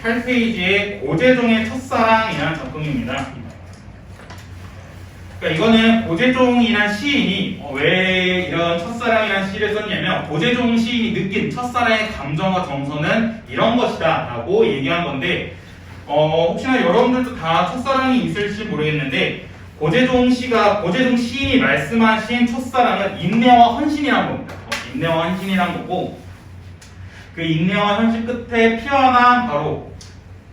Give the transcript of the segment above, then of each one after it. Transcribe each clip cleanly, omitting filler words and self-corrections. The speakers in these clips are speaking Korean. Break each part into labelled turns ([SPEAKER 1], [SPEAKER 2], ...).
[SPEAKER 1] 8페이지의 고재종의 첫사랑이라는 작품입니다. 그러니까 이거는 고재종이란 시인이 왜 이런 첫사랑이라는 시를 썼냐면 고재종 시인이 느낀 첫사랑의 감정과 정서는 이런 것이다 라고 얘기한 건데 혹시나 여러분들도 다 첫사랑이 있을지 모르겠는데 고재종 시인이 말씀하신 첫사랑은 인내와 헌신이란 겁니다. 인내와 헌신이란 거고 그 인내와 헌신 끝에 피어난 바로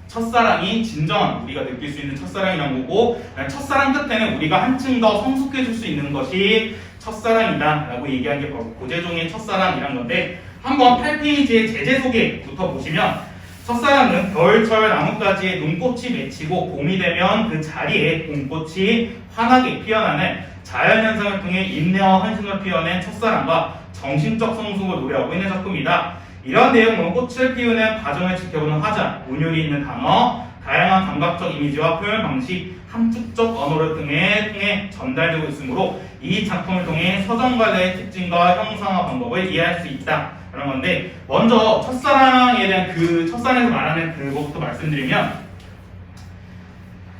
[SPEAKER 1] 첫사랑이 진정한 우리가 느낄 수 있는 첫사랑이란 거고 첫사랑 끝에는 우리가 한층 더 성숙해질 수 있는 것이 첫사랑이다 라고 얘기한 게 바로 고재종의 첫사랑이란 건데 한번 8페이지의 제재 소개부터 보시면 첫사랑은 겨울철 나뭇가지에 눈꽃이 맺히고 봄이 되면 그 자리에 봄꽃이 환하게 피어나는 자연현상을 통해 인내와 헌신을 피워낸 첫사랑과 정신적 성숙을 노래하고 있는 작품이다. 이런 내용은 꽃을 피우는 과정을 지켜보는 화자, 운율이 있는 단어, 다양한 감각적 이미지와 표현 방식, 함축적 언어를 통해 전달되고 있으므로 이 작품을 통해 서정가의 특징과 형상화 방법을 이해할 수 있다. 그런 건데 먼저 첫사랑에 대한 그 첫사랑에서 말하는 그것부터 말씀드리면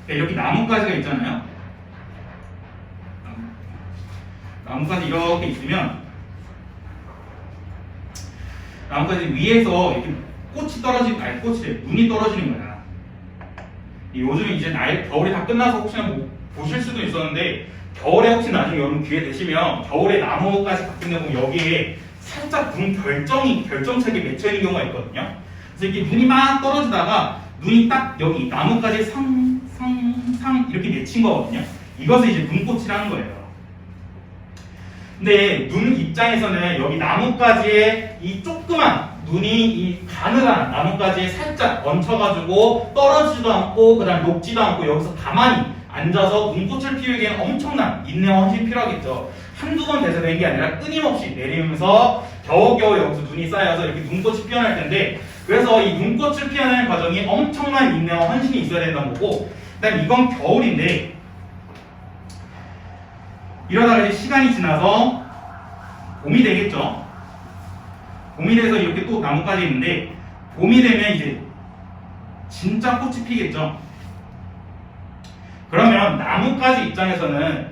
[SPEAKER 1] 여기 나뭇가지가 있잖아요. 나뭇가지 이렇게 있으면 나뭇가지 위에서 이렇게 눈이 떨어지는 거야. 요즘 이제 겨울이 다 끝나서 혹시나 보실 수도 있었는데 겨울에 혹시 나중에 여러분 기회 되시면 겨울에 나뭇가지 같은 데 보면 여기에 살짝 눈 결정차게 맺혀 있는 경우가 있거든요. 그래서 이렇게 눈이 막 떨어지다가 눈이 딱 여기 나뭇가지에 상 이렇게 맺힌 거거든요. 이것을 이제 눈꽃이라는 거예요. 근데 눈 입장에서는 여기 나뭇가지에 이 조그만 눈이 이 가늘한 나뭇가지에 살짝 얹혀가지고 떨어지지도 않고 그다음 녹지도 않고 여기서 가만히 앉아서 눈꽃을 피우기에는 엄청난 인내와 헌신이 필요하겠죠. 한두 번 돼서 된 게 아니라 끊임없이 내리면서 겨우겨우 여기서 눈이 쌓여서 이렇게 눈꽃이 피어날 텐데 그래서 이 눈꽃을 피워내는 과정이 엄청난 인내와 헌신이 있어야 된다는 거고 그다음 이건 겨울인데 이러다가 이제 시간이 지나서 봄이 되겠죠. 봄이 돼서 이렇게 또 나뭇가지 있는데 봄이 되면 이제 진짜 꽃이 피겠죠. 그러면 나뭇가지 입장에서는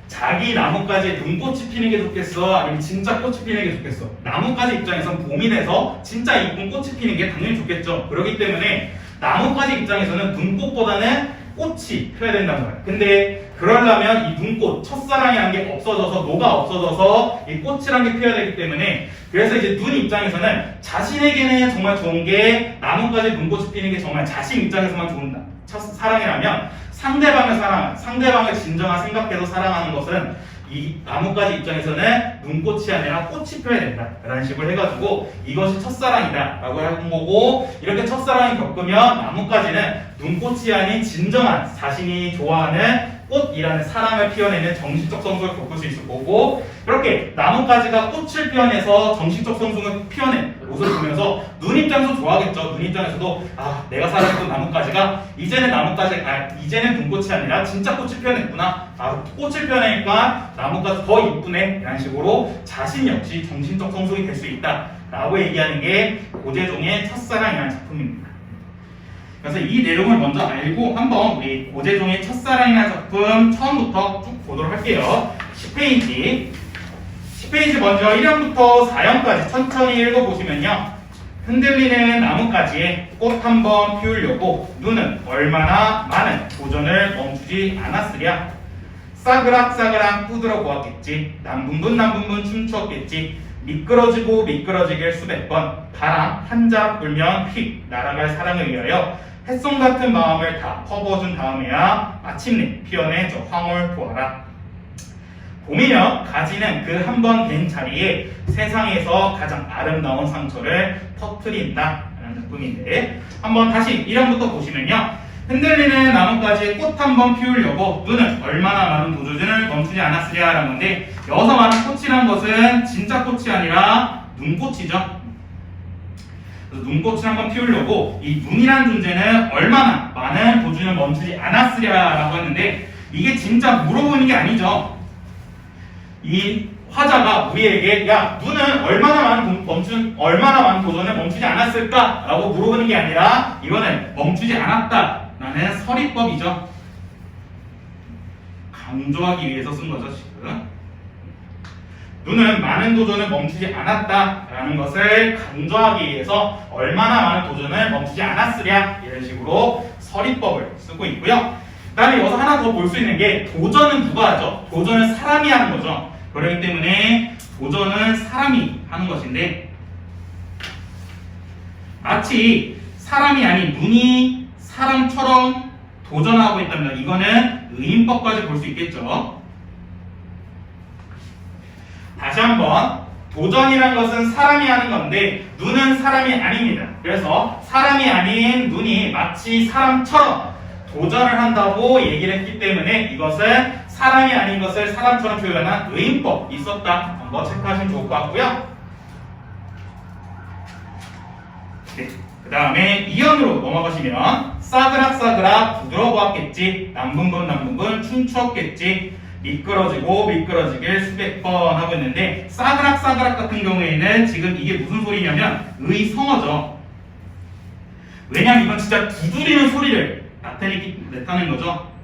[SPEAKER 1] 자기 나뭇가지에 눈꽃이 피는 게 좋겠어? 아니면 진짜 꽃이 피는 게 좋겠어? 나뭇가지 입장에서는 봄이 돼서 진짜 이쁜 꽃이 피는 게 당연히 좋겠죠. 그렇기 때문에 나뭇가지 입장에서는 눈꽃보다는 꽃이 피어야 된다는 거예요. 근데 그러려면 이 눈꽃, 첫사랑이라는 게 없어져서 녹아 없어져서 이 꽃이라는 게 피어야 되기 때문에 그래서 이제 눈 입장에서는 자신에게는 정말 좋은 게 나뭇가지 눈꽃이 피는 게 정말 자신 입장에서만 좋은 첫사랑이라면 상대방을 진정한 생각해서 사랑하는 것은 이 나뭇가지 입장에서는 눈꽃이 아니라 꽃이 피어야 된다 라는 식으로 해가지고 이것이 첫사랑이다 라고 하는 거고 이렇게 첫사랑이 겪으면 나뭇가지는 눈꽃이 아닌 진정한 자신이 좋아하는 꽃이라는 사랑을 피워내는 정신적 성숙을 겪을 수 있을 거고 그렇게 나뭇가지가 꽃을 피워내서 정신적 성숙을 피워낸 모습을 보면서 눈 입장에서 좋아하겠죠. 눈 입장에서도 내가 사랑했던 나뭇가지가 이제는 눈꽃이 아니라 진짜 꽃을 피워냈구나. 꽃을 피워내니까 나뭇가지 더 이쁘네 이런 식으로 자신 역시 정신적 성숙이 될 수 있다 라고 얘기하는 게 고재종의 첫사랑이라는 작품입니다. 그래서 이 내용을 먼저 알고 한번 우리 고재종의 첫사랑이라는 작품 처음부터 쭉 보도록 할게요. 10페이지 먼저 1형부터 4형까지 천천히 읽어보시면요. 흔들리는 나뭇가지에 꽃 한 번 피우려고 눈은 얼마나 많은 도전을 멈추지 않았으랴. 싸그락싸그락 두드러 보았겠지. 남분분 춤추었겠지. 미끄러지길 수백 번 바람 한 자락 불면 휙 날아갈 사랑을 위하여 햇솜 같은 마음을 다 퍼부어준 다음에야 마침내 피어낸 저 황홀 보아라. 봄이면 가지는 그 한 번 된 자리에 세상에서 가장 아름다운 상처를 터뜨린다 라는 작품인데 한번 다시 1형부터 보시면요. 흔들리는 나뭇가지에 꽃 한 번 피우려고 눈은 얼마나 많은 도전을 멈추지 않았으랴 라는 건데 여기서 말하는 꽃이란 것은 진짜 꽃이 아니라 눈꽃이죠. 그래서 눈꽃을 한번 피우려고 이 눈이라는 존재는 얼마나 많은 도전을 멈추지 않았으랴 라고 했는데 이게 진짜 물어보는 게 아니죠. 이 화자가 우리에게 야 누는 얼마나 많은 도전을 멈추지 않았을까라고 물어보는 게 아니라 이거는 멈추지 않았다라는 서리법이죠. 강조하기 위해서 쓴 거죠 지금. 누는 많은 도전을 멈추지 않았다라는 것을 강조하기 위해서 얼마나 많은 도전을 멈추지 않았으랴 이런 식으로 서리법을 쓰고 있고요. 그 다음에 여기서 하나 더 볼 수 있는 게 도전은 누가 하죠? 도전은 사람이 하는 거죠. 그렇기 때문에 도전은 사람이 하는 것인데 마치 사람이 아닌 눈이 사람처럼 도전하고 있다면 이거는 의인법까지 볼 수 있겠죠. 다시 한번 도전이란 것은 사람이 하는 건데 눈은 사람이 아닙니다. 그래서 사람이 아닌 눈이 마치 사람처럼 도전을 한다고 얘기를 했기 때문에 이것은 사람이 아닌 것을 사람처럼 표현한 의인법이 있었다. 한번 체크하시면 좋을 것 같고요. 네, 그 다음에 2연으로 넘어가시면 싸그락싸그락 부드러워보았겠지, 남분분 춤추었겠지, 미끄러지고 미끄러지길 수백 번 하고 있는데 싸그락싸그락 같은 경우에는 지금 이게 무슨 소리냐면 의성어죠. 왜냐면 이건 진짜 두드리는 소리를 나타내는 거죠.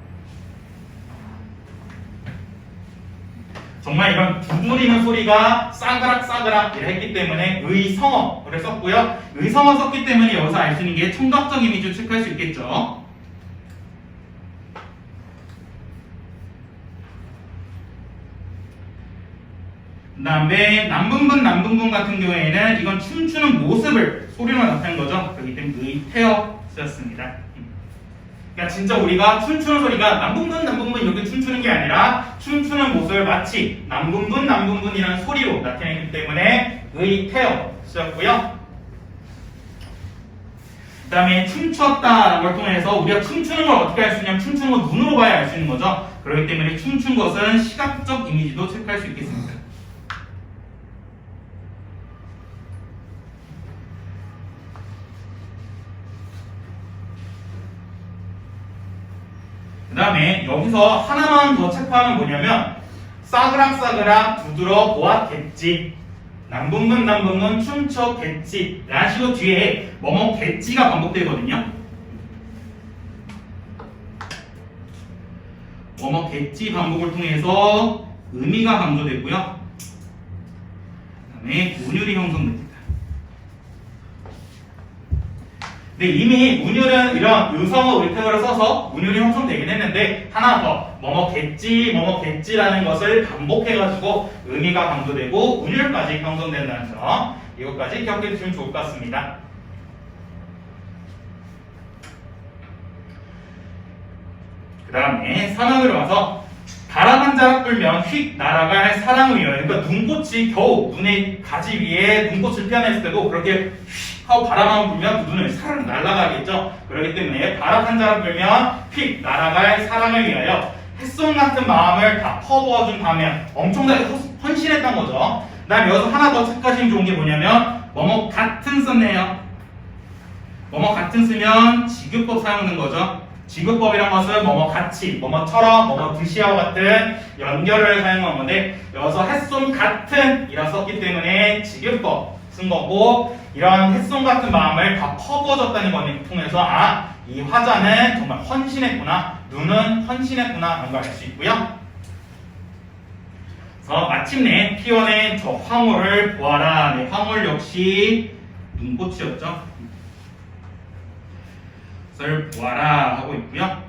[SPEAKER 1] 정말 이런 두드리는 소리가 싸그락싸그락 했기 때문에 의성어를 썼고요. 의성어 썼기 때문에 여기서 알 수 있는 게 청각적 이미지를 체크할 수 있겠죠. 그 다음에 남분분 같은 경우에는 이건 춤추는 모습을 소리로 나타낸 거죠. 그렇기 때문에 의태어 쓰였습니다. 그러니까 진짜 우리가 춤추는 소리가 남분분 이렇게 춤추는 게 아니라 춤추는 모습을 마치 남분분이라는 소리로 나타내기 때문에 의태어 쓰였고요. 그 다음에 춤추었다라는 걸 통해서 우리가 춤추는 걸 어떻게 알 수 있냐면 춤추는 걸 눈으로 봐야 알 수 있는 거죠. 그렇기 때문에 춤춘 것은 시각적 이미지도 체크할 수 있겠습니다. 그 다음에 여기서 하나만 더 체크하면 뭐냐면 싸그락싸그락 두드러 보았겠지, 남분분 춤췄겠지 라는 식으로 뒤에 뭐뭐겠지가 반복되거든요. 뭐뭐겠지 반복을 통해서 의미가 강조되고요. 그 다음에 운율이 형성됩니다. 근데 이미 운율은 이런 의성어 의태어를 써서 운율이 형성되긴 했는데 하나 더 뭐뭐겠지라는 것을 반복해가지고 의미가 강조되고 운율까지 형성된다는 점, 이것까지 기억해 주시면 좋을 것 같습니다. 그 다음에 3학으로 와서 바람 한 자락 불면 휙 날아갈 사랑을 위하여. 그러니까 눈꽃이 겨우 눈의 가지 위에 눈꽃을 피어냈을 때도 그렇게 휙 하고 바람만 불면 그 눈을 사르르 날아가겠죠. 그렇기 때문에 바람 한 자락 불면 휙 날아갈 사랑을 위하여 햇솜 같은 마음을 다 퍼부어준 다음에 엄청나게 헌신했던 거죠. 그 다음에 여기서 하나 더 체크하시면 좋은 게 뭐냐면 뭐뭐 같은 썼네요. 뭐뭐 같은 쓰면 지규법 사용하는 거죠. 지구법이란 것은 뭐뭐 같이, 뭐뭐처럼, 뭐뭐 듯이와 같은 연결을 사용한 건데 여기서 햇솜 같은 이라 썼기 때문에 지구법 쓴 거고, 이런 햇솜 같은 마음을 다 퍼부어줬다는 것을 통해서 이 화자는 정말 헌신했구나, 눈은 헌신했구나 라는 걸 알 수 있고요. 그래서 마침내 피어낸 저 황홀을 보아라. 네, 황홀 역시 눈꽃이었죠. 를 보아라 하고 있고요.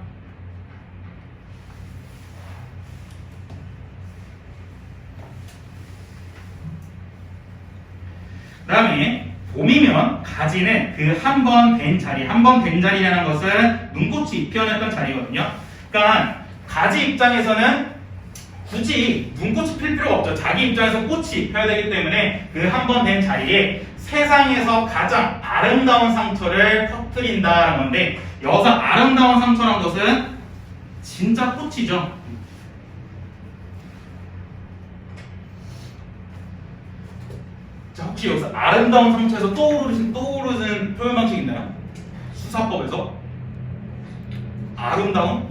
[SPEAKER 1] 그 다음에 봄이면 가지는 그 한 번 된 자리, 한 번 된 자리라는 것은 눈꽃이 피어났던 자리거든요. 그러니까 가지 입장에서는 굳이 눈꽃이 필 필요가 없죠. 자기 입장에서 꽃이 펴야 되기 때문에 그 한 번 된 자리에 세상에서 가장 아름다운 상처를 터뜨린다는 건데 여기서 아름다운 상처란 것은 진짜 꽃이죠. 자, 혹시 여기서 아름다운 상처에서 떠오르는 표현 방식 있나요? 수사법에서 아름다운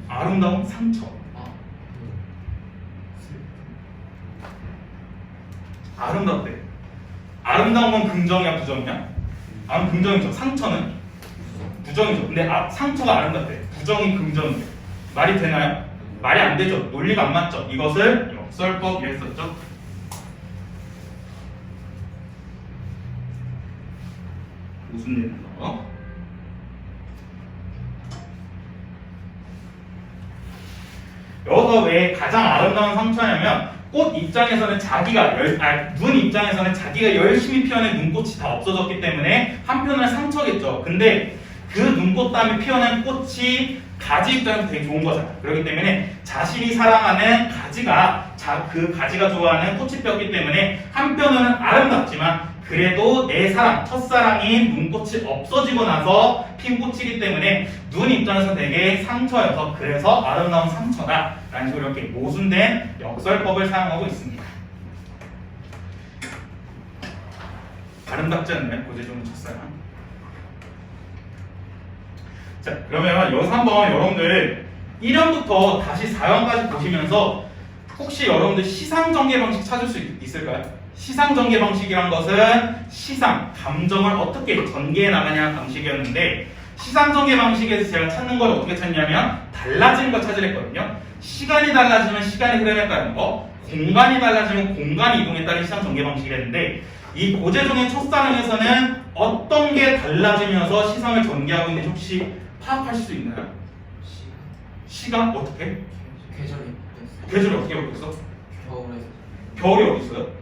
[SPEAKER 1] 아름다운 상처. 아름답대. 아름다운 건 긍정이야, 부정이야? 긍정이죠. 상처는 부정이죠. 근데 상처가 아름답대. 부정이 긍정이래. 말이 되나요? 말이 안 되죠. 논리가 안 맞죠. 이것을 역설법이라 했었죠. 무슨 일인가? 여기서 왜 가장 아름다운 상처냐면 꽃 입장에서는 눈 입장에서는 자기가 열심히 피워낸 눈꽃이 다 없어졌기 때문에 한편으로는 상처겠죠. 근데 그 눈꽃 다음에 피어난 꽃이 가지 입장에서 되게 좋은 거잖아. 그렇기 때문에 자신이 사랑하는 가지가 그 가지가 좋아하는 꽃이 피었기 때문에 한편으로는 아름답지만 그래도 내 사랑, 첫사랑인 눈꽃이 없어지고 나서 핀 꽃이기 때문에 눈 입장에서 되게 상처여서 그래서 아름다운 상처다 라는 식으로 이렇게 모순된 역설법을 사용하고 있습니다. 아름답지 않나요? 고재종 첫사랑. 자, 그러면 여기서 한번 여러분들 1형부터 다시 4형까지 보시면서 혹시 여러분들 시상전개 방식 찾을 수 있을까요? 시상전개 방식이란 것은 시상, 감정을 어떻게 전개해 나가냐 방식이었는데 시상전개 방식에서 제가 찾는 걸 어떻게 찾냐면 달라지는 걸 찾으랬거든요. 시간이 달라지면 시간의 흐름에 따른 거, 공간이 달라지면 공간 이동에 따른 시상전개 방식이랬는데 이 고재종의 첫사랑에서는 어떤 게 달라지면서 시상을 전개하고 있는지 혹시 파악하실 수 있나요? 시간? 어떻게? 계절이 어떻게 바뀌었어? 겨울이 어디 있어요?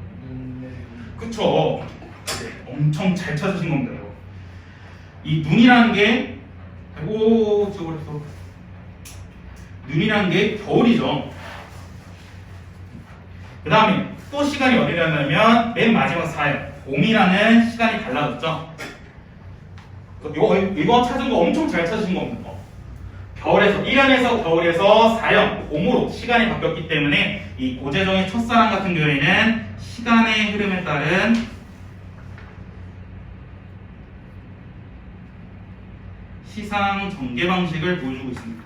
[SPEAKER 1] 그쵸? 네, 엄청 잘 찾으신 겁니다. 이 눈이라는 게 눈이라는 게 겨울이죠. 그 다음에 또 시간이 어디냐면 맨 마지막 4형 봄이라는 시간이 달라졌죠. 이거 찾은 거 엄청 잘 찾으신 겁니다. 겨울에서 1년에서 겨울에서 4형 봄으로 시간이 바뀌었기 때문에 이 고재종의 첫사랑 같은 경우에는 시간의 흐름에 따른 시상 전개 방식을 보여주고 있습니다.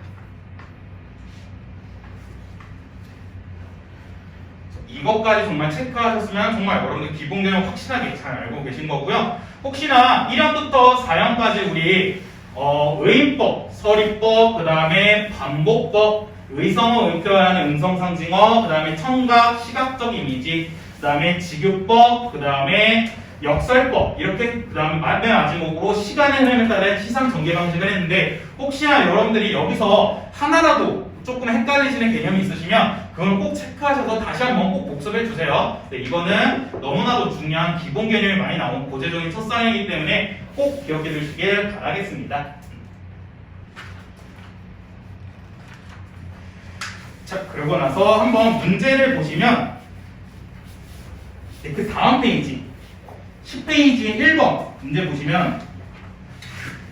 [SPEAKER 1] 이것까지 정말 체크하셨으면 정말 여러분들 기본 개념 확실하게 잘 알고 계신 거고요. 혹시나 1형부터 4형까지 우리 의인법, 서리법, 그 다음에 반복법, 의성어, 의표하는 음성상징어, 그 다음에 청각, 시각적 이미지, 그 다음에 직유법, 그 다음에 역설법 이렇게 그 다음에 맨 마지막으로 시간의 흐름에 따른 시상 전개 방식을 했는데 혹시나 여러분들이 여기서 하나라도 조금 헷갈리시는 개념이 있으시면 그걸 꼭 체크하셔서 다시 한번 꼭 복습해 주세요. 네, 이거는 너무나도 중요한 기본 개념이 많이 나온 고재종의 첫사랑이기 때문에 꼭 기억해 두시길 바라겠습니다. 자, 그러고 나서 한번 문제를 보시면 그 다음 페이지 10페이지의 1번 문제 보시면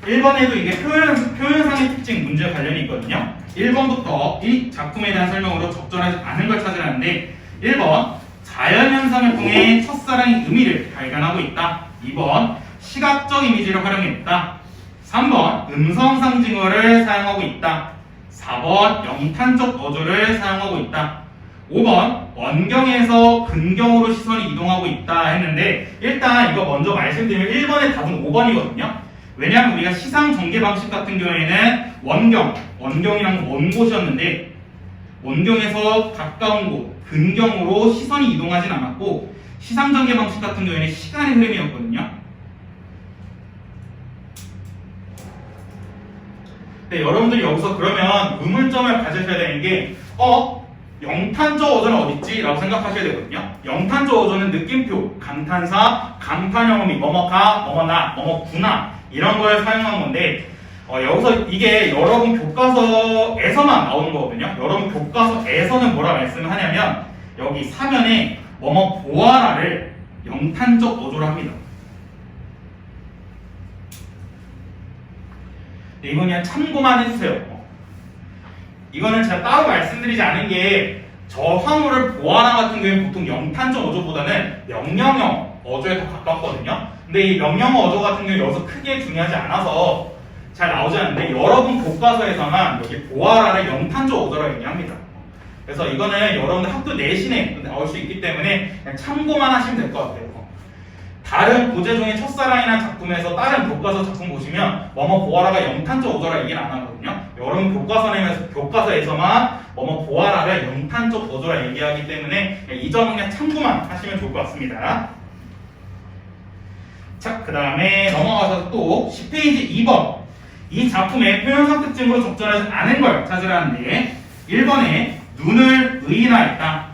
[SPEAKER 1] 1번에도 이게 표현상의 특징 문제와 관련이 있거든요. 1번부터 이 작품에 대한 설명으로 적절하지 않은 걸 찾으라는데 1번 자연현상을 통해 첫사랑의 의미를 발견하고 있다. 2번 시각적 이미지를 활용했다. 3번 음성상징어를 사용하고 있다. 4번 영탄적 어조를 사용하고 있다. 5번 원경에서 근경으로 시선이 이동하고 있다 했는데 일단 이거 먼저 말씀드리면 1번의 답은 5번이거든요. 왜냐하면 우리가 시상 전개 방식 같은 경우에는 원경이란 원곳이었는데 원경에서 가까운 곳, 근경으로 시선이 이동하진 않았고 시상 전개 방식 같은 경우에는 시간의 흐름이었거든요. 네, 여러분들이 여기서 그러면 의문점을 가지셔야 되는 게 영탄적 어조는 어딨지? 라고 생각하셔야 되거든요. 영탄적 어조는 느낌표, 감탄사, 감탄형음이 뭐뭐가, 뭐뭐나, 뭐뭐구나 이런 걸 사용한 건데 여기서 이게 여러분 교과서에서만 나오는 거거든요. 여러분 교과서에서는 뭐라 말씀을 하냐면 여기 사면에 뭐뭐 보아라를 영탄적 어조로 합니다. 네, 이건 그냥 참고만 해주세요. 이거는 제가 따로 말씀드리지 않은 게 저 황후를 보아라 같은 경우에는 보통 영탄적 어조보다는 명령형 어조에 더 가깝거든요. 근데 이 명령어 어조 같은 경우 여기서 크게 중요하지 않아서 잘 나오지 않는데 여러분 교과서에서만 여기 보아라를 영탄적 어조라고 얘기합니다. 그래서 이거는 여러분들 학교 내신에 나올 수 있기 때문에 그냥 참고만 하시면 될 것 같아요. 다른 고재종의 첫사랑이라는 작품에서 다른 교과서 작품 보시면 뭐뭐 보아라가 영탄적 어조라 얘기는 안 하거든요. 여러분 교과서에서만 뭐뭐 보아라가 영탄적 어조라 얘기하기 때문에 이 점은 그냥 참고만 하시면 좋을 것 같습니다. 자, 그 다음에 넘어가서 또 10페이지 2번. 이 작품의 표현상 특징으로 적절하지 않은 걸 찾으라는데 1번에 눈을 의인화했다.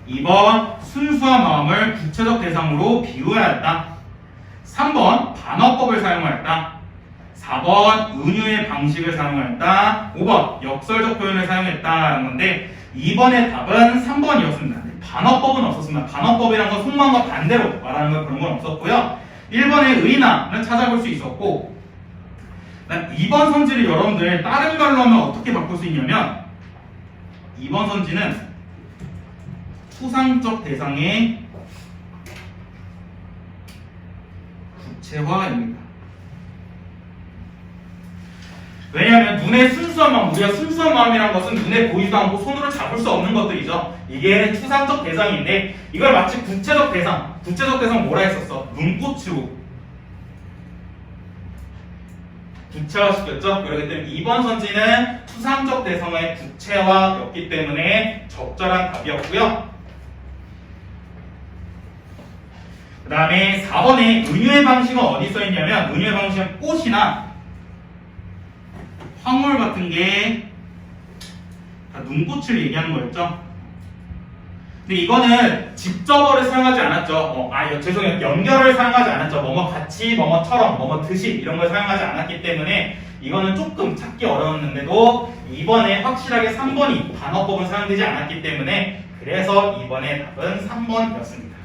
[SPEAKER 1] 2번 순수한 마음을 구체적 대상으로 비유하였다. 3번 반어법을 사용하였다. 4번 은유의 방식을 사용하였다. 5번 역설적 표현을 사용했다라는 건데 2번의 답은 3번이었습니다. 반어법은 없었습니다. 반어법이란 건 속마음과 반대로 말하는 건 그런 건 없었고요. 1번의 의인화는 찾아볼 수 있었고 2번 선지를 여러분들 다른 말로 하면 어떻게 바꿀 수 있냐면 2번 선지는 추상적 대상의 구체화입니다. 왜냐하면 눈의 순수한 마음, 우리가 순수한 마음이란 것은 눈에 보이지도 않고 손으로 잡을 수 없는 것들이죠. 이게 추상적 대상인데 이걸 마치 구체적 대상 뭐라 했었어? 눈꽃으로 구체화시켰죠. 그렇기 때문에 2번 선지는 추상적 대상의 구체화였기 때문에 적절한 답이었고요. 그 다음에 4번에 은유의 방식은 어디 써있냐면 은유의 방식은 꽃이나 황홀 같은 게 다 눈꽃을 얘기하는 거였죠. 근데 이거는 직접어를 사용하지 않았죠. 죄송해요. 연결을 사용하지 않았죠. 뭐뭐 같이, 뭐뭐처럼, 뭐뭐 듯이 이런 걸 사용하지 않았기 때문에 이거는 조금 찾기 어려웠는데도 이번에 확실하게 3번이 반어법은 사용되지 않았기 때문에 그래서 이번의 답은 3번이었습니다.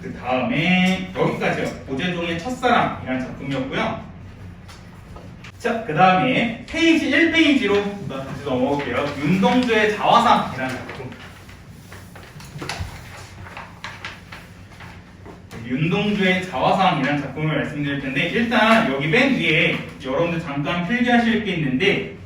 [SPEAKER 1] 그 다음에 여기까지요. 고재종의 첫사랑이라는 작품이었고요. 자, 그 다음에 페이지 1페이지로 다시 넘어올게요. 윤동주의 자화상이라는 작품. 윤동주의 자화상이라는 작품을 말씀드릴 텐데 일단 여기 맨 위에 여러분들 잠깐 필기하실 게 있는데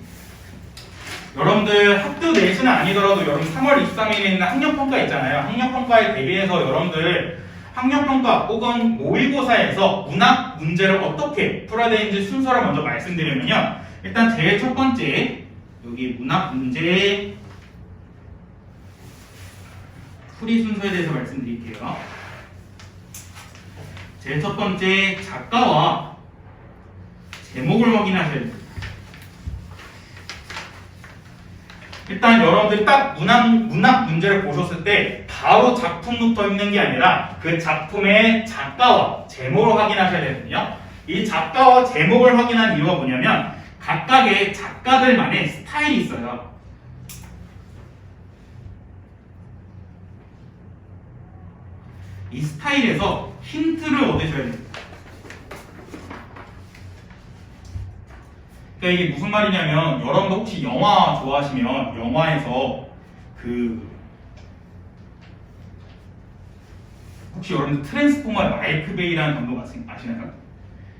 [SPEAKER 1] 여러분들 학교 내신은 아니더라도 여러분 3월 23일에 있는 학력평가 있잖아요. 학력평가에 대비해서 여러분들 학력평가 혹은 모의고사에서 문학 문제를 어떻게 풀어야 되는지 순서를 먼저 말씀드리면요. 일단 제일 첫 번째 여기 문학 문제 풀이 순서에 대해서 말씀드릴게요. 제일 첫 번째 작가와 제목을 확인하셔야 됩니다. 일단 여러분들이 딱 문학 문제를 보셨을 때 바로 작품부터 읽는 게 아니라 그 작품의 작가와 제목을 확인하셔야 되거든요. 이 작가와 제목을 확인한 이유가 뭐냐면 각각의 작가들만의 스타일이 있어요. 이 스타일에서 힌트를 얻으셔야 됩니다. 그러니까 이게 무슨 말이냐면 여러분들 혹시 영화 좋아하시면 영화에서 혹시 여러분들 트랜스포머의 마이크 베이라는 감독 아시나요?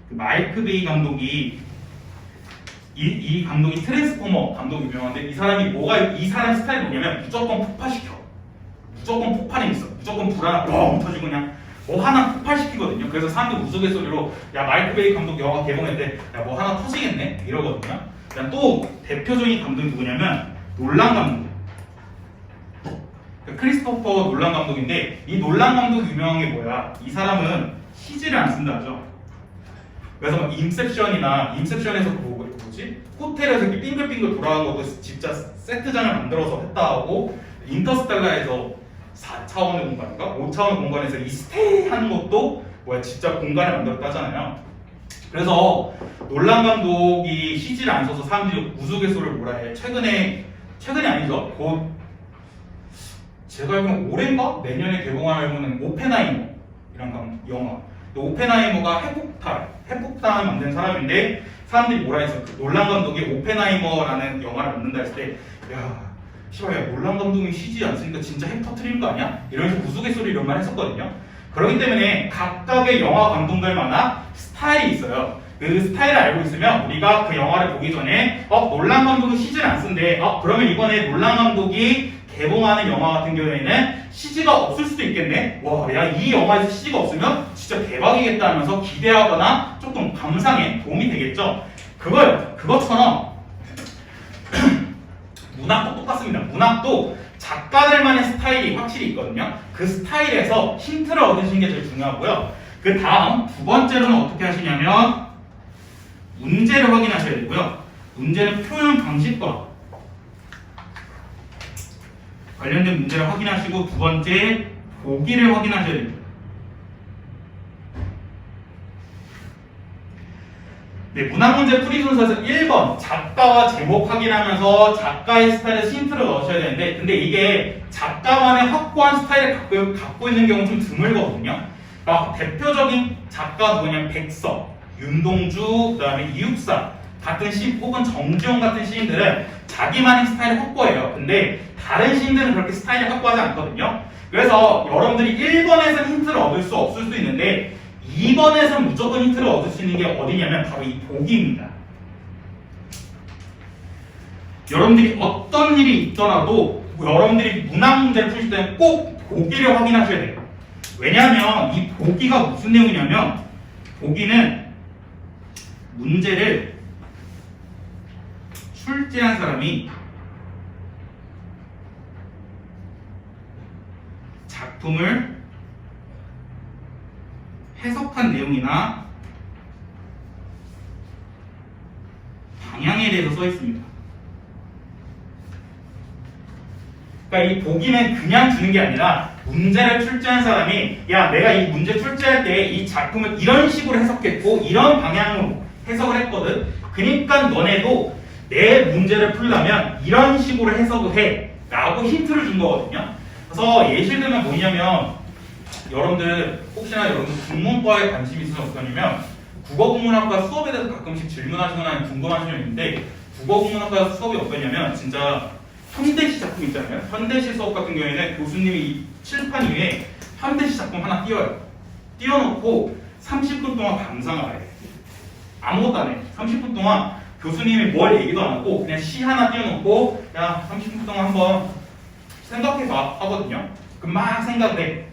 [SPEAKER 1] 그 마이크 베이 감독이 이 감독이 트랜스포머 감독이 유명한데 이 사람 스타일이 뭐냐면 무조건 폭파시켜. 무조건 폭발이 있어. 무조건 불 하나 뻥 터지고 그냥 뭐 하나 폭발시키거든요. 그래서 사람들 우스갯소리로 야 마이크 베이 감독 영화 개봉했는데 야 뭐 하나 터지겠네 이러거든요. 그냥 또 대표적인 감독이 누구냐면 놀란 감독. 크리스토퍼 놀란 감독인데 이 놀란 감독이 유명한 게 뭐야? 이 사람은 CG를 안 쓴다죠. 그래서 막 인셉션에서 뭐지? 호텔에서 이렇게 빙글빙글 돌아간 것도 진짜 세트장을 만들어서 했다 하고 인터스텔라에서 4차원의 공간인가? 5차원의 공간에서 이 스테이 하는 것도 진짜 공간을 만들었다 하잖아요. 그래서 놀란 감독이 CG를 안 써서 사람들이 우스갯소리를 뭐라 해. 최근이 아니죠. 곧 제가 알기로는 올해인가? 내년에 개봉하는 오펜하이머이란 영화. 오펜하이머가 핵폭탄을 만든 사람인데 사람들이 뭐라 했어? 그 놀란 감독이 오펜하이머라는 영화를 만든다 했을 때 야 시바야 놀란 감독이 쉬지 않으니까 진짜 핵 터트리는 거 아니야? 이러면서 우스갯소리 이런 말 했었거든요. 그렇기 때문에 각각의 영화 감독들마다 스타일이 있어요. 그 스타일을 알고 있으면 우리가 그 영화를 보기 전에 놀란 감독은 CG를 안 쓴대. 그러면 이번에 놀란 감독이 개봉하는 영화 같은 경우에는 CG가 없을 수도 있겠네. 와, 야, 이 영화에서 CG가 없으면 진짜 대박이겠다 하면서 기대하거나 조금 감상에 도움이 되겠죠. 그것처럼 문학도 똑같습니다. 문학도 작가들만의 스타일이 확실히 있거든요. 그 스타일에서 힌트를 얻으시는 게 제일 중요하고요. 그 다음 두 번째로는 어떻게 하시냐면 문제를 확인하셔야 되고요. 문제는 표현 방식과 관련된 문제를 확인하시고 두 번째 보기를 확인하셔야 됩니다. 네, 문학문제 풀이 순서에서 1번 작가와 제목 확인하면서 작가의 스타일에 힌트를 넣으셔야 되는데 근데 이게 작가만의 확고한 스타일을 갖고 있는 경우는 좀 드물거든요. 대표적인 작가 누구냐면 백석, 윤동주, 그 다음에 이육사 같은 시인 혹은 정지용 같은 시인들은 자기만의 스타일을 확고해요. 근데 다른 시인들은 그렇게 스타일을 확고하지 않거든요. 그래서 여러분들이 1번에서 힌트를 얻을 수 없을 수 있는데 2번에서 무조건 힌트를 얻을 수 있는 게 어디냐면 바로 이 보기입니다. 여러분들이 어떤 일이 있더라도 여러분들이 문학 문제를 푸실 때는 꼭 보기를 확인하셔야 돼요. 왜냐하면 이 보기가 무슨 내용이냐면 보기는 문제를 출제한 사람이 작품을 해석한 내용이나 방향에 대해서 써 있습니다. 그러니까 이 보기는 그냥 주는 게 아니라 문제를 출제한 사람이 야 내가 이 문제 출제할 때 이 작품을 이런 식으로 해석했고 이런 방향으로 해석을 했거든. 그러니까 너네도 내 문제를 풀려면 이런 식으로 해석을 해 라고 힌트를 준 거거든요. 그래서 예시를 들면 뭐냐면 여러분들 혹시나 여러분들 국문과에 관심이 있으면 어떠냐면 국어국문학과 수업에 대해서 가끔씩 질문하시거나 궁금하신 점 있는데 국어국문학과 수업이 어떠냐면 진짜 현대시 작품 있잖아요. 현대시 수업 같은 경우에는 교수님이 이 칠판 위에 현대시 작품 하나 띄워요. 띄워놓고 30분 동안 감상을 해요. 아무것도 안 해요. 30분 동안 교수님이 뭘 얘기도 안 하고 그냥 시 하나 띄워놓고 야 30분 동안 한번 생각해봐 하거든요. 그럼 막 생각을 해.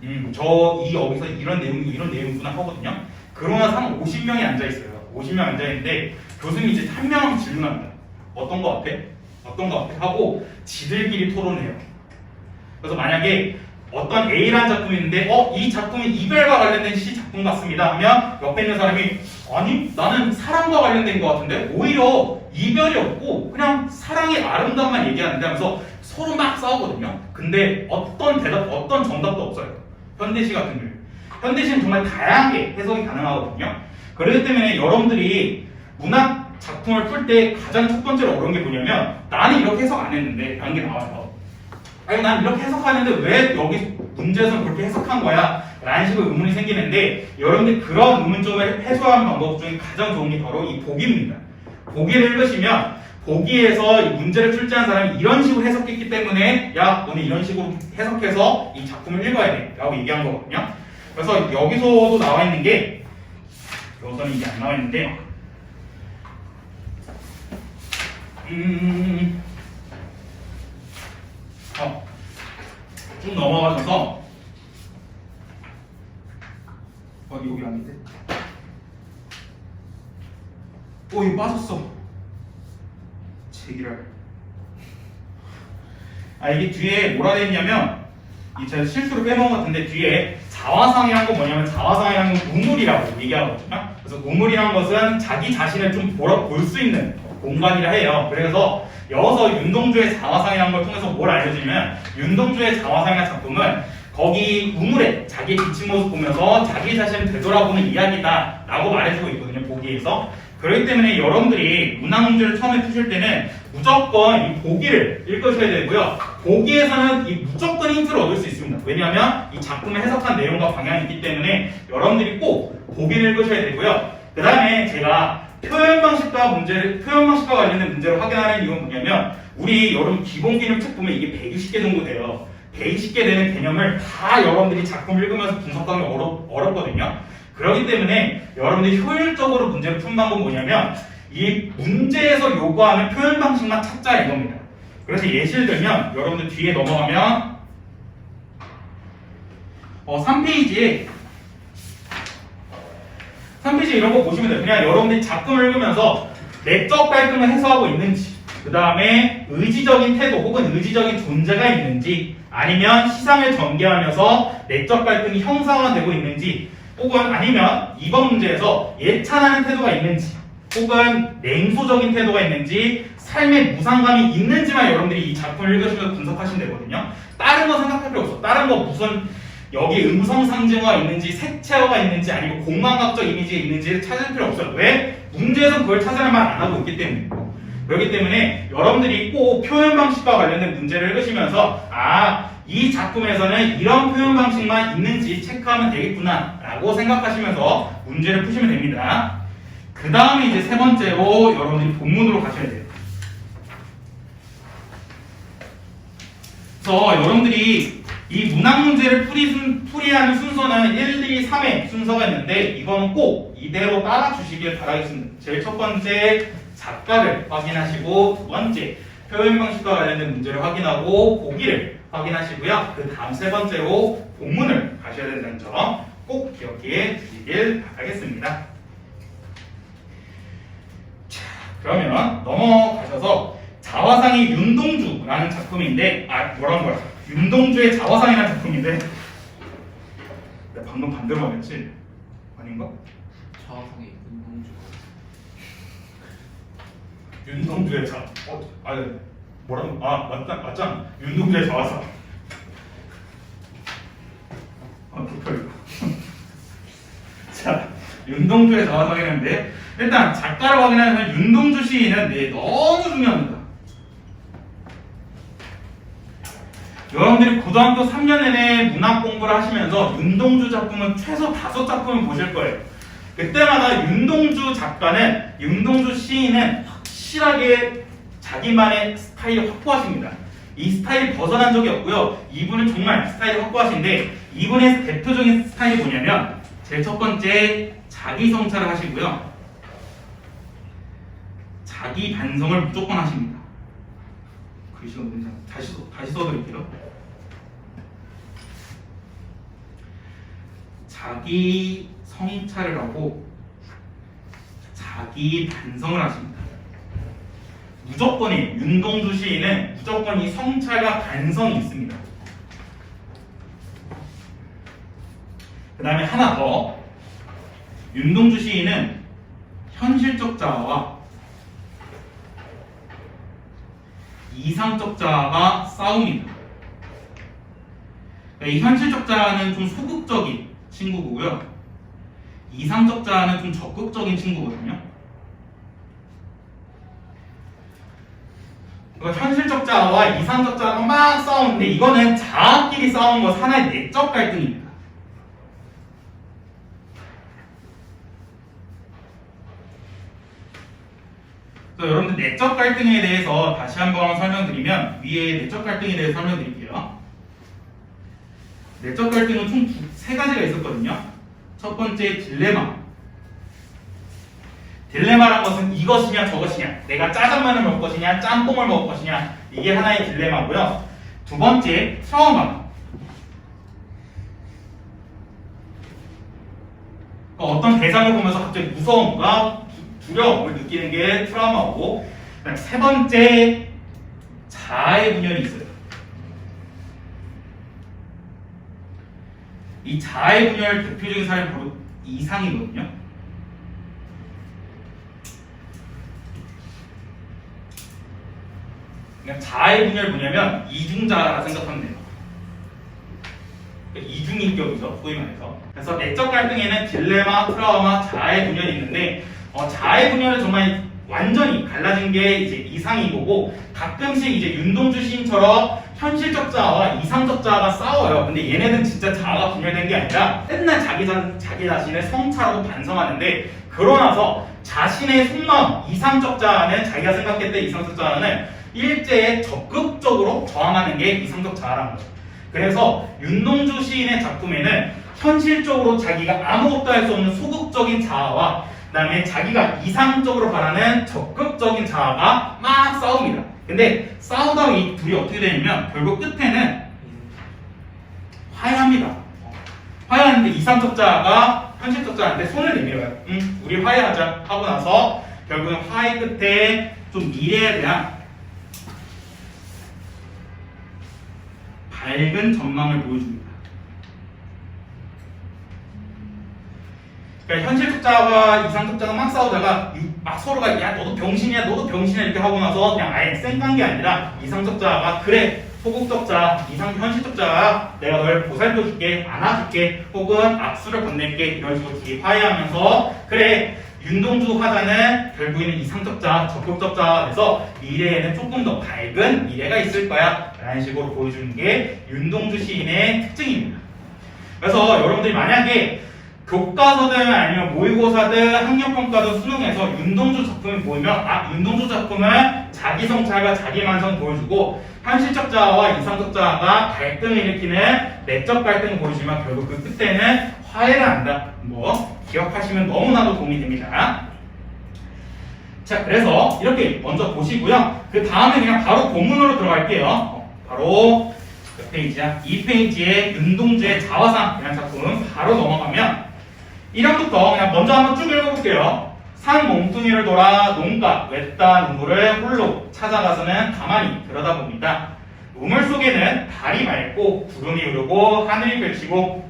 [SPEAKER 1] 여기서 이런 내용이구나 하거든요. 그러면서 한 50명이 앉아있어요. 50명 앉아있는데 교수님이 이제 한 명한테 질문합니다. 어떤 거 같아? 어떤 거 같아? 하고 지들끼리 토론해요. 그래서 만약에 어떤 A라는 작품이 있는데 이 작품이 이별과 관련된 시 작품 같습니다 하면 옆에 있는 사람이 아니 나는 사랑과 관련된 것 같은데 오히려 이별이 없고 그냥 사랑의 아름다움만 얘기하는데 하면서 서로 막 싸우거든요. 근데 어떤 정답도 없어요. 현대시 같은 경우 현대시는 정말 다양하게 해석이 가능하거든요. 그렇기 때문에 여러분들이 문학 작품을 풀 때 가장 첫 번째로 어려운 게 뭐냐면 나는 이렇게 해석 안 했는데 라는 게 나와요. 아니 난 이렇게 해석하는데 왜 여기 문제에서는 그렇게 해석한 거야? 라는 식으로 의문이 생기는데 여러분들이 그런 의문점을 해소하는 방법 중에 가장 좋은 게 바로 이 보기입니다. 보기를 읽으시면 보기에서 이 문제를 출제한 사람이 이런 식으로 해석했기 때문에 야 너는 이런 식으로 해석해서 이 작품을 읽어야 돼 라고 얘기한 거거든요. 그래서 여기서도 나와 있는 게 여기서는 이게 안 나와 있는데 쭉 넘어가셔서 여기 아닌데 이거 빠졌어. 제기랄. 이게 뒤에 뭐라 되어 있냐면 제가 실수로 빼먹은 것 같은데 뒤에 자화상이란 건 뭐냐면 자화상이라는 건 우물이라고 얘기하거든요. 그래서 우물이란 것은 자기 자신을 좀 볼 수 있는 공간이라 해요. 그래서 여기서 윤동주의 자화상이라는 걸 통해서 뭘 알려주냐면 윤동주의 자화상이라는 작품은 거기 우물에 자기의 비친 모습 보면서 자기 자신을 되돌아보는 이야기다 라고 말해주고 있거든요. 보기에서. 그렇기 때문에 여러분들이 문학 문제를 처음에 푸실 때는 무조건 이 보기를 읽으셔야 되고요. 보기에서는 이 무조건 힌트를 얻을 수 있습니다. 왜냐하면 이 작품을 해석한 내용과 방향이 있기 때문에 여러분들이 꼭 보기를 읽으셔야 되고요. 그 다음에 제가 표현 방식과 관련된 문제를 확인하는 이유는 뭐냐면, 우리 여러분 기본 개념 책 보면 이게 120개 정도 돼요. 120개 되는 개념을 다 여러분들이 작품 읽으면서 분석하기 어렵거든요. 그렇기 때문에 여러분들이 효율적으로 문제를 푸는 방법은 뭐냐면, 이 문제에서 요구하는 표현 방식만 찾자 이겁니다. 그래서 예시를 들면, 여러분들 뒤에 넘어가면 3페이지에 이런 거 보시면 돼요. 그냥 여러분들이 작품을 읽으면서 내적 갈등을 해소하고 있는지, 그 다음에 의지적인 태도 혹은 의지적인 존재가 있는지, 아니면 시상을 전개하면서 내적 갈등이 형성화되고 있는지, 혹은 아니면 이번 문제에서 예찬하는 태도가 있는지, 혹은 냉소적인 태도가 있는지, 삶에 무상감이 있는지만 여러분들이 이 작품을 읽으시면서 분석하시면 되거든요. 다른 거 생각할 필요 없어. 다른 거 무슨 여기 음성 상징어가 있는지, 색채어가 있는지, 아니면 공망각적 이미지가 있는지를 찾을 필요 없어요. 왜? 문제에서 그걸 찾으라는 말 안 하고 있기 때문에. 그렇기 때문에 여러분들이 꼭 표현 방식과 관련된 문제를 읽으시면서, 이 작품에서는 이런 표현 방식만 있는지 체크하면 되겠구나 라고 생각하시면서 문제를 푸시면 됩니다. 그 다음에 이제 세 번째로 여러분들이 본문으로 가셔야 돼요. 그래서 여러분들이 이 문학 문제를 풀이하는 순서는 1, 2, 3의 순서가 있는데, 이거는 꼭 이대로 따라 주시길 바라겠습니다. 제일 첫 번째 작가를 확인하시고, 두 번째 표현 방식과 관련된 문제를 확인하고 보기를 확인하시고요. 그 다음 세 번째로 본문을 가셔야 된다는 점 꼭 기억해 주시길 바라겠습니다. 자, 그러면 넘어가셔서 자화상이 윤동주라는 작품인데, 뭐라는 거야? 윤동주의 자화상이라는 작품인데, 내가 방금 반대로 말했지? 아닌가?
[SPEAKER 2] 자화상의
[SPEAKER 1] 윤동주의 뭐라고? 맞잖아. 윤동주의 자화상. 도쿄. 자, 윤동주의 자화상이라는데, 일단 작가를 확인하면 윤동주 시인은 너무 중요합니다. 여러분들이 고등학교 3년 내내 문학 공부를 하시면서 윤동주 작품은 최소 5작품을 보실 거예요. 그때마다 윤동주 시인은 확실하게 자기만의 스타일을 확보하십니다. 이 스타일이 벗어난 적이 없고요. 이분은 정말 스타일이 확고하신데, 이분의 대표적인 스타일이 뭐냐면, 제일 첫 번째 자기 성찰을 하시고요. 자기 반성을 무조건 하십니다. 글씨가 너무 다시 써드릴게요. 자기 성찰을 하고 자기 반성을 하십니다. 무조건이 윤동주 시인은 무조건 이 성찰과 반성이 있습니다. 그 다음에 하나 더, 윤동주 시인은 현실적 자아와 이상적 자아가 싸웁니다. 이 현실적 자아는 좀 소극적인 친구고요, 이상적 자아는 좀 적극적인 친구거든요. 현실적 자아와 이상적 자아가 막 싸우는데, 이거는 자아끼리 싸우는 것은 하나의 내적 갈등입니다. 그래서 여러분들 내적 갈등에 대해서 다시 한번 설명드리면, 위에 내적 갈등에 대해서 설명드릴게요. 내적 갈등은 총 세 가지가 있었거든요. 첫 번째 딜레마. 딜레마란 것은 이것이냐 저것이냐, 내가 짜장면을 먹을 것이냐 짬뽕을 먹을 것이냐, 이게 하나의 딜레마고요. 두 번째 트라우마. 어떤 대상을 보면서 갑자기 무서움과 두려움을 느끼는 게 트라우마고, 그다음에 세 번째 자아의 분열이 있어요. 이 자아의 분열 대표적인 사례는 바로 이상이거든요. 그냥 자아의 분열이 뭐냐면 이중자아라 생각하면 돼요. 이중인격이죠, 소위 말해서. 그래서 내적 갈등에는 딜레마, 트라우마, 자아의 분열이 있는데, 자아의 분열은 정말 완전히 갈라진 게 이제 이상인 거고, 가끔씩 이제 윤동주 시인처럼 현실적 자아와 이상적 자아가 싸워요. 근데 얘네는 진짜 자아가 분열된 게 아니라 맨날 자기 자신을 성찰하고 반성하는데, 그러나서 자신의 속마음, 이상적 자아는 자기가 생각했던 이상적 자아는 일제에 적극적으로 저항하는 게 이상적 자아라는 거죠. 그래서 윤동주 시인의 작품에는 현실적으로 자기가 아무것도 할 수 없는 소극적인 자아와 그다음에 자기가 이상적으로 바라는 적극적인 자아가 막 싸웁니다. 근데 싸우다 이 둘이 어떻게 되냐면 결국 끝에는 화해합니다. 화해하는데 이상적 자아가 현실적 자아한테 손을 내밀어요. 우리 화해하자 하고 나서 결국은 화해 끝에 좀 미래에 대한 밝은 전망을 보여줍니다. 그러니까 현실적 자아와 이상적 자아가 막 싸우다가 막 서로가 야 너도 병신이야 너도 병신이야 이렇게 하고 나서 그냥 아예 쌩깐 게 아니라 이상적 자아가 그래 소극적 자아, 현실적 자아가 내가 널 보살펴줄게, 안아줄게, 혹은 악수를 건넬게 이런 식으로 둘이 화해하면서 그래 윤동주 화자는 결국에는 이상적 자아, 적극적 자아가 돼서 미래에는 조금 더 밝은 미래가 있을 거야 라는 식으로 보여주는 게 윤동주 시인의 특징입니다. 그래서 여러분들이 만약에 교과서든 아니면 모의고사든 학력평가든 수능에서 윤동주 작품을 보면 윤동주 작품은 자기 성찰과 자기 만성 보여주고 현실적 자아와 이상적 자아가 갈등을 일으키는 내적 갈등을 보여주지만 결국 그 끝에는 화해를 한다. 뭐 기억하시면 너무나도 도움이 됩니다. 자, 그래서 이렇게 먼저 보시고요. 그 다음에 그냥 바로 본문으로 들어갈게요. 바로 몇 페이지야? 2페이지에 윤동주의 자화상이라는 작품 바로 넘어가면 1형부터 그냥 먼저 한번 쭉 읽어볼게요. 산 몸뚱이를 돌아 농가 외딴 우물을 홀로 찾아가서는 가만히 들여다봅니다. 우물 속에는 달이 맑고 구름이 흐르고 하늘이 펼치고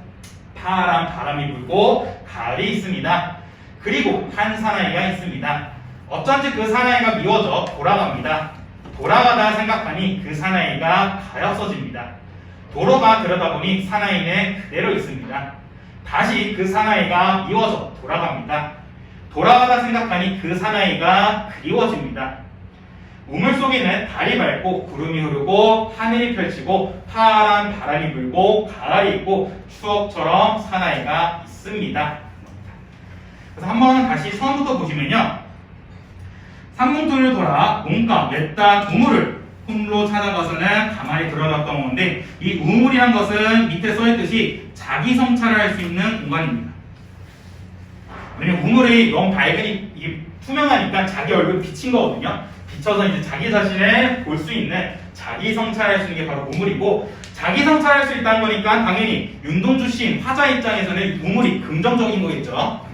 [SPEAKER 1] 파란 바람이 불고 가을이 있습니다. 그리고 한 사나이가 있습니다. 어쩐지 그 사나이가 미워져 돌아갑니다. 돌아가다 생각하니 그 사나이가 가엾어집니다. 도로가 들여다보니 사나이는 그대로 있습니다. 다시 그 사나이가 미워져 돌아갑니다. 돌아가다 생각하니 그 사나이가 그리워집니다. 우물 속에는 달이 맑고 구름이 흐르고 하늘이 펼치고 파란 바람이 불고 가을이 있고 추억처럼 사나이가 있습니다. 그래서 한번 다시 처음부터 보시면요. 산문통을 돌아 농가 외딴 우물을 홀로 찾아가서는 가만히 들여다봤던 건데 이 우물이란 것은 밑에 써있듯이 자기 성찰을 할 수 있는 공간입니다. 왜냐면 우물이 너무 밝으니 이게 투명하니까 자기 얼굴 비친 거거든요. 비춰서 이제 자기 자신을 볼 수 있는 자기 성찰할 수 있는 게 바로 우물이고 자기 성찰할 수 있다는 거니까 당연히 윤동주 시인 화자 입장에서는 우물이 긍정적인 거겠죠.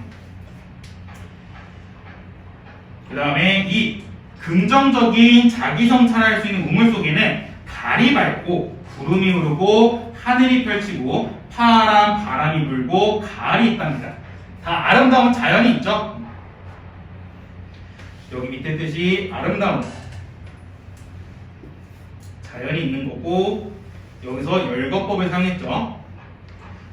[SPEAKER 1] 그 다음에 이 긍정적인 자기 성찰할 수 있는 우물 속에는 달이 밝고 구름이 흐르고 하늘이 펼치고 파란 바람이 불고 가을이 있답니다. 다 아름다운 자연이 있죠. 여기 밑에 뜻이 아름다운 자연이 있는 거고 여기서 열거법을 사용했죠.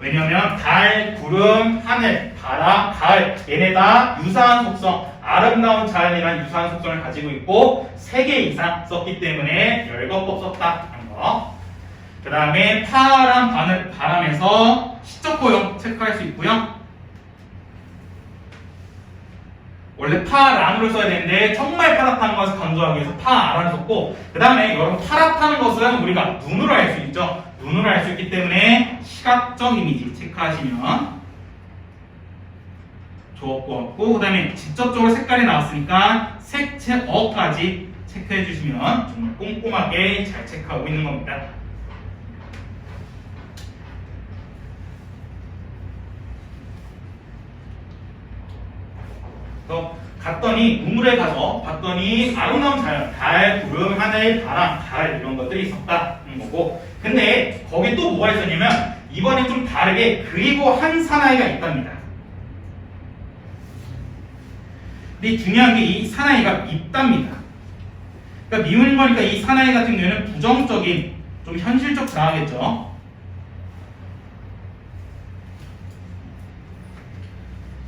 [SPEAKER 1] 왜냐하면 달, 구름, 하늘, 바람, 가을 얘네 다 유사한 속성 아름다운 자연이란 유사한 속성을 가지고 있고 3개 이상 썼기 때문에 열거법 썼다는 거. 그 다음에 파란 바람에서 시적 고용 체크할 수 있고요. 원래 파란으로 써야 되는데 정말 파랗다는 것을 강조하기 위해서 파란을 썼고 그 다음에 여러분 파랗다는 것은 우리가 눈으로 알 수 있죠. 눈으로 알 수 있기 때문에 시각적 이미지 체크하시면 좋을 것 같고 그 다음에 직접적으로 색깔이 나왔으니까 색채어까지 체크해 주시면 정말 꼼꼼하게 잘 체크하고 있는 겁니다. 갔더니 우물에 가서 봤더니 아름다운 자연, 달, 구름, 하늘, 바람, 가을 이런 것들이 있었다는 거고 근데 거기 또 뭐가 있었냐면 이번엔 좀 다르게 그리고 한 사나이가 있답니다. 근데 중요한 게 이 사나이가 있답니다. 그러니까 미운 거니까 이 사나이 같은 경우에는 부정적인 좀 현실적 자아겠죠.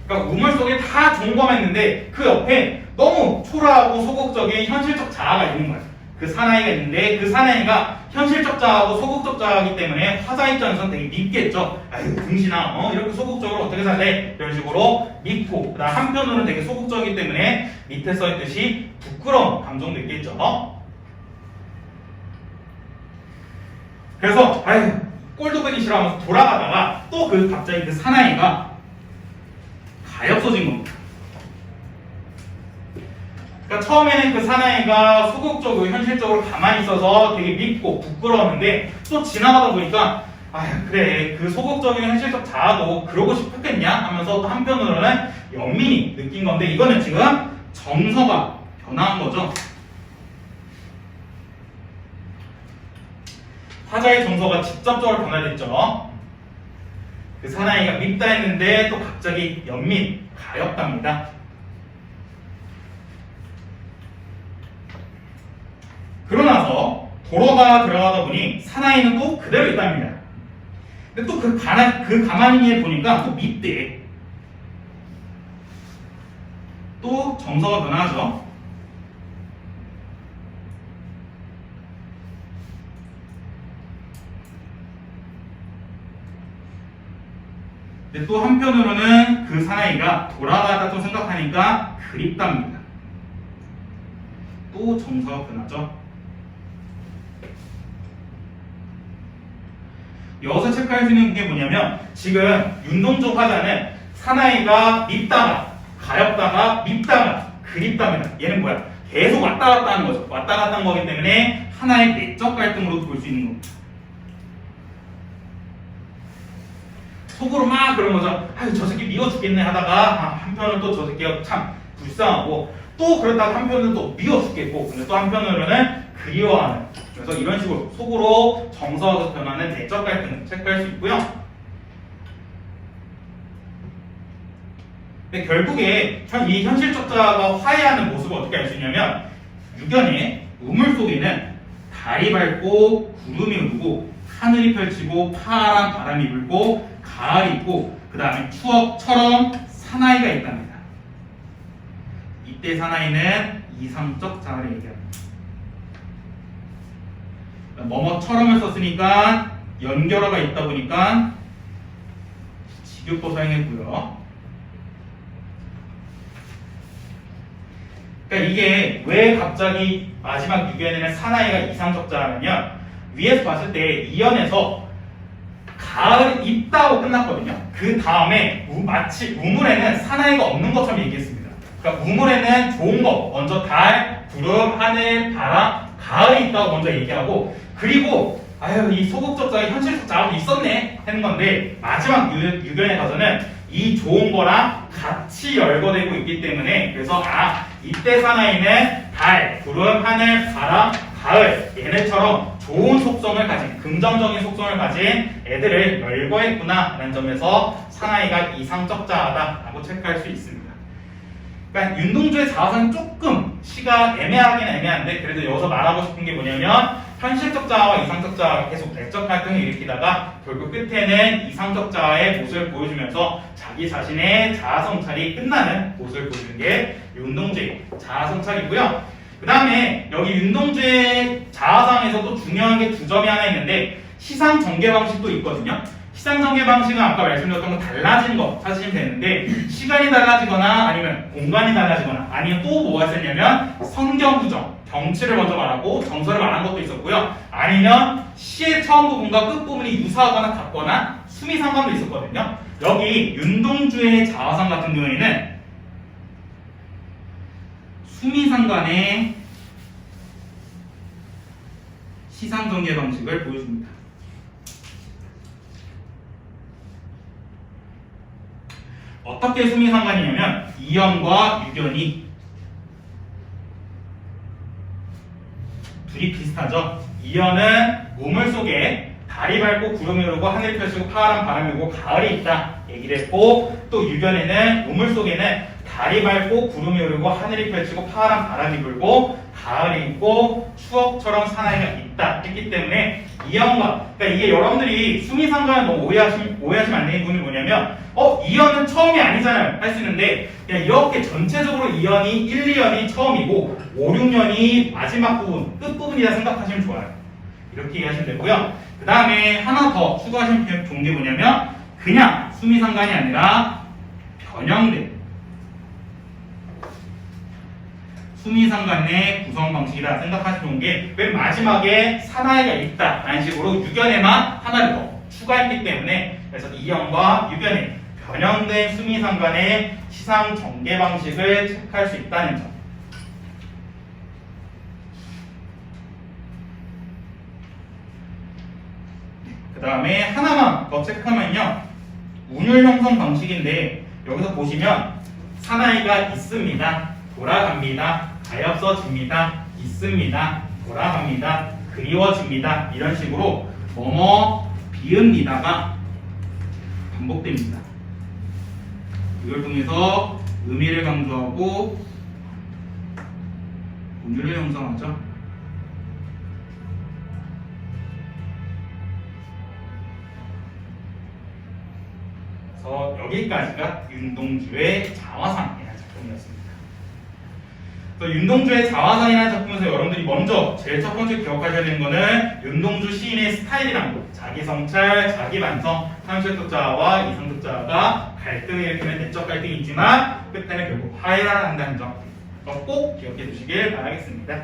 [SPEAKER 1] 그러니까 우물 속에 다 종범했는데 그 옆에 너무 초라하고 소극적인 현실적 자아가 있는 거예요. 그 사나이가 있는데 그 사나이가 현실적 자아하고 소극적 자아이기 때문에 화자 입장에서는 되게 밉겠죠. 아유 등신아 이렇게 소극적으로 어떻게 살래? 이런 식으로 밉고 그다음 한편으로는 되게 소극적이기 때문에 밑에 써있듯이 부끄러운 감정도 있겠죠. 그래서 아유 꼴도 보기 싫어하면서 돌아가다가 또 그 갑자기 그 사나이가 가엾어진 겁니다. 그러니까 처음에는 그 사나이가 소극적으로 현실적으로 가만히 있어서 되게 밉고 부끄러웠는데 또 지나가다 보니까 아 그래 그 소극적인 현실적 자아도 그러고 싶었겠냐 하면서 또 한편으로는 연민이 느낀 건데 이거는 지금 정서가 변화한 거죠. 화자의 정서가 직접적으로 변화됐죠. 그 사나이가 밉다 했는데 또 갑자기 연민, 가엾답니다. 그러고 나서 도로가 들어가다 보니 사나이는 또 그대로 있답니다. 근데 또 그 가만히 보니까 또 밉대. 또 정서가 변하죠. 근데 또 한편으로는 그 사나이가 돌아가다 또 생각하니까 그립답니다. 또 정서가 변하죠. 여기서 체크할 수 있는 게 뭐냐면 지금 윤동주 화자는 사나이가 밉다가 가엾다가 밉다가 그립답니다. 얘는 뭐야? 계속 왔다 갔다 하는 거죠. 왔다 갔다 하는 거기 때문에 하나의 내적 갈등으로 볼 수 있는 겁니다. 속으로 막 그런 거죠. 아유 저 새끼 미워 죽겠네 하다가 한편으로는 또 저 새끼가 참 불쌍하고 또 그러다가 한편으로는 또 미워 죽겠고 근데 또 한편으로는 그리워하는 그래서 이런 식으로 속으로 정서가 변하는 내적 갈등을 체크할 수 있고요. 근데 결국에 이 현실적 자아가 화해하는 모습을 어떻게 알 수 있냐면 유견의 우물 속에는 달이 밝고 구름이 흐르고 하늘이 펼치고 파란 바람이 불고 가을이 있고 그 다음에 추억처럼 사나이가 있답니다. 이때 사나이는 이상적 자아를 얘기합니다. 뭐뭐처럼을 썼으니까 연결어가 있다 보니까 직역도 사용했고요. 그러니까 이게 왜 갑자기 마지막 유견에는 사나이가 이상적 자아냐면 위에서 봤을 때 이연에서 가을이 있다고 끝났거든요. 그 다음에 마치 우물에는 사나이가 없는 것처럼 얘기했습니다. 그러니까 우물에는 좋은 거 먼저 달, 구름, 하늘, 바람, 가을이 있다고 먼저 얘기하고 그리고 아유 이 소극적 자아, 현실적 자아도 있었네 하는 건데 마지막 유견에 가서는 이 좋은 거랑 같이 열거되고 있기 때문에 그래서 이때 사나이는 달, 구름, 하늘, 바람, 가을 얘네처럼 좋은 속성을 가진 긍정적인 속성을 가진 애들을 열거했구나 라는 점에서 사나이가 이상적 자아다 라고 체크할 수 있습니다. 그러니까 윤동주의 자아상은 조금 시가 애매하긴 애매한데 그래도 여기서 말하고 싶은 게 뭐냐면 현실적 자아와 이상적 자아가 계속 내적 갈등을 일으키다가 결국 끝에는 이상적 자아의 모습을 보여주면서 자기 자신의 자아 성찰이 끝나는 모습을 보여주는 게 윤동주의 자아 성찰이고요. 그 다음에 여기 윤동주의 자아상에서 또 중요한 게 두 점이 하나 있는데 시상 전개 방식도 있거든요. 시상 전개 방식은 아까 말씀드렸던 거 달라진 거 찾으시면 되는데 시간이 달라지거나 아니면 공간이 달라지거나 아니면 또 뭐가 있었냐면 성경구정 경치를 먼저 말하고 정서를 말한 것도 있었고요. 아니면 시의 처음 부분과 끝 부분이 유사하거나 같거나 수미상관도 있었거든요. 여기 윤동주의 자아상 같은 경우에는 수미상관의 시상전개 방식을 보여줍니다. 어떻게 수미상관이냐면 이연과 유견이 둘이 비슷하죠. 이연은 우물 속에 달이 밝고 구름이 흐르고 하늘이 펼치고 파란 바람이 불고 가을이 있다 얘기를 했고 또 유견에는 우물 속에는 달이 밝고 구름이 흐르고 하늘이 펼치고 파란 바람이 불고 가을이 있고 추억처럼 사나이가 있다 했기 때문에 이연과 그러니까 이게 여러분들이 수미상관을 너무 오해하시면 안 되는 부분이 뭐냐면 이연은 처음이 아니잖아요 할 수 있는데 그냥 이렇게 전체적으로 2연이 1, 2연이 처음이고 5, 6년이 마지막 부분, 끝부분이라 생각하시면 좋아요. 이렇게 이해하시면 되고요. 그 다음에 하나 더 추가하시면 좋은 게 뭐냐면 그냥 수미상관이 아니라 변형된 수미상관의 구성 방식이다 생각하시면 좋은 게 맨 마지막에 사나이가 있다 라는 식으로 6연에만 하나를 더 추가했기 때문에 그래서 2연과 6연의 변형된 수미상관의 시상 전개 방식을 체크할 수 있다는 점. 그 다음에 하나만 더 체크하면요. 운율 형성 방식인데 여기서 보시면 사나이가 있습니다. 돌아갑니다. 가엾어집니다. 있습니다. 돌아갑니다. 그리워집니다. 이런 식으로 뭐뭐 비읍니다가 반복됩니다. 이걸 통해서 의미를 강조하고 운율을 형성하죠. 그래서 여기까지가 윤동주의 자화상이라는 작품이었습니다. 그래서 윤동주의 자화상이라는 작품에서 여러분들이 먼저 제일 첫 번째 기억하셔야 되는 거는 윤동주 시인의 스타일이란 거. 자기 성찰, 자기 반성, 상실독자와 이상독자가 갈등을 일으키는 내적 갈등이 있지만 끝에는 결국 화해를 한다는 점. 꼭 기억해 두시길 바라겠습니다.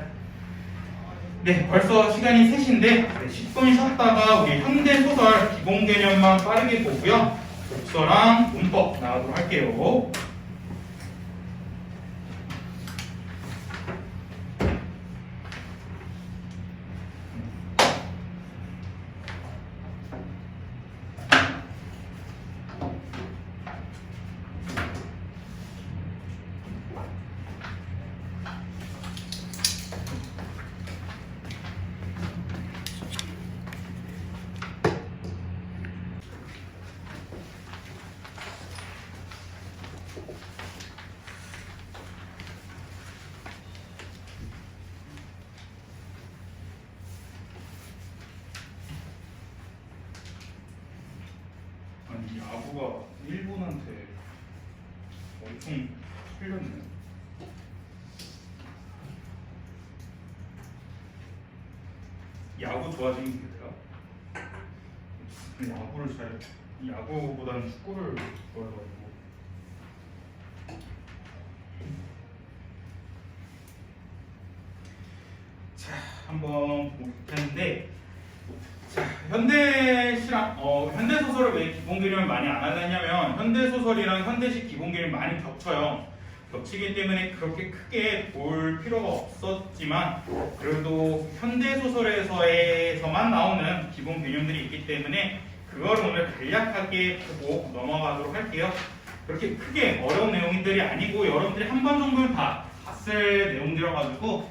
[SPEAKER 1] 네, 벌써 시간이 3시인데 10분 쉬었다가 우리 현대소설 기본 개념만 빠르게 보고요. 독서랑 문법 나가도록 할게요. 아니 야구가 일본한테 엄청 틀렸네. 야구 좋아지는 게 돼요? 야구를 야구보다는 축구를 좋아해가지고. 자, 한번 보겠는데. 자, 현대 소설을 왜 기본 개념을 많이 안 하냐면 현대 소설이랑 현대식 기본 개념이 많이 겹쳐요. 겹치기 때문에 그렇게 크게 볼 필요가 없었지만 그래도 현대 소설에서만 나오는 기본 개념들이 있기 때문에 그걸 오늘 간략하게 보고 넘어가도록 할게요. 그렇게 크게 어려운 내용들이 아니고 여러분들이 한 번 정도는 다 봤을 내용들이라 가지고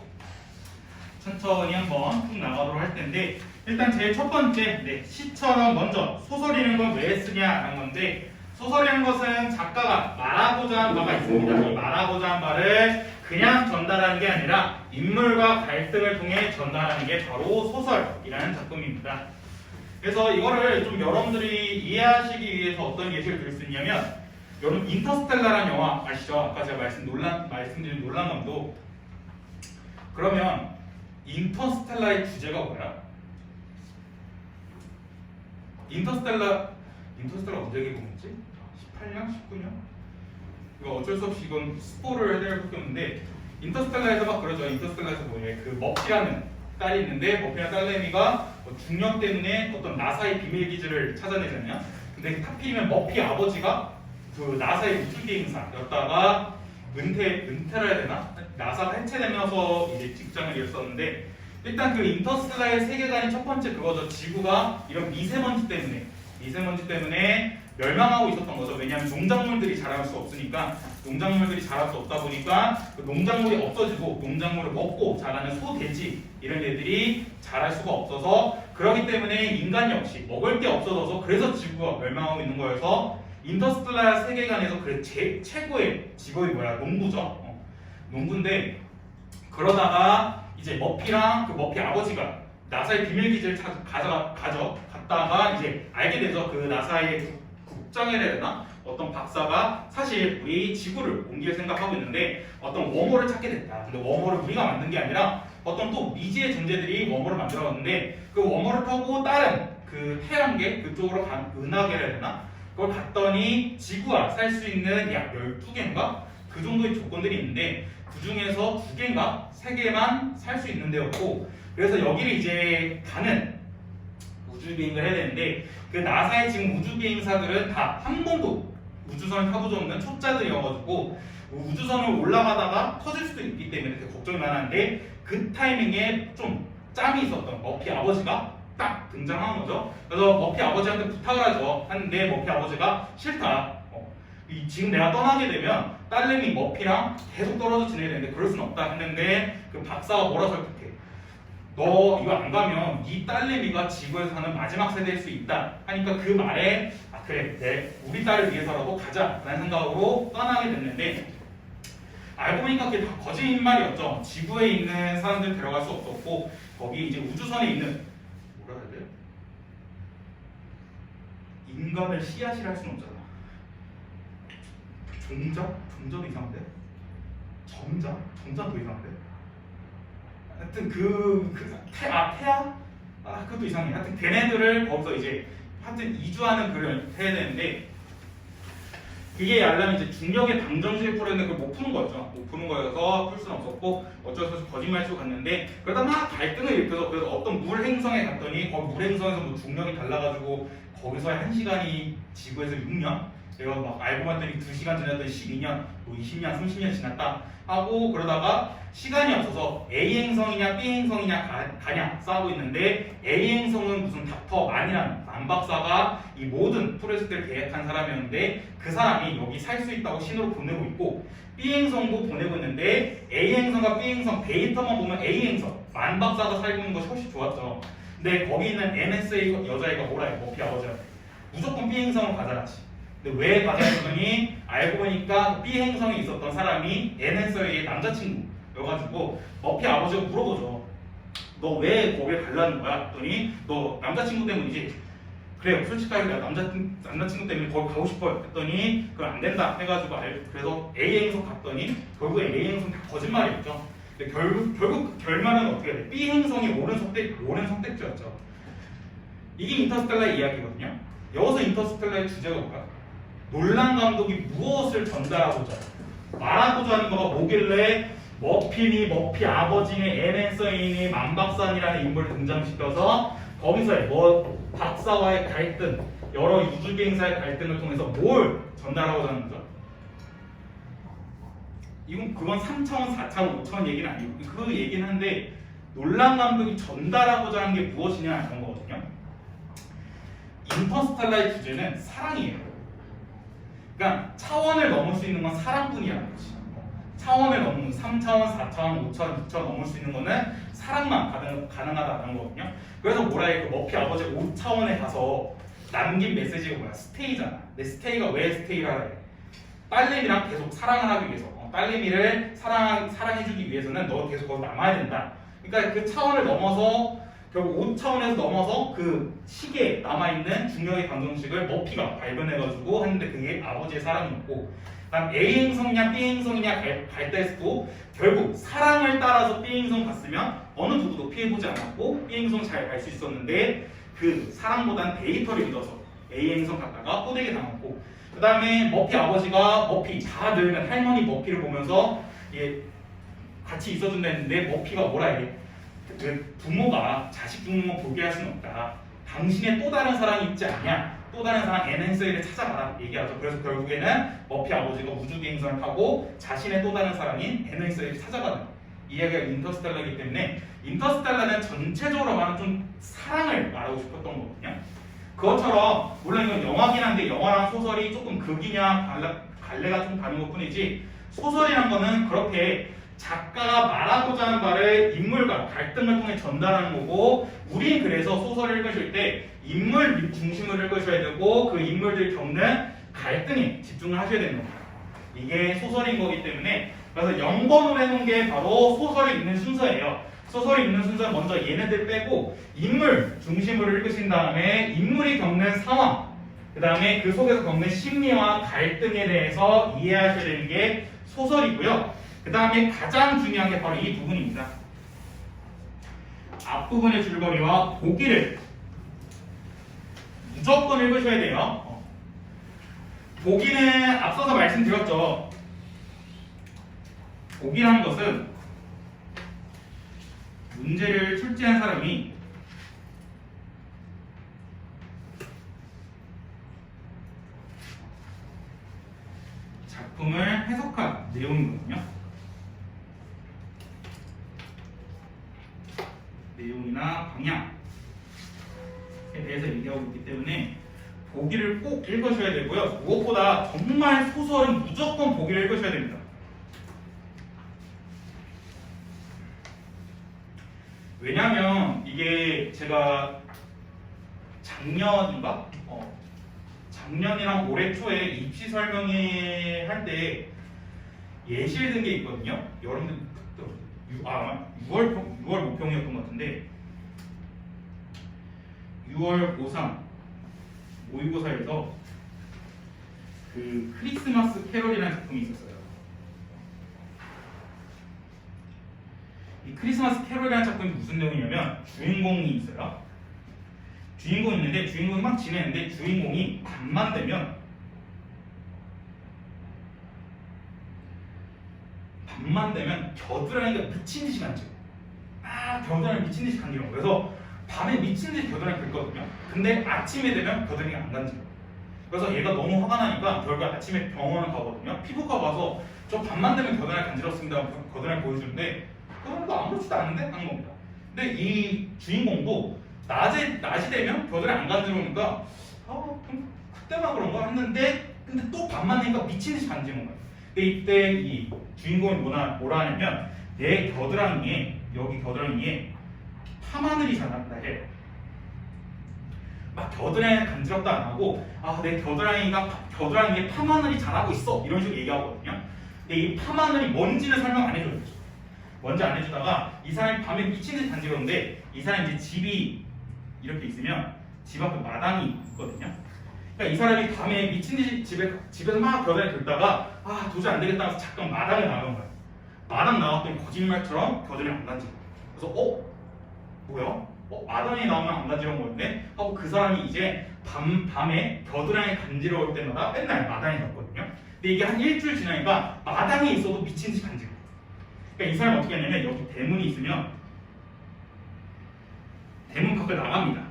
[SPEAKER 1] 천천히 한번 쭉 나가도록 할 텐데 일단 제일 첫 번째 시처럼 먼저 소설이라는 걸 왜 쓰냐라는 건데 소설이라는 것은 작가가 말하고자 한 바가 있습니다. 이 말하고자 한 바를 그냥 전달하는 게 아니라 인물과 갈등을 통해 전달하는 게 바로 소설이라는 작품입니다. 그래서 이거를 좀 여러분들이 이해하시기 위해서 어떤 예시를 들 수 있냐면 여러분 인터스텔라라는 영화 아시죠? 아까 제가 말씀드린 놀란 감독. 그러면 인터스텔라의 주제가 뭐야? 인터스텔라 언제 개봉했지? 18년? 19년? 이거 어쩔 수 없이 이건 스포를 해야 될 수밖에 없는데 인터스텔라에서 막 그러죠. 인터스텔라에서 그 머피라는 딸이 있는데 머피라는 딸내미가 중력 때문에 어떤 나사의 비밀 기지를 찾아내잖아요. 근데 하필이면 머피 아버지가 그 나사의 우주비행사였다가 은퇴를 해야 되나? 나사가 해체되면서 이제 직장을 잃었었는데 일단 그 인터스텔라의 세계관이 첫 번째 그거죠. 지구가 이런 미세먼지 때문에 멸망하고 있었던 거죠. 왜냐하면 농작물들이 자랄 수 없으니까 농작물들이 자랄 수 없다 보니까 그 농작물이 없어지고 농작물을 먹고 자라는 소, 돼지 이런 애들이 자랄 수가 없어서 그렇기 때문에 인간 역시 먹을 게 없어져서 그래서 지구가 멸망하고 있는 거여서 인터스텔라 세계관에서 그 최고의 직업이 뭐야? 농부죠. 농부인데 그러다가 이제 머피랑 그 머피 아버지가 나사의 비밀 기지를 갔다가 이제 알게 되죠. 그 나사의 국장이라 해야 되나? 어떤 박사가 사실 우리 지구를 옮길 생각하고 있는데 어떤 웜홀을 찾게 됐다. 근데 웜홀을 우리가 만든 게 아니라 어떤 또 미지의 존재들이 웜홀을 만들어갔는데 그 웜홀을 타고 다른 그 태양계 그쪽으로 간 은하계라 해야 되나? 그걸 갔더니 지구와 살 수 있는 약 12개인가? 그 정도의 조건들이 있는데 그 중에서 2개인가? 3개만 살 수 있는 데였고 그래서 여기를 이제 가는 우주비행을 해야 되는데 그 나사의 지금 우주비행사들은 다 한 번도 우주선을 타본 적 없는 초짜들이어가지고 우주선을 올라가다가 터질 수도 있기 때문에 되게 걱정이 많았는데 그 타이밍에 좀 짬이 있었던 머피 아버지가 딱 등장한 거죠. 그래서 머피 아버지한테 부탁을 하죠. 하는데 머피 아버지가 싫다. 지금 내가 떠나게 되면 딸내미 머피랑 계속 떨어져 지내야 되는데 그럴 순 없다 했는데 그 박사가 뭐라 설득해. 너 이거 안 가면 네 딸내미가 지구에서 사는 마지막 세대일 수 있다 하니까 그 말에 아 그래 우리 딸을 위해서라도 가자 라는 생각으로 떠나게 됐는데 알고 보니까 그게 다 거짓말이었죠. 지구에 있는 사람들 데려갈 수 없었고 거기 이제 우주선에 있는 뭐라 해야 돼요? 인간을 씨앗이라 할 수는 없잖아. 종자도 이상한데? 점자도 이상한데? 하여튼 태아? 그것도 이상해. 하여튼 걔네들을 거기서 이제 하여튼 이주하는 글을 해야 되는데 그게 하려면 이제 중력의 방정식을 풀어야 되는데 그걸 못 푸는 거였죠. 못 푸는 거여서 풀 수는 없었고 어쩔 수 없이 거짓말 치고 갔는데 그러다 막 갈등을 일으켜서 그래서 어떤 물 행성에 갔더니 거기 물 행성에서 뭐 중력이 달라가지고 거기서 1시간이 지구에서 6년 내가 막 알고 봤더니 2시간 지났더니 12년, 뭐 20년, 30년 지났다 하고 그러다가 시간이 없어서 A 행성이냐 B 행성이냐 가냐 싸우고 있는데 A 행성은 무슨 닥터 만이라는 만 박사가 이 모든 프로젝트를 계획한 사람이었는데 그 사람이 여기 살 수 있다고 신호를 보내고 있고 B 행성도 보내고 있는데 A 행성과 B 행성 데이터만 보면 A 행성 만 박사가 살고 있는 것이 훨씬 좋았죠. 근데 거기 있는 NSA 여자애가 뭐라 해? 머피 아버지한테 무조건 B 행성을 가자지. 근데 왜 가자 했더니 알고 보니까 B 행성에 있었던 사람이 NSA의 남자친구여가지고 머피 아버지가 물어보죠. 너 왜 거기에 가려는 거야? 했더니 너 남자친구 때문이지? 그래요. 솔직하게 내가 남자친구 때문에 거기 가고 싶어요. 했더니 그건 안 된다 해가지고 그래서 A 행성 갔더니 결국에 A 행성 다 거짓말이었죠. 근데 결국 결말은 어떻게 돼? B 행성이 옳은 선택지였죠. 이게 인터스텔라의 이야기거든요. 여기서 인터스텔라의 주제가 뭘까? 놀란 감독이 무엇을 전달하고자 말하고자 하는 거가 뭐길래 머피 아버지니 앤앤서인이 만박산이라는 인물을 등장시켜서 거기서의 뭐 박사와의 갈등 여러 우주비행사의 갈등을 통해서 뭘 전달하고자 하는 거죠? 그건 3차원, 4차원, 5차원 얘기는 아니고 그 얘기는 한데 놀란 감독이 전달하고자 하는 게 무엇이냐 이런 거거든요. 인터스텔라의 주제는 사랑이에요. 그러니까 차원을 넘을 수 있는 건 사랑뿐이라는 거지. 차원을 넘는 3차원, 4차원, 5차원, 6차원 넘을 수 있는 거는 사랑만 가능하다는 거거든요. 그래서 뭐라 해? 그 머피 아버지 5차원에 가서 남긴 메시지가 뭐야? 스테이잖아. 근데 스테이가 왜 스테이라 해? 딸내미랑 계속 사랑을 하기 위해서 딸내미를 사랑해주기 위해서는 너 계속 거기 남아야 된다. 그러니까 그 차원을 넘어서 결국 5차원에서 넘어서 그 시계에 남아있는 중력의 방정식을 머피가 발견해가지고 했는데 그게 아버지의 사랑이었고 그다음 A 행성이냐 B 행성이냐 갈 때에서도 결국 사랑을 따라서 B 행성 갔으면 어느 누구도 피해보지 않았고 B 행성 잘 갈 수 있었는데 그 사랑보다는 데이터를 믿어서 A 행성 갔다가 호되게 당했고 그 다음에 머피 아버지가 머피 다 늙은 할머니 머피를 보면서 같이 있어준다 했는데 머피가 뭐라 해? 그 부모가 자식 죽는 건 보게 할 수는 없다. 당신의 또 다른 사랑이 있지 않냐? 또 다른 사랑 NSA를 찾아가라 얘기하죠. 그래서 결국에는 머피 아버지가 우주비행선을 타고 자신의 또 다른 사랑인 NSA를 찾아가는 이야기가 인터스텔라이기 때문에 인터스텔라는 전체적으로 말하면 좀 사랑을 말하고 싶었던 거거든요. 그것처럼 물론 이건 영화긴 한데 영화랑 소설이 조금 극이냐 갈래가 좀 다른 것 뿐이지 소설이란 거는 그렇게 작가가 말하고자 하는 말을 인물과 갈등을 통해 전달하는 거고 우리 그래서 소설을 읽으실 때 인물 중심으로 읽으셔야 되고 그 인물들이 겪는 갈등에 집중을 하셔야 되는 겁니다. 이게 소설인 거기 때문에 그래서 0번으로 해놓은 게 바로 소설을 읽는 순서예요. 소설을 읽는 순서는 먼저 얘네들 빼고 인물 중심으로 읽으신 다음에 인물이 겪는 상황 그 다음에 그 속에서 겪는 심리와 갈등에 대해서 이해하셔야 되는 게 소설이고요. 그 다음에 가장 중요한 게 바로 이 부분입니다. 앞부분의 줄거리와 보기를 무조건 읽으셔야 돼요. 보기는 앞서서 말씀드렸죠. 보기라는 것은 문제를 출제한 사람이 작품을 해석한 내용이거든요. 내용이나 방향에 대해서 얘기하고 있기 때문에 보기를 꼭 읽으셔야 되고요. 무엇보다 정말 소설은 무조건 보기를 읽으셔야 됩니다. 왜냐면 이게 제가 작년이랑 올해 초에 입시 설명회 할 때 예시를 든 게 있거든요. 여러분들 아마 6월 모평이었던 것 같은데 6월 고3 모의고사에서 그 크리스마스 캐롤이라는 작품이 있었어요. 이 크리스마스 캐롤이라는 작품이 무슨 내용이냐면 주인공이 있어요. 주인공이 있는데 주인공이 막 지내는데 주인공이 밤만 되면 겨드랑이가 미친 듯이 간지러. 겨드랑이 미친 듯이 간지러. 그래서 밤에 미친 듯이 겨드랑이 긁거든요. 근데 아침에 되면 겨드랑이가 안 간지러. 그래서 얘가 너무 화가 나니까 결국 아침에 병원을 가거든요. 피부과 가서 저 밤만 되면 겨드랑이 간지럽습니다. 겨드랑이 보여주는데 그건 아무렇지도 않은데 하는 겁니다. 근데 이 주인공도 낮이 되면 겨드랑이 안 간지러우니까 그럼 그때만 그런가 했는데 근데 또 밤만 되니까 미친 듯이 간지러운 거예요. 근데 이때 이 주인공이 뭐라 하냐면 내 겨드랑이에 여기 겨드랑이에 파마늘이 자란다 해. 막 겨드랑이 간지럽다 안 하고 내 겨드랑이에 파마늘이 자라고 있어 이런 식으로 얘기하거든요. 근데 이 파마늘이 뭔지는 설명 안 해줘요. 뭔지 안 해주다가 이 사람이 밤에 미친 듯이 간지러운데 이 사람이 이제 집이 이렇게 있으면 집 앞에 마당이 있거든요. 그러니까 이 사람이 밤에 미친 듯이 집에서 막 겨드랑이 긁다가 도저히 안 되겠다 해서 잠깐 마당에 나간 거예요. 마당 나갔더니 거짓말처럼 겨드랑이 안 간지러. 그래서 뭐야? 마당에 나오면 안 간지러운 거였네? 하고 그 사람이 이제 밤에 겨드랑이 간지러울 때마다 맨날 마당에 갔거든요. 근데 이게 한 일주일 지나니까 마당에 있어도 미친 듯이 간지러. 그러니까 이 사람이 어떻게 하냐면 여기 대문이 있으면 대문 밖을 나갑니다.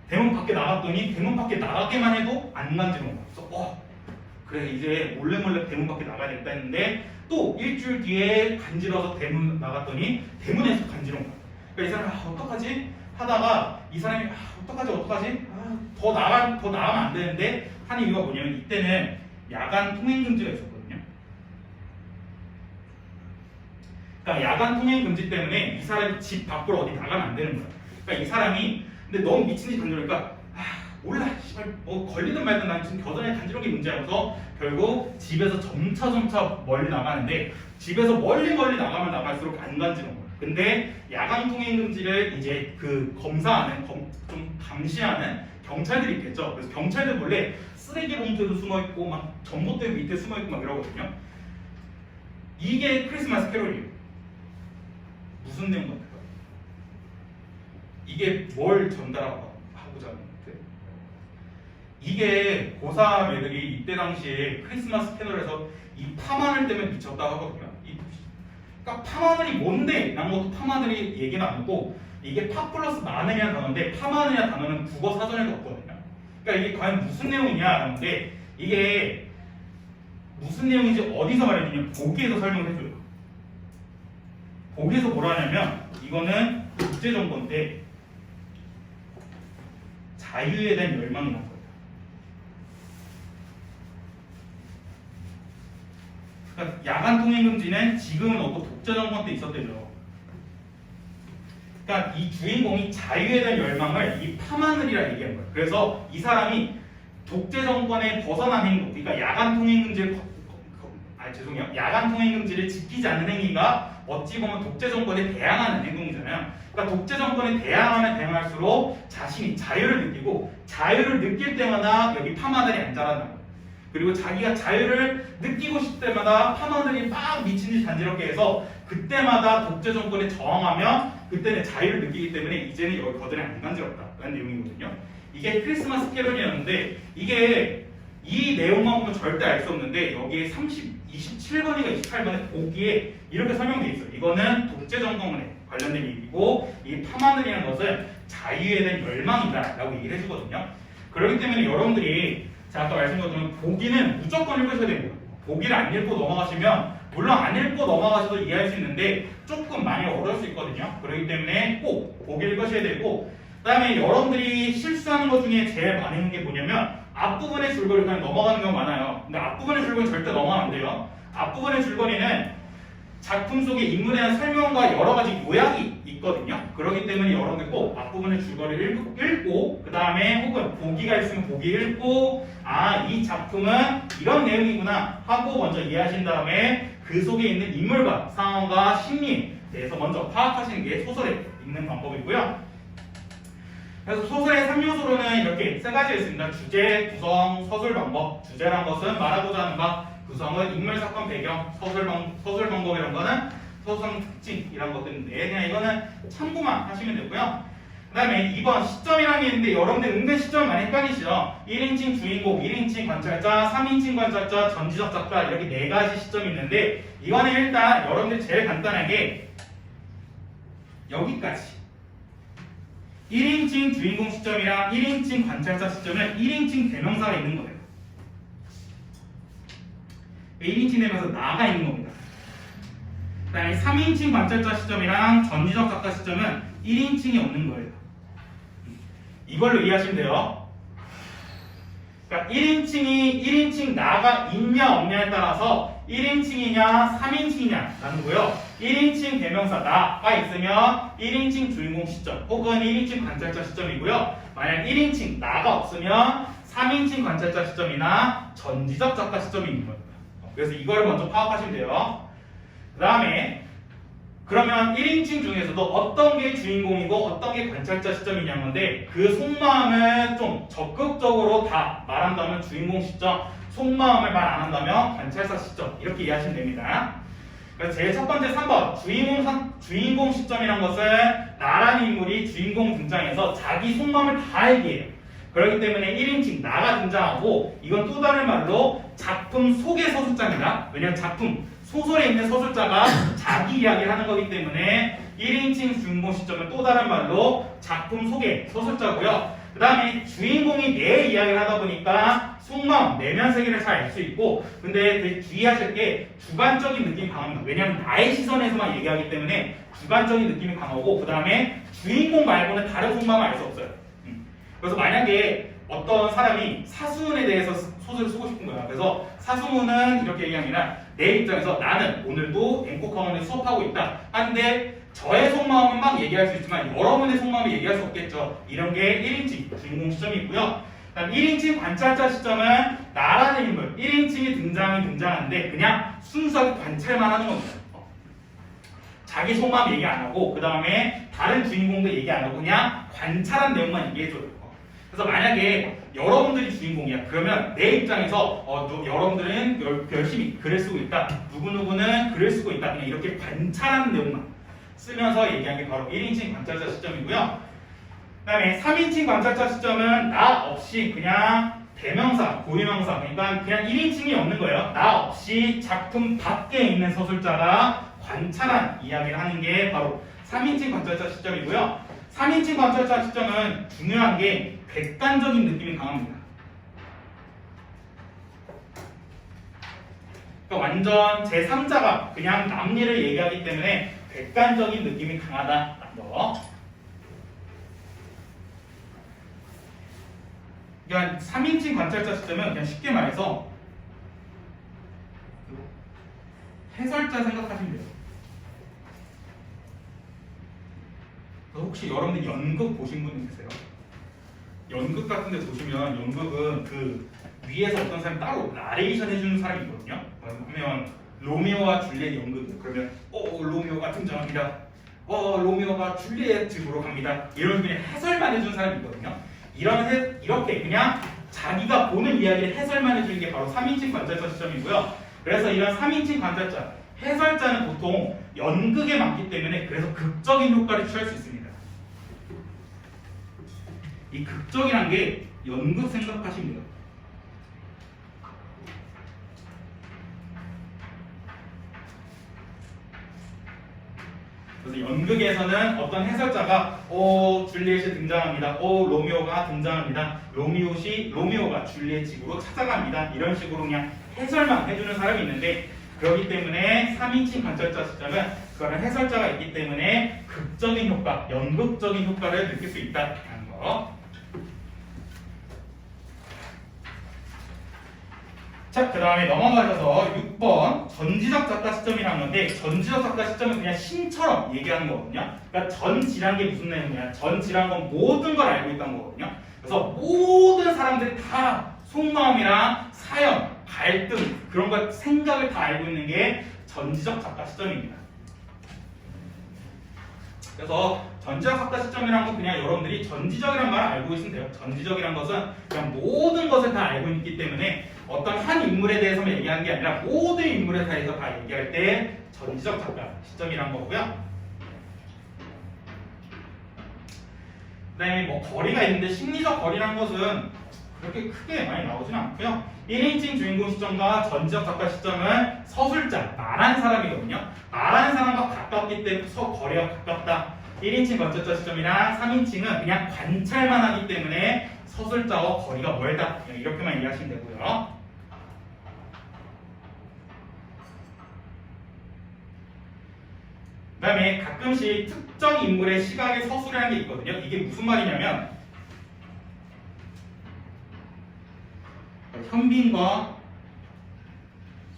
[SPEAKER 1] 대문 밖에 나갔더니 대문 밖에 나가기만 해도 안 간지러운 거예요. 그래서 그래 이제 몰래 대문 밖에 나가야겠다 했는데 또 일주일 뒤에 간지러워서 대문 나갔더니 대문에서 간지러운 거예요. 그러니까 이 사람이 어떡하지? 하다가 이 사람이 어떡하지? 더 나가면 안 되는데 하는 이유가 뭐냐면 이때는 야간 통행 금지가 있었거든요. 그러니까 야간 통행 금지 때문에 이 사람이 집 밖으로 어디 나가면 안 되는 거예요. 그러니까 이 사람이 근데 너무 미친 듯이 간지러니까 몰라 씨발 걸리든 말든 난 지금 겨드랑이 간지러운 게 문제라서 결국 집에서 점차 멀리 나가는데 집에서 멀리 나가면 나갈수록 안 간지러운 거예요. 근데 야간 통행 금지를 이제 그 검사하는 좀 감시하는 경찰들이 있겠죠. 그래서 경찰들 몰래 쓰레기 봉투에도 숨어 있고 막 전봇대 밑에 숨어 있고 막 이러거든요. 이게 크리스마스 캐롤이에요. 무슨 내용 같아요? 이게 뭘 전달하고자 하는 것 같아요? 이게 고3 애들이 이때 당시에 크리스마스 캐롤에서 이 파마늘 때문에 미쳤다고 하거든요. 그러니까 파마늘이 뭔데? 라는 것도 파마늘이 얘기 나누고 이게 파 플러스 마늘이라는 단어인데 파마늘이라는 단어는 국어 사전에도 없거든요. 그러니까 이게 과연 무슨 내용이냐? 근데 이게 무슨 내용인지 어디서 말해주냐면 보기에서 설명을 해줘요. 보기에서 뭐라 하냐면 이거는 국제정보인데 자유에 대한 열망이라는 거예요. 그러니까 야간 통행 금지는 지금은 없고 독재정권 때 있었대죠. 그러니까 이 주인공이 자유에 대한 열망을 이 파마늘이라 얘기한 거예요. 그래서 이 사람이 독재정권에 벗어난 행동, 그러니까 야간 통행 금지를 죄송해요. 야간 통행 금지를 지키지 않는 행위가 어찌 보면 독재 정권에 대항하는 행동이잖아요. 그러니까 독재 정권에 대항하면 대항할수록 자신이 자유를 느끼고 자유를 느낄 때마다 여기 파마들이 안 자란다는 거예요. 그리고 자기가 자유를 느끼고 싶을 때마다 파마들이 막 미친 듯이 간지럽게 해서 그때마다 독재 정권에 저항하면 그때는 자유를 느끼기 때문에 이제는 여기 거들이 안 간지럽다라는 내용이거든요. 이게 크리스마스 캐롤이었는데 이게 이 내용만 보면 절대 알 수 없는데 여기에 27번인가 28번에 보기에 이렇게 설명되어 있어요. 이거는 독재 정권에 관련된 얘기고 이 파마늘이라는 것은 자유에 대한 열망이다 라고 얘기를 해주거든요. 그렇기 때문에 여러분들이 제가 아까 말씀드린 보기는 무조건 읽으셔야 됩니다. 보기를 안 읽고 넘어가시면 물론 안 읽고 넘어가셔도 이해할 수 있는데 조금 많이 어려울 수 있거든요. 그렇기 때문에 꼭 보기를 읽으셔야 되고 그 다음에 여러분들이 실수하는 것 중에 제일 많은 게 뭐냐면 앞부분의 줄거리 그냥 넘어가는 경우가 많아요. 근데 앞부분의 줄거리 절대 넘어가면 안 돼요. 앞부분의 줄거리는 작품 속의 인물에 대한 설명과 여러 가지 요약이 있거든요. 그렇기 때문에 여러분들 꼭 앞부분의 줄거리를 읽고 그 다음에 혹은 보기가 있으면 보기 읽고 아, 이 작품은 이런 내용이구나 하고 먼저 이해하신 다음에 그 속에 있는 인물과 상황과 심리에 대해서 먼저 파악하시는 게 소설에 있는 방법이고요. 그래서 소설의 3요소로는 이렇게 세 가지가 있습니다. 주제, 구성, 서술 방법. 주제란 것은 말하고자 하는 바, 구성은 인물, 사건, 배경, 서술 방법이란 거는 서술 특징 이런 것들인데 그냥 이거는 참고만 하시면 되고요. 그 다음에 2번 시점이라는 게 있는데 여러분들 은근 시점 많이 헷갈리시죠? 1인칭 주인공, 1인칭 관찰자, 3인칭 관찰자, 전지적 작가 이렇게 네 가지 시점이 있는데 이거는 일단 여러분들 제일 간단하게 여기까지 1인칭 주인공 시점이랑 1인칭 관찰자 시점은 1인칭 대명사가 있는 거예요. 1인칭 대명사 나가 있는 겁니다. 그 다음에 3인칭 관찰자 시점이랑 전지적 작가 시점은 1인칭이 없는 거예요. 이걸로 이해하시면 돼요. 그러니까 1인칭 나가 있냐 없냐에 따라서 1인칭이냐 3인칭이냐 라는 거고요. 1인칭 대명사 나가 있으면 1인칭 주인공 시점 혹은 1인칭 관찰자 시점이고요. 만약 1인칭 나가 없으면 3인칭 관찰자 시점이나 전지적 작가 시점이 있는 겁니다. 그래서 이걸 먼저 파악하시면 돼요. 그 다음에 그러면 1인칭 중에서도 어떤 게 주인공이고 어떤 게 관찰자 시점이냐는 건데 그 속마음을 좀 적극적으로 다 말한다면 주인공 시점, 속마음을 말 안 한다면 관찰자 시점 이렇게 이해하시면 됩니다. 그래서 제일 첫 번째 3번 주인공 시점이란 것은 나라는 인물이 주인공 등장해서 자기 속마음을 다 얘기해요. 그렇기 때문에 1인칭 나가 등장하고 이건 또 다른 말로 작품 속의 서술자입니다. 왜냐하면 작품 소설에 있는 서술자가 자기 이야기를 하는 거기 때문에 1인칭 주인공 시점은 또 다른 말로 작품 속의 서술자고요. 그 다음에 주인공이 내 이야기를 하다 보니까 속마음, 내면 세계를 잘 알 수 있고 근데 되게 주의하실 게 주관적인 느낌이 강합니다. 왜냐하면 나의 시선에서만 얘기하기 때문에 주관적인 느낌이 강하고 그 다음에 주인공 말고는 다른 속마음을 알 수 없어요. 그래서 만약에 어떤 사람이 사수문에 대해서 소설을 쓰고 싶은 거야. 그래서 사수문은 이렇게 얘기하면 내 입장에서 나는 오늘도 앵코커먼을 수업하고 있다 하는데 저의 속마음은 막 얘기할 수 있지만 여러분의 속마음을 얘기할 수 없겠죠. 이런 게 1인칭 주인공 시점이고요. 그다음 1인칭 관찰자 시점은 나라는 인물 1인칭이 등장하는데 그냥 순수하게 관찰만 하는 겁니다. 자기 속마음 얘기 안 하고 그 다음에 다른 주인공도 얘기 안 하고 그냥 관찰한 내용만 얘기해줘요. 그래서 만약에 여러분들이 주인공이야. 그러면 내 입장에서 여러분들은 열심히 글을 쓰고 있다. 누구누구는 글을 쓰고 있다. 그냥 이렇게 관찰하는 내용만 쓰면서 얘기한 게 바로 1인칭 관찰자 시점이고요. 그 다음에 3인칭 관찰자 시점은 나 없이 그냥 대명사, 고유명사 그러니까 그냥 1인칭이 없는 거예요. 나 없이 작품 밖에 있는 서술자가 관찰한 이야기를 하는 게 바로 3인칭 관찰자 시점이고요. 3인칭 관찰자 시점은 중요한 게 객관적인 느낌이 강합니다. 그러니까 완전 제3자가 그냥 남일을 얘기하기 때문에 객관적인 느낌이 강하다라는 거. 그러니까 3인칭 관찰자 시점은 그냥 쉽게 말해서 해설자 생각하시면 돼요. 혹시 여러분들 연극 보신 분 계세요? 연극 같은 데 보시면 연극은 그 위에서 어떤 사람이 따로 나레이션 해주는 사람이 있거든요. 그러면 로미오와 줄리엣 연극 그러면 로미오가 등장합니다. 로미오가 줄리엣 집으로 갑니다. 이런 그냥 해설만 해준 사람이 있거든요. 이렇게 그냥 자기가 보는 이야기를 해설만 해주는 게 바로 3인칭 관찰자 시점이고요. 그래서 이런 3인칭 관찰자, 해설자는 보통 연극에 많기 때문에 그래서 극적인 효과를 취할 수 있습니다. 이 극적이란 게 연극 생각하시면 돼요. 그래서 연극에서는 어떤 해설자가 줄리엣이 등장합니다. 로미오가 등장합니다. 로미오가 줄리엣 집으로 찾아갑니다. 이런 식으로 그냥 해설만 해주는 사람이 있는데 그렇기 때문에 3인칭 관찰자 시점은 그런 해설자가 있기 때문에 극적인 효과, 연극적인 효과를 느낄 수 있다는 거. 자, 그 다음에 넘어가셔서 6번 전지적 작가 시점이라는 건데 전지적 작가 시점은 그냥 신처럼 얘기하는 거거든요. 그러니까 전지란 게 무슨 내용이냐? 전지란 건 모든 걸 알고 있다는 거거든요. 그래서 모든 사람들이 다 속마음이랑 사연, 갈등 그런 걸 생각을 다 알고 있는 게 전지적 작가 시점입니다. 그래서 전지적 작가 시점이란 건 그냥 여러분들이 전지적이란 말을 알고 계시면 돼요. 전지적이란 것은 그냥 모든 것을 다 알고 있기 때문에 어떤 한 인물에 대해서만 얘기하는 게 아니라 모든 인물에 대해서 다 얘기할 때 전지적 작가 시점이란 거고요. 그 다음에 뭐 거리가 있는데 심리적 거리라는 것은 그렇게 크게 많이 나오지는 않고요. 1인칭 주인공 시점과 전지적 작가 시점은 서술자, 말하는 사람이거든요. 말하는 사람과 가깝기 때문에 거리가 가깝다. 1인칭 관찰자 시점이랑 3인칭은 그냥 관찰만 하기 때문에 서술자와 거리가 멀다. 이렇게만 이해하시면 되고요. 그 다음에 가끔씩 특정 인물의 시각의 서술이라는 게 있거든요. 이게 무슨 말이냐면 현빈과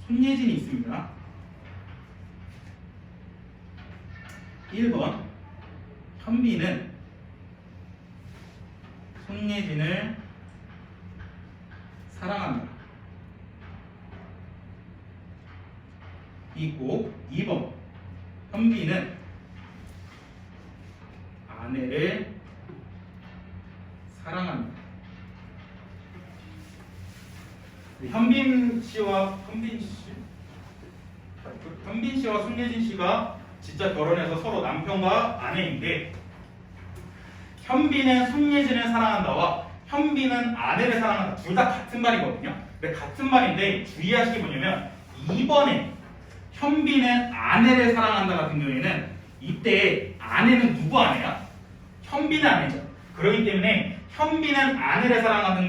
[SPEAKER 1] 손예진이 있습니다. 1번 현빈은 손예진을 사랑한다. 있고 2번 현빈은 아내를 사랑합니다. 현빈 씨와 손예진 씨가 진짜 결혼해서 서로 남편과 아내인데 현빈은 손예진을 사랑한다와 현빈은 아내를 사랑한다 둘 다 같은 말이거든요. 근데 같은 말인데 주의하시기 뭐냐면 2번에 현빈은 아내를 사랑한다 같은 경우에는 이때 아내는 누구 아내야? 현빈의 아내죠. 그렇기 때문에 현빈은 아내를 사랑하는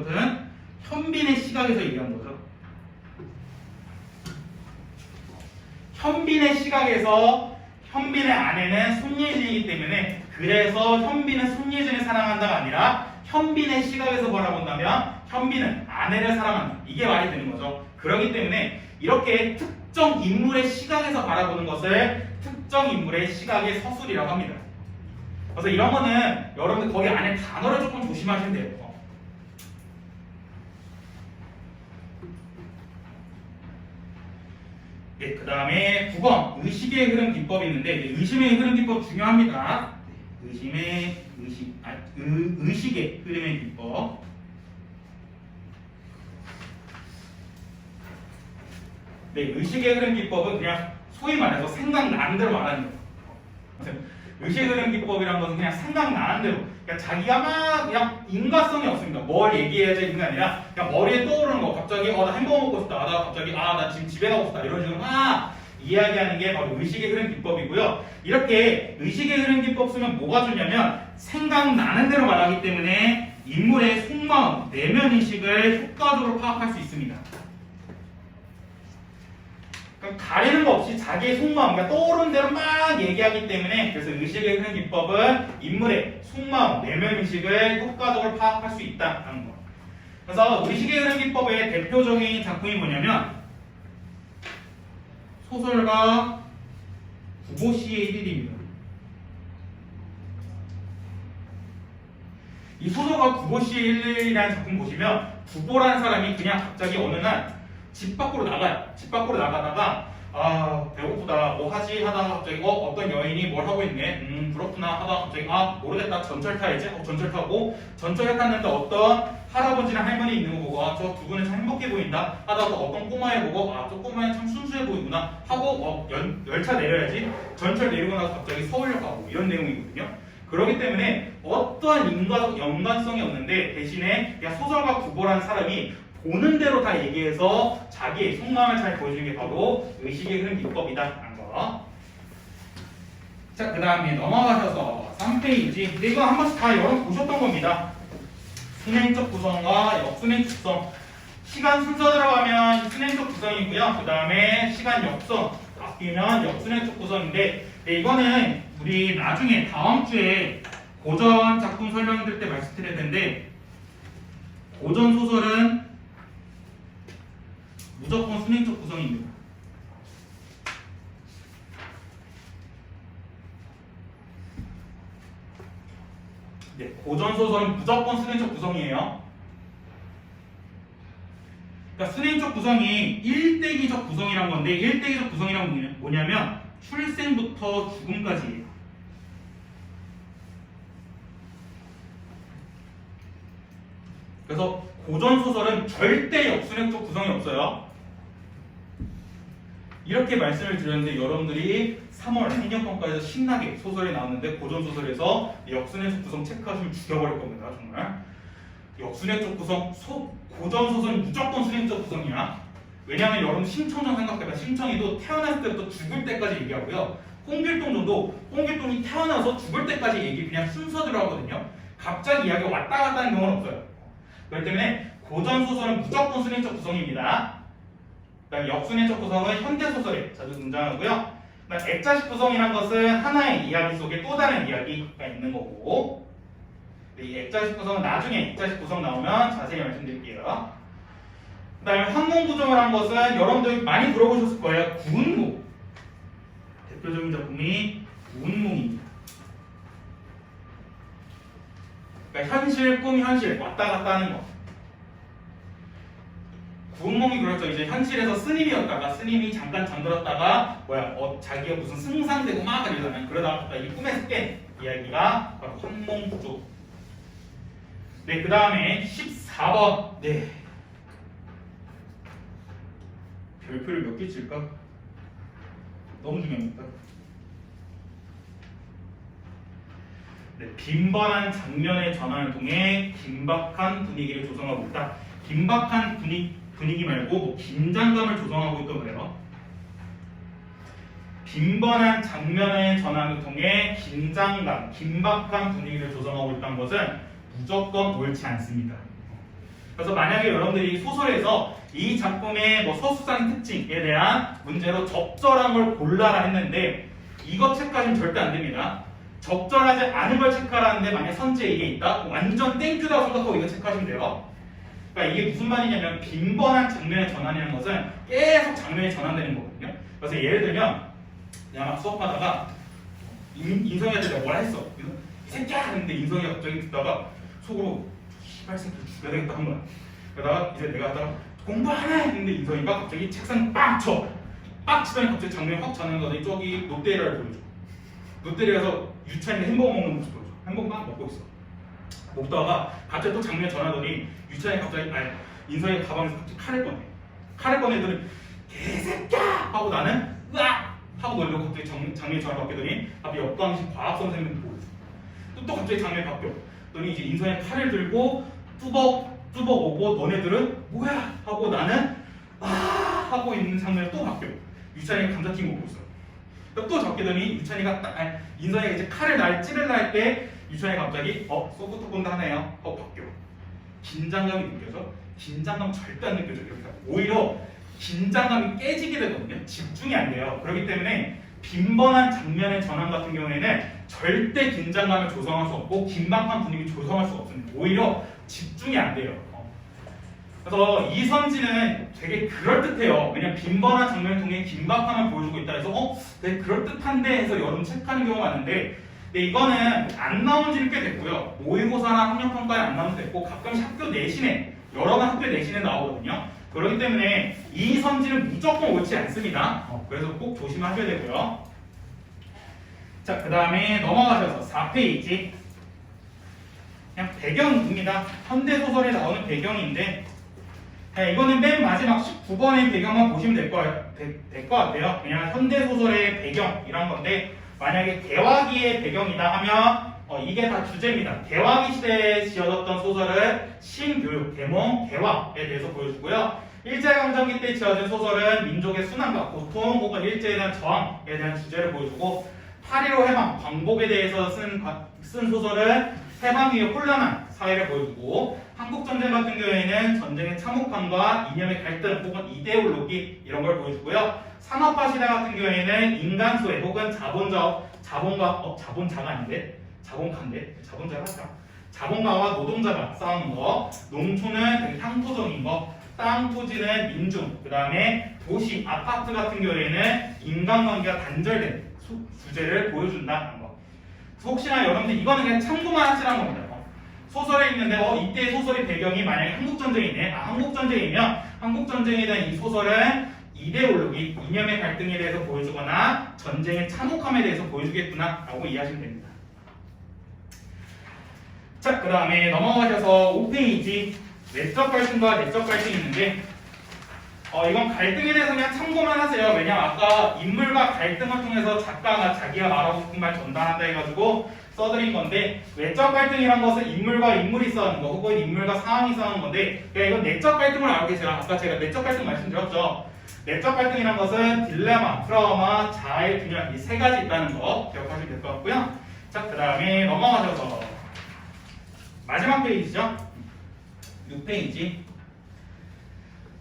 [SPEAKER 1] 것은 현빈의 시각에서 얘기한 거죠. 현빈의 시각에서 현빈의 아내는 손예진이기 때문에 그래서 현빈은 손예진을 사랑한다가 아니라 현빈의 시각에서 바라본다면 현빈은 아내를 사랑한다. 이게 말이 되는 거죠. 그렇기 때문에 이렇게 특정 인물의 시각에서 바라보는 것을 특정 인물의 시각의 서술이라고 합니다. 그래서 이런 거는 여러분들 거기 안에 단어를 조금 조심하시면 돼요. 네, 그 다음에 9번 의식의 흐름 기법이 있는데 의식의 흐름 기법 중요합니다. 의식의 흐름의 기법. 네, 의식의 흐름 기법은 그냥 소위 말해서 생각나는 대로 말하는 거예요. 의식의 흐름 기법이란 것은 그냥 생각나는 대로 그러니까 자기가 막 그냥 인과성이 없습니다. 뭘 얘기해야 되는 게 아니라 그냥 머리에 떠오르는 거 갑자기 나 햄버거 먹고 싶다. 나 갑자기 나 지금 집에 가고 싶다. 이런 식으로 막 이야기하는 게 바로 의식의 흐름 기법이고요. 이렇게 의식의 흐름 기법 쓰면 뭐가 좋냐면 생각나는 대로 말하기 때문에 인물의 속마음, 내면 인식을 효과적으로 파악할 수 있습니다. 가리는 거 없이 자기의 속마음, 그러니까 떠오르는 대로 막 얘기하기 때문에 그래서 의식의 흐름 기법은 인물의 속마음, 내면 인식을 효과적으로 파악할 수 있다는 거. 그래서 의식의 흐름 기법의 대표적인 작품이 뭐냐면 소설가 구보씨의 1일입니다. 이 소설가 구보씨의 1일이라는 작품 보시면 구보라는 사람이 그냥 갑자기 어느 날 집 밖으로 나가요. 집 밖으로 나가다가 아 배고프다 뭐 하지 하다가 갑자기 어떤 여인이 뭘 하고 있네 그렇구나 하다가 갑자기 아 모르겠다 전철 타야지 전철 타고 전철에 탔는데 어떤 할아버지랑 할머니 있는 거 보고 저 두 분은 참 행복해 보인다 하다가 어떤 꼬마애 보고 저 꼬마애 참 순수해 보이구나 하고 열차 내려야지 전철 내리고 나서 갑자기 서울역 가고 이런 내용이거든요. 그렇기 때문에 어떠한 연관성이 없는데 대신에 그냥 소설가 구보라는 사람이 보는 대로 다 얘기해서 자기의 속마음을 잘 보여주는 게 바로 의식의 흐름 기법이다라는 거. 자, 그 다음에 넘어가셔서 3페이지. 근데 이거 한 번씩 다 열어보셨던 겁니다. 순행적 구성과 역순행적 구성. 시간 순서 들어가면 순행적 구성이고요. 그 다음에 시간 역선 바뀌면 역순행적 구성인데 이거는 우리 나중에 다음 주에 고전 작품 설명드릴 때 말씀드릴 텐데 고전 소설은 무조건 순행적 구성입니다. 네, 고전 소설은 무조건 순행적 구성이에요. 그러니까 순행적 구성이 일대기적 구성이란 건데 일대기적 구성이란 뭐냐면 출생부터 죽음까지예요. 그래서 고전 소설은 절대 역순행적 구성이 없어요. 이렇게 말씀을 드렸는데 여러분들이 3월 학력평가에서 신나게 소설이 나왔는데 고전 소설에서 역순행적 구성 체크하시면 죽여버릴 겁니다. 정말 역순행적 구성 고전 소설은 무조건 순행적 구성이야. 왜냐하면 여러분 심청전 생각해봐. 심청이도 태어났을 때부터 죽을 때까지 얘기하고요. 홍길동전도 홍길동이 태어나서 죽을 때까지 얘기 그냥 순서대로 하거든요. 갑자기 이야기가 왔다 갔다 하는 경우는 없어요. 그렇기 때문에 고전 소설은 무조건 순행적 구성입니다. 그다음 역순행적 구성은 현대 소설에 자주 등장하고요. 그다음 액자식 구성이란 것은 하나의 이야기 속에 또 다른 이야기가 있는 거고, 이 액자식 구성은 나중에 액자식 구성 나오면 자세히 말씀드릴게요. 그다음에 항문 구조를 한 것은 여러분들 많이 들어보셨을 거예요. 구운몽. 대표적인 작품이 구운몽입니다. 그러니까 현실, 꿈, 현실 왔다 갔다 하는 거. 구운몽이 그렇죠. 이제 현실에서 스님이었다가 스님이 잠깐 잠들었다가 자기가 무슨 승상되고 막 이러잖아요. 그러다가 이 꿈에서 깬 이야기가 바로 환몽 구조. 네, 그 다음에 14번. 네. 별표를 몇 개 칠까? 너무 중요합니다. 네, 빈번한 장면의 전환을 통해 긴박한 분위기를 조성하고 있다. 긴박한 분위기 말고 뭐 긴장감을 조성하고 있던 거예요. 빈번한 장면의 전환을 통해 긴장감, 긴박한 분위기를 조성하고 있다는 것은 무조건 옳지 않습니다. 그래서 만약에 여러분들이 소설에서 이 작품의 뭐 서술상 특징에 대한 문제로 적절한 걸 골라라 했는데 이거 체크하시면 절대 안 됩니다. 적절하지 않은 걸 체크하라는데 만약 선지에 이게 있다? 완전 땡큐다고 생각하고 이거 체크하시면 돼요. 그러니까 이게 무슨 말이냐면 빈번한 장면의 전환이라는 것은 계속 장면이 전환되는 거거든요. 그래서 예를 들면 내가 막 수업하다가 인성이한테 내가 뭐라 했어. 그래서 이 새끼야! 했는데 인성이가 갑자기 듣다가 속으로 씨발 새끼를 죽여야 되겠다 한 거야. 그러다가 이제 내가 하다가 공부하네! 했는데 인성이가 갑자기 책상 빵 쳐! 빡 치더니 갑자기 장면이 확 전환 거더니 저기 롯데리아를 보여줘. 롯데리아에서 유찬이가 햄버거 먹는 모습 보여줘. 햄버거 막 먹고 있어. 먹다가 갑자기 또 장면이 전하더니 유찬이가 갑자기 인성이가 가방에서 갑자기 칼을 꺼내. 칼을 꺼내더니 개새끼야! 하고 나는 으악! 하고 놀려고 갑자기 장면이 전화 바뀌더니 앞에 옆방식 과학 선생님이 보고 있어. 또 갑자기 장면이 바뀌어. 그러더니 이제 인성이가 칼을 들고 뚜벅 오고 너네들은 뭐야? 하고 나는 하고 있는 장면이 또 바뀌어. 유찬이가 감자튀김 먹고 있어. 또 잡히더니 유찬이가 인성이가 이제 칼을 찌르려 할 때 유찬이가 갑자기 소프트 본다 하네요. 바뀌어. 긴장감이 느껴져? 긴장감 절대 안 느껴져요. 오히려 긴장감이 깨지게 되거든요. 집중이 안 돼요. 그렇기 때문에 빈번한 장면의 전환 같은 경우에는 절대 긴장감을 조성할 수 없고 긴박한 분위기 조성할 수 없습니다. 오히려 집중이 안 돼요. 그래서 이 선지는 되게 그럴듯해요. 왜냐면 빈번한 장면을 통해 긴박함을 보여주고 있다 해서 되게 그럴듯한데 해서 여러분 체크하는 경우가 많은데 근데 이거는 안 나온 지는 꽤 됐고요. 모의고사나 학력평가에 안 나온 지 됐고 가끔씩 학교 내신에 여러 번 학교 내신에 나오거든요. 그렇기 때문에 이 선지는 무조건 옳지 않습니다. 그래서 꼭 조심하셔야 되고요. 자, 그 다음에 넘어가셔서 4페이지. 그냥 배경입니다. 현대소설에 나오는 배경인데, 네, 이거는 맨 마지막 19번의 배경만 보시면 될 것 같아요. 그냥 현대소설의 배경, 이런 건데, 만약에 개화기의 배경이다 하면, 이게 다 주제입니다. 개화기 시대에 지어졌던 소설은 신교육, 계몽, 개화에 대해서 보여주고요. 일제강점기 때 지어진 소설은 민족의 순환과 고통 혹은 일제에 대한 저항에 대한 주제를 보여주고 8.15 해방, 광복에 대해서 쓴 소설은 해방 이후 혼란한 사회를 보여주고 한국전쟁 같은 경우에는 전쟁의 참혹함과 이념의 갈등 혹은 이데올로기 이런 걸 보여주고요. 산업화 시대 같은 경우에는 인간 소외 혹은 자본가와 노동자가 싸우는 거, 농촌은 되게 향토적인 거, 땅 토지는 민중, 그 다음에 도시, 아파트 같은 경우에는 인간관계가 단절된 주제를 보여준다는 거. 혹시나 여러분들 이거는 그냥 참고만 하시라는 겁니다. 소설에 있는데 이때 소설의 배경이 만약에 한국전쟁이네. 한국전쟁이면 한국전쟁에 대한 이 소설은 이데올로기, 이념의 갈등에 대해서 보여주거나 전쟁의 참혹함에 대해서 보여주겠구나 라고 이해하시면 됩니다. 자, 그 다음에 넘어가셔서 5페이지 내적 갈등과 내적 갈등이 있는데 이건 갈등에 대해서 그냥 참고만 하세요. 왜냐면 아까 인물과 갈등을 통해서 작가가 자기가 말하고 싶은 말 전달한다 해가지고 써드린 건데 외적 갈등이란 것은 인물과 인물이 싸우는 거 혹은 인물과 상황이 싸우는 건데 그러니까 이건 내적 갈등을 알고 계세요. 아까 제가 내적 갈등 말씀드렸죠. 내적 갈등이란 것은 딜레마, 트라우마, 자아의 균형 이 세 가지 있다는 거 기억하시면 될 것 같고요. 자, 그 다음에 넘어가셔서 마지막 페이지죠. 6페이지.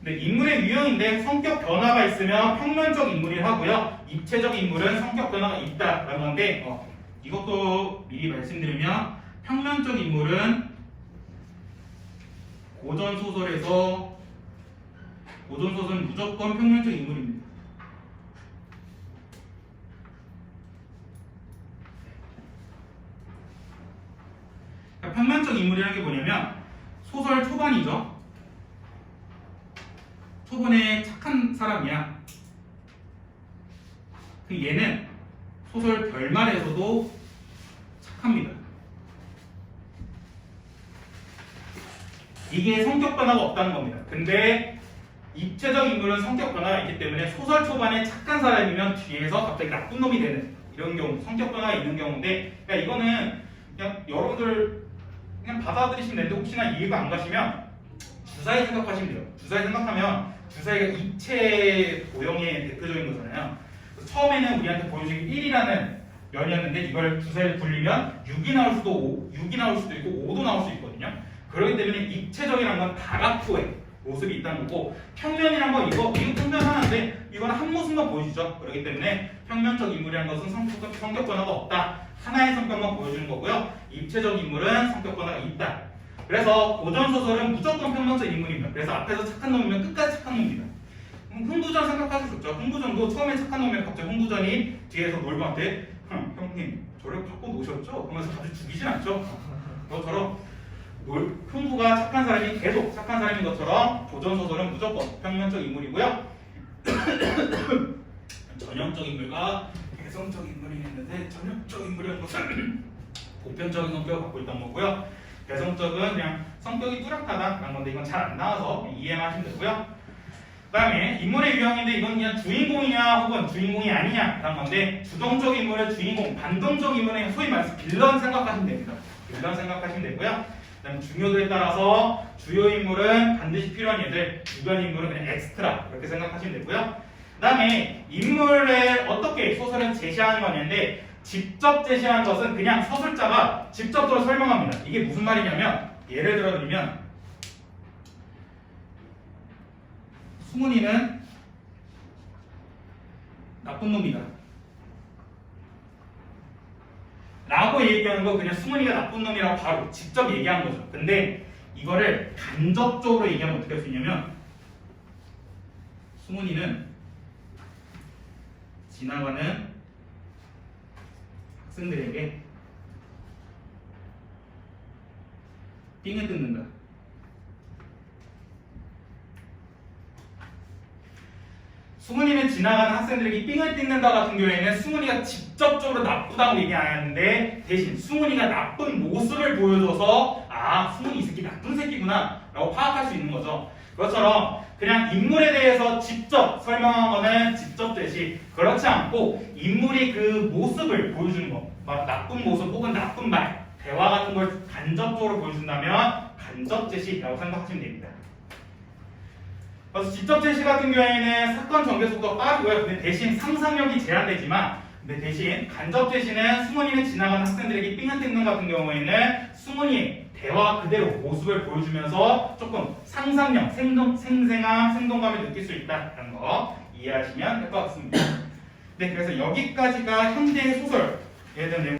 [SPEAKER 1] 네, 인물의 유형인데 성격 변화가 있으면 평면적 인물이 하고요. 입체적 인물은 성격 변화가 있다라는 건데 이것도 미리 말씀드리면 평면적 인물은 고전소설은 무조건 평면적 인물입니다. 그러니까 평면적 인물이라는 게 뭐냐면 소설 초반이죠. 초반에 착한 사람이야. 얘는 소설 결말에서도 착합니다. 이게 성격 변화가 없다는 겁니다. 근데 입체적 인물은 성격 변화가 있기 때문에 소설 초반에 착한 사람이면 뒤에서 갑자기 나쁜 놈이 되는 이런 경우, 성격 변화가 있는 경우인데, 그러니까 이거는 그냥 여러분들 그냥 받아들이시면 되는데 혹시나 이해가 안 가시면 주사위 생각하시면 돼요. 주사위 생각하면 주사위가 입체 도형의 대표적인 거잖아요. 처음에는 우리한테 보여주기 1이라는 면이었는데 이걸 주사위를 굴리면 6이 나올 수도 있고 5도 나올 수 있거든요. 그렇기 때문에 입체적이라는 건 다각도의 모습이 있다는 거고 평면이란 건 이거 평면 하나인데 이거는 한 모습만 보여주죠. 그렇기 때문에 평면적 인물이라는 것은 성격 변화가 없다. 하나의 성격만 보여주는 거고요. 입체적 인물은 성격 변화가 있다. 그래서 고전소설은 무조건 평면적 인물입니다. 그래서 앞에서 착한 놈이면 끝까지 착한 놈입니다. 흥부전 생각하실 수 있죠. 흥부전도 처음에 착한 놈이면 갑자기 흥부전이 뒤에서 놀부한테 형님 저를 갖고 노셨죠? 그러면서 자주 죽이진 않죠. 너처럼 흥부가 착한 사람이 계속 착한 사람인 것처럼 고전소설은 무조건 평면적 인물이고요. 전형적 인물과 개성적 인물이 있는데 전형적 인물은 것은 보편적인 성격을 갖고 있던 거고요. 개성적은 그냥 성격이 뚜렷하다라는 건데 이건 잘 안 나와서 이해만 하시면 되고요. 그 다음에 인물의 유형인데 이건 그냥 주인공이냐 혹은 주인공이 아니냐라는 건데 주동적 인물은 주인공, 반동적 인물은 소위 말해서 빌런 생각하시면 됩니다. 빌런 생각하시면 되고요. 그 다음에 중요도에 따라서 주요 인물은 반드시 필요한 얘들, 주변 인물은 그냥 엑스트라 이렇게 생각하시면 되고요. 그 다음에 인물을 어떻게 소설은 제시하는 거냐인데 직접 제시하는 것은 그냥 서술자가 직접적으로 설명합니다. 이게 무슨 말이냐면 예를 들어드리면 수문이는 나쁜 놈이다 라고 얘기하는 거 그냥 수문이가 나쁜 놈이라고 바로 직접 얘기한 거죠. 근데 이거를 간접적으로 얘기하면 어떻게 할 수 있냐면 수문이는 지나가는 학생들에게 띵을 뜯는다. 승훈이는 지나가는 학생들에게 삥을 뜯는다 같은 경우에는 승훈이가 직접적으로 나쁘다고 얘기 안 하는데 대신 승훈이가 나쁜 모습을 보여줘서 아 승훈이 이 새끼 나쁜 새끼구나 라고 파악할 수 있는 거죠. 그것처럼 그냥 인물에 대해서 직접 설명한 거는 직접 제시, 그렇지 않고 인물이 그 모습을 보여주는 거, 막 나쁜 모습 혹은 나쁜 말, 대화 같은 걸 간접적으로 보여준다면 간접 제시라고 생각하시면 됩니다. 그래서 직접 제시 같은 경우에는 사건 전개 속도가 빠르고요. 근데 대신 상상력이 제한되지만, 근데 대신 간접 제시는 승훈이는 지나가는 학생들에게 삥을 뜯는 같은 경우에는 승훈이의 대화 그대로 모습을 보여주면서 조금 상상력, 생생함, 생동감을 느낄 수 있다는 거 이해하시면 될 것 같습니다. 네, 그래서 여기까지가 현대 소설에 대한 내용.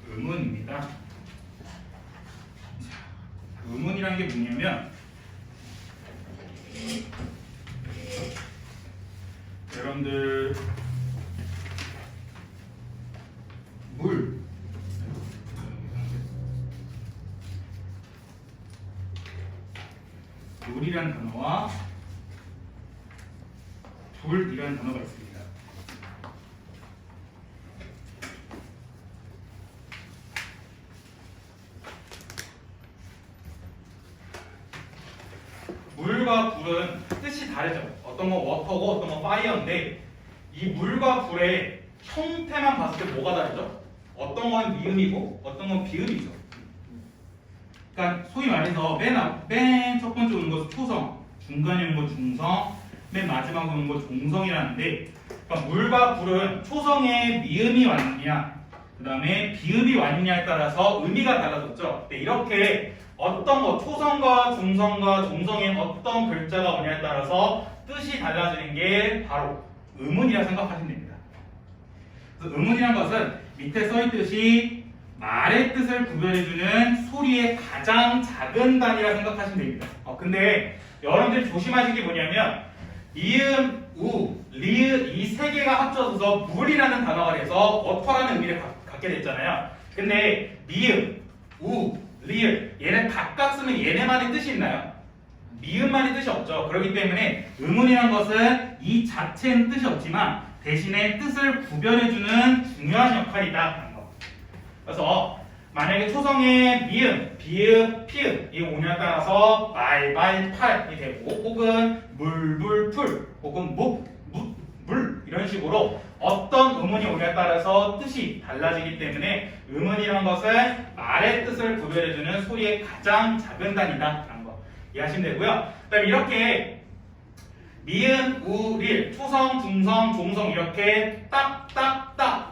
[SPEAKER 1] 의문입니다. 자, 의문이라는 게 뭐냐면 여러분들 물이라는 단어와 불이라는 단어가 있습니다. 물과 불은 뜻이 다르죠. 어떤 건 워터고 어떤 건 파이어인데 이 물과 불의 형태만 봤을 때 뭐가 다르죠? 어떤 건 미음이고 어떤 건 비음이죠. 그러니까 소위 말해서 맨 첫 번째 오는 것은 초성, 중간에 오는 것 중성, 맨 마지막에 오는 것 종성이라는데 그러니까 물과 불은 초성에 미음이 왔느냐 그 다음에 비음이 왔느냐에 따라서 의미가 달라졌죠. 네, 이렇게 어떤 거 초성과 중성과 종성에 어떤 글자가 오냐에 따라서 뜻이 달라지는 게 바로 의문이라 생각하시면 됩니다. 그래서 의문이라는 것은 밑에 써있듯이 말의 뜻을 구별해주는 소리의 가장 작은 단위라 생각하시면 됩니다. 근데 여러분들이 조심하실 게 뭐냐면 이음, 우, 리을 이 세 개가 합쳐져서 물이라는 단어가 돼서 워터라는 의미를 갖게 됐잖아요. 근데 미음, 우, 리을 얘는 각각 쓰면 얘네만의 뜻이 있나요? 미음만의 뜻이 없죠. 그렇기 때문에 의문이라는 것은 이 자체는 뜻이 없지만 대신에 뜻을 구별해주는 중요한 역할이다. 그래서 만약에 초성에 미음, 비읍, 피읍 이 오냐에 따라서 말, 팔이 되고 혹은 물, 풀 혹은 물 이런 식으로 어떤 의문이 오냐에 따라서 뜻이 달라지기 때문에 의문이라는 것은 말의 뜻을 구별해주는 소리의 가장 작은 단위다라는 거 이해하시면 되고요. 그다음에 이렇게 미음, 우, 릴, 초성, 중성, 종성 이렇게 딱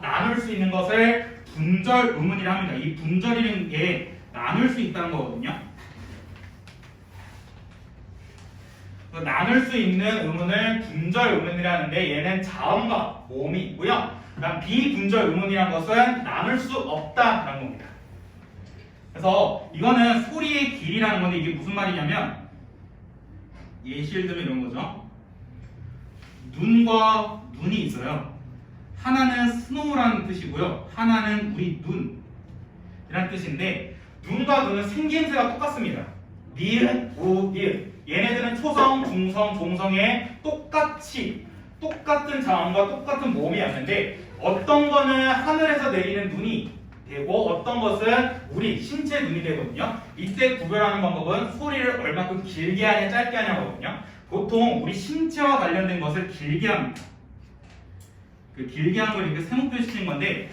[SPEAKER 1] 나눌 수 있는 것을 분절 의문이라 합니다. 이 분절이라는 게 나눌 수 있다는 거거든요. 나눌 수 있는 의문을 분절 의문이라 하는데 얘는 자음과 모음이 있고요. 그다음 비분절 의문이라는 것은 나눌 수 없다라는 겁니다. 그래서 이거는 소리의 길이라는 건데 이게 무슨 말이냐면 예시를 들면 이런 거죠. 눈과 눈이 있어요. 하나는 스노우라는 뜻이고요. 하나는 우리 눈이라는 뜻인데 눈과 눈은 생김새가 똑같습니다. 니은, 우, 니은 얘네들은 초성, 중성, 종성에 똑같은 자음과 똑같은 모음이 왔는데 어떤 거는 하늘에서 내리는 눈이 되고 어떤 것은 우리 신체 눈이 되거든요. 이때 구별하는 방법은 소리를 얼마큼 길게 하냐 짧게 하냐거든요. 보통 우리 신체와 관련된 것을 길게 합니다. 그 길게 한 걸 이렇게 세모 표시한 건데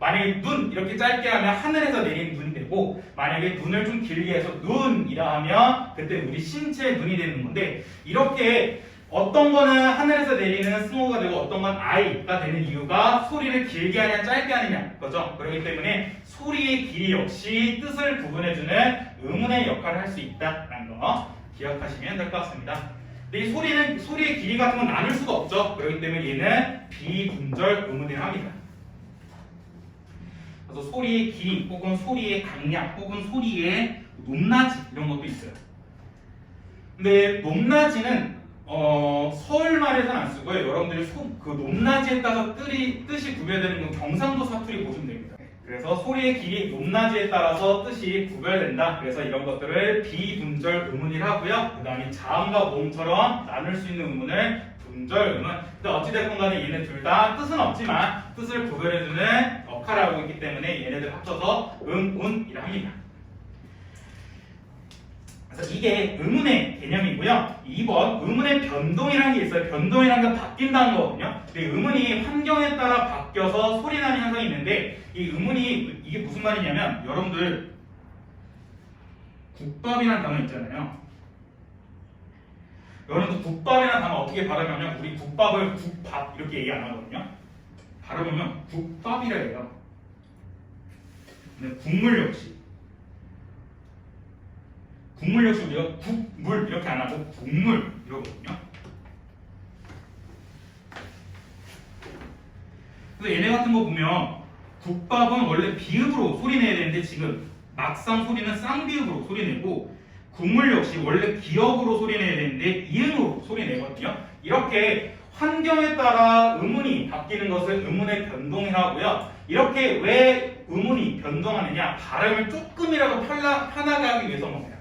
[SPEAKER 1] 만약에 눈 이렇게 짧게 하면 하늘에서 내리는 눈이 되고 만약에 눈을 좀 길게 해서 눈이라 하면 그때 우리 신체의 눈이 되는 건데 이렇게 어떤 거는 하늘에서 내리는 스노우가 되고 어떤 건 아이가 되는 이유가 소리를 길게 하냐 짧게 하느냐 거죠. 그렇기 때문에 소리의 길이 역시 뜻을 구분해주는 의문의 역할을 할 수 있다라는 거 기억하시면 될 것 같습니다. 근데 이 소리의 길이 같은 건 나눌 수가 없죠. 그렇기 때문에 얘는 비분절 의문이라 합니다. 그래서 소리의 길이 혹은 소리의 강약 혹은 소리의 높낮이 이런 것도 있어요. 근데 높낮이는 서울말에서는 안 쓰고요. 여러분들이 그 높낮이에 따라서 뜻이 구별되는 건 경상도 사투리 보시면 됩니다. 그래서 소리의 길이 높낮이에 따라서 뜻이 구별된다. 그래서 이런 것들을 비분절 의문이라 하고요. 그 다음에 자음과 모음처럼 나눌 수 있는 의문을 분절 의문. 근데 어찌됐건 간에 얘네 둘 다 뜻은 없지만 뜻을 구별해주는 역할을 하고 있기 때문에 얘네들 합쳐서 운이라 합니다. 그래서 이게 의문의 개념이고요. 2번 의문의 변동이라는 게 있어요. 변동이라는 게 바뀐다는 거거든요. 근데 의문이 환경에 따라 바뀌어서 소리나는 현상이 있는데 이 의문이 이게 무슨 말이냐면 여러분들 국밥이라는 단어 있잖아요. 여러분들 국밥이라는 단어 어떻게 발음하면 우리 국밥을 국밥 이렇게 얘기 안 하거든요. 발음하면 국밥이라 해요. 근데 국물 역시 우리가 국물 이렇게 안 하고 국물 이러거든요. 그래서 얘네 같은 거 보면 국밥은 원래 비읍으로 소리 내야 되는데 지금 막상 소리는 쌍비읍으로 소리 내고 국물 역시 원래 기역으로 소리 내야 되는데 이응으로 소리 내거든요. 이렇게 환경에 따라 의문이 바뀌는 것을 의문의 변동이라고 하고요. 이렇게 왜 의문이 변동하느냐? 발음을 조금이라도 편하게 하기 위해서 먹어요.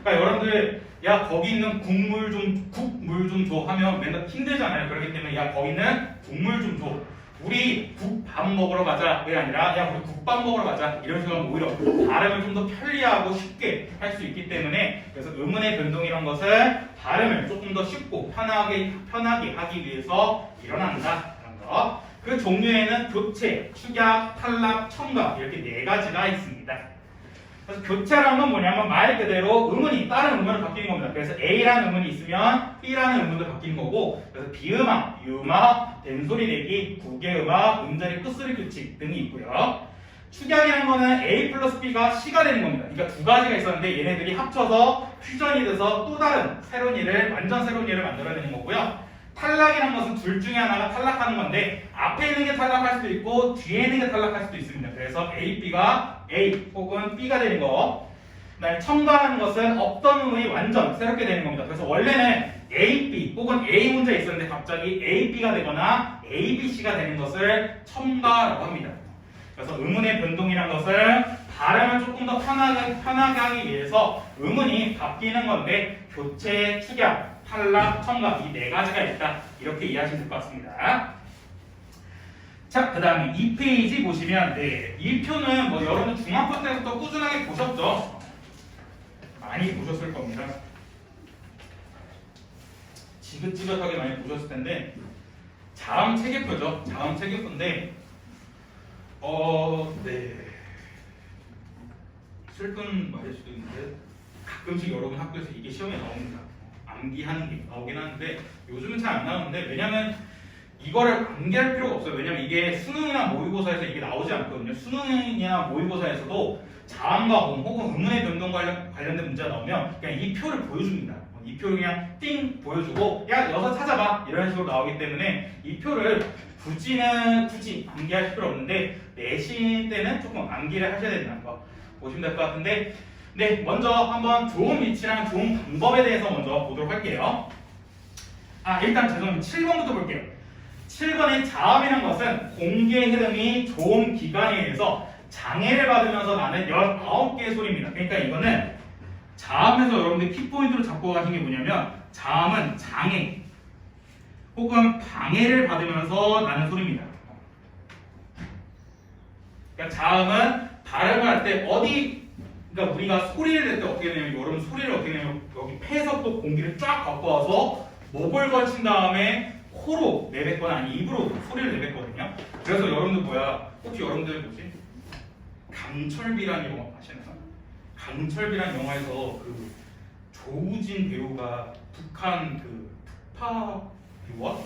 [SPEAKER 1] 그러니까 여러분들 야 거기 있는 국물 좀 줘 하면 맨날 힘들잖아요. 그렇기 때문에 야 거기 있는 국물 좀 줘. 우리 국밥 먹으러 가자. 그게 아니라 야 우리 국밥 먹으러 가자. 이런 식으로 하면 오히려 발음을 좀 더 편리하고 쉽게 할 수 있기 때문에 그래서 의문의 변동이란 것을 발음을 조금 더 쉽고 편하게 하기 위해서 일어난다라는 거. 그 종류에는 교체, 축약, 탈락, 첨가 이렇게 4가지가 있습니다. 그래서 교체라는 건 뭐냐면 말 그대로 의문이 다른 의문으로 바뀌는 겁니다. 그래서 A라는 의문이 있으면 B라는 의문도 바뀌는 거고 그래서 비음악, 유음악, 된소리 내기, 구개음악, 음자리 끝소리 규칙 등이 있고요. 축약이라는 거는 A 플러스 B가 C가 되는 겁니다. 그러니까 2가지가 있었는데 얘네들이 합쳐서 퓨전이 돼서 또 다른 완전 새로운 일을 만들어내는 거고요. 탈락이라는 것은 둘 중에 하나가 탈락하는 건데 앞에 있는 게 탈락할 수도 있고 뒤에 있는 게 탈락할 수도 있습니다. 그래서 A, B가 A 혹은 B가 되는 거. 그다음에 첨가하는 것은 없던 의문이 완전 새롭게 되는 겁니다. 그래서 원래는 A, B 혹은 A 문제가 있었는데 갑자기 A, B가 되거나 A, B, C가 되는 것을 첨가라고 합니다. 그래서 의문의 변동이라는 것은 발음을 조금 더 편하게 하기 위해서 의문이 바뀌는 건데 교체, 축약, 탈락, 첨가 이 4가지가 있다. 이렇게 이해하시면 될 것 같습니다. 자, 그 다음에 2페이지 보시면 이 표는 뭐 여러분 중학교 때부터 꾸준하게 보셨죠? 많이 보셨을 겁니다. 지긋지긋하게 많이 보셨을 텐데 자음 체계표죠. 자음 체계표인데 네. 슬픈 말일 수도 있는데 가끔씩 여러분 학교에서 이게 시험에 나옵니다. 암기하는 게 나오긴 하는데 요즘은 잘 안 나오는데 왜냐면 이거를 암기할 필요가 없어요. 왜냐면 이게 수능이나 모의고사에서 이게 나오지 않거든요. 수능이나 모의고사에서도 자음과 모음 혹은 의문의 변동 관련된 문제가 나오면 그냥 이 표를 보여줍니다. 이 표를 그냥 띵 보여주고 야 여기서 찾아봐 이런 식으로 나오기 때문에 이 표를 굳이 암기할 필요 없는데 내신 때는 조금 암기를 하셔야 된다는 거 보시면 될 것 같은데 네, 먼저 한번 좋은 위치랑 좋은 방법에 대해서 먼저 보도록 할게요. 일단 죄송합니다. 7번부터 볼게요. 7번의 자음이라는 것은 공기의 흐름이 좋은 기관에 의해서 장애를 받으면서 나는 19개의 소리입니다. 그러니까 이거는 자음에서 여러분들 키포인트로 잡고 가신 게 뭐냐면 자음은 장애 혹은 방해를 받으면서 나는 소리입니다. 그러니까 자음은 발음을 할 때 그러니까 우리가 소리를 낼 때 어떻게 되냐면 여러분 소리를 어떻게 내냐면 여기 폐에서 또 공기를 쫙 갖고 와서 목을 걸친 다음에 코로 내뱉거나 아니 입으로 소리를 내뱉거든요. 그래서 여러분들 혹시 여러분들 강철비라는 영화 아시나요? 강철비라는 영화에서 그 조우진 배우가 북한 그 특파 배우와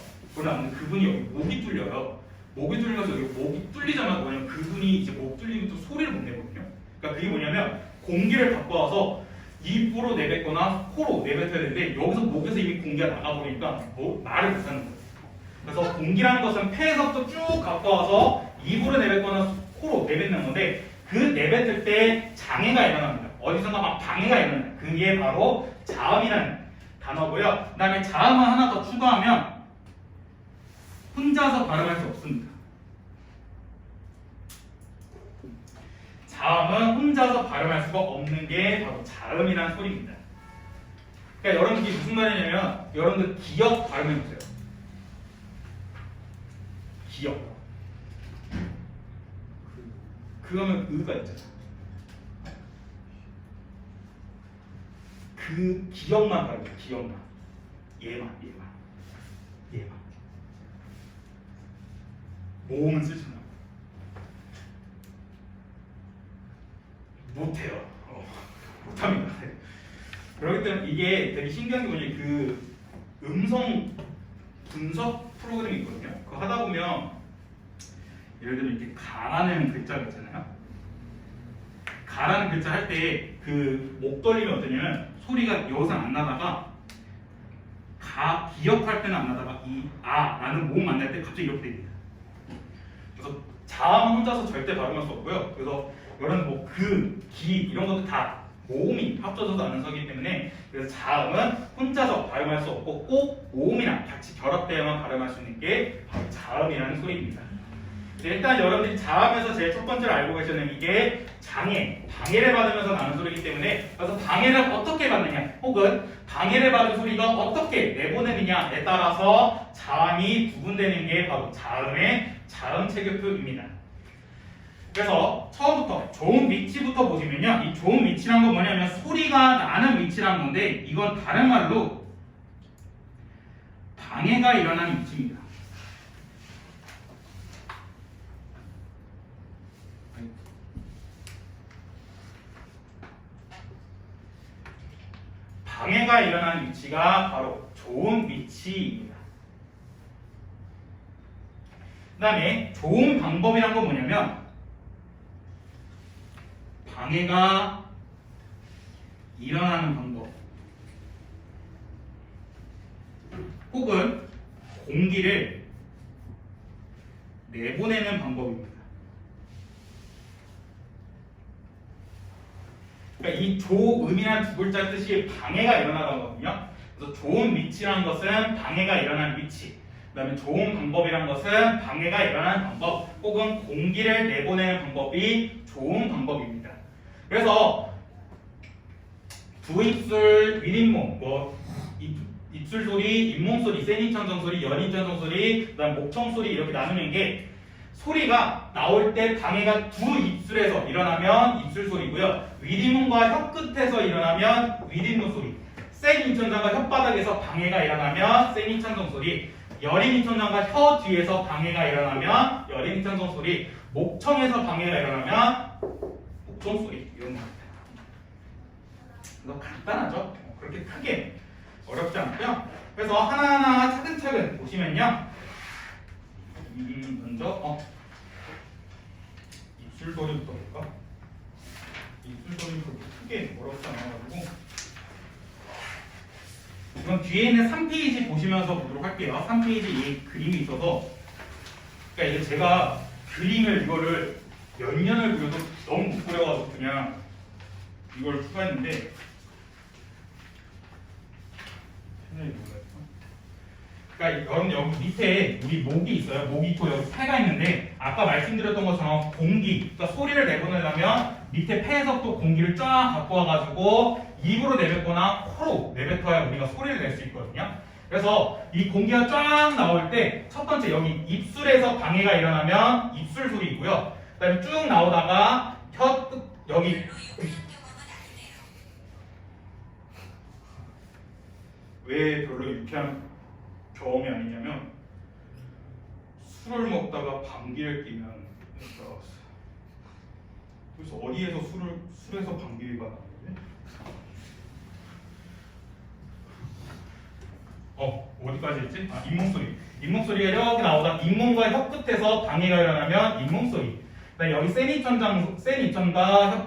[SPEAKER 1] 나오는데 그분이 여기 목이 뚫려요. 목이 뚫려서 여기 목이 뚫리자마자 뭐냐면 그분이 이제 목 뚫리면 또 소리를 못 내거든요. 그러니까 그게 뭐냐면 공기를 갖고 와서 입으로 내뱉거나 코로 내뱉어야 되는데 여기서 목에서 이미 공기가 나가버리니까 말을 못하는 거예요. 그래서 공기라는 것은 폐에서부터 쭉 갖고 와서 입으로 내뱉거나 코로 내뱉는 건데 그 내뱉을 때 장애가 일어납니다. 어디선가 막 방해가 일어나요. 그게 바로 자음이라는 단어고요. 그 다음에 자음을 하나 더 추가하면 혼자서 발음할 수 없습니다. 자음은 혼자서 발음할 수가 없는 게 바로 자음이라는 소리입니다. 그러니까 여러분들이 무슨 말이냐면 여러분들 기역 발음해보세요. 기역. 그러면 의가 있잖아. 그 기역만 발음해. 기역만. 얘만. 모음은 쓰잖아. 못해요. 못합니다. 그렇기 때문에 이게 되게 신기한 게 뭐지? 그 음성 분석 프로그램이 있거든요. 그거 하다 보면 예를 들면 이렇게 가라는 글자가 있잖아요. 가라는 글자 할 때 그 목 돌리면 어떠냐면 소리가 여기서 안 나다가 기역할 때는 안 나다가 라는 모음 만날 때 갑자기 이렇게 됩니다. 그래서 자음 혼자서 절대 발음할 수 없고요. 그래서 이런 뭐 기 이런 것도 다 모음이 합쳐져서 나는 서기 때문에 그래서 자음은 혼자서 발음할 수 없고 꼭 모음이랑 같이 결합되어야만 발음할 수 있는 게 바로 자음이라는 소리입니다. 일단 여러분들이 자음에서 제일 첫 번째로 알고 계시는 이게 방해를 받으면서 나는 소리이기 때문에 그래서 방해를 어떻게 받느냐 혹은 방해를 받은 소리가 어떻게 내보내느냐에 따라서 자음이 구분되는 게 바로 자음의 자음 체계표입니다. 그래서 처음부터 좋은 위치부터 보시면요. 이 좋은 위치란 건 뭐냐면 소리가 나는 위치란 건데 이건 다른 말로 방해가 일어나는 위치입니다. 방해가 일어나는 위치가 바로 좋은 위치입니다. 그 다음에 좋은 방법이란 건 뭐냐면 방해가 일어나는 방법 혹은 공기를 내보내는 방법입니다. 그러니까 이 조음이라는 두 글자 뜻이 방해가 일어나는 거거든요. 그래서 좋은 위치라는 것은 방해가 일어나는 위치, 그 다음에 좋은 방법이라는 것은 방해가 일어나는 방법 혹은 공기를 내보내는 방법이 좋은 방법입니다. 그래서 부입술, 윗잇몸, 입술 소리, 잇몸 소리, 센입천정 소리, 연입천정 소리, 그다음 목청 소리 이렇게 나누는 게 소리가 나올 때 방해가 두 입술에서 일어나면 입술 소리고요. 윗잇몸과 혀 끝에서 일어나면 윗잇몸 소리. 센입천정과 혓바닥에서 방해가 일어나면 센입천정 소리. 여림입천정과 혀 뒤에서 방해가 일어나면 여림입천정 소리. 목청에서 방해가 일어나면 목청 소리. 이런 겁니다. 그래서 간단하죠? 그렇게 크게 어렵지 않고요. 그래서 하나하나 차근차근 보시면요. 먼저 입술 소리부터 볼까? 입술 소리부터 크게 어렵지 않아가지고 이건 뒤에 있는 3페이지 보시면서 보도록 할게요. 3페이지 이 그림이 있어서 그러니까 이게 제가 그림을 이거를 몇 년을 그려도 너무 못 그려가지고 그냥 이걸 추가했는데 그러니까 여러분 여기 밑에 우리 목이 있어요. 목이 있고 여기 폐가 있는데 아까 말씀드렸던 것처럼 공기, 그러니까 소리를 내보내려면 밑에 폐에서 또 공기를 쫙 갖고 와가지고 입으로 내뱉거나 코로 내뱉어야 우리가 소리를 낼 수 있거든요. 그래서 이 공기가 쫙 나올 때 첫 번째 여기 입술에서 방해가 일어나면 입술 소리이고요. 그다음에 쭉 나오다가 혀 끝 여기 왜 별로 유쾌한 경험이 아니냐면 술을 먹다가 방귀를 뀌면 그래서 어디에서 술에서 방귀가 나는데? 어디까지 했지? 잇몸소리. 잇몸소리가 이렇게 나오다 잇몸과 혀 끝에서 방해가 일어나면 잇몸소리. 그다음에 여기 센 입천과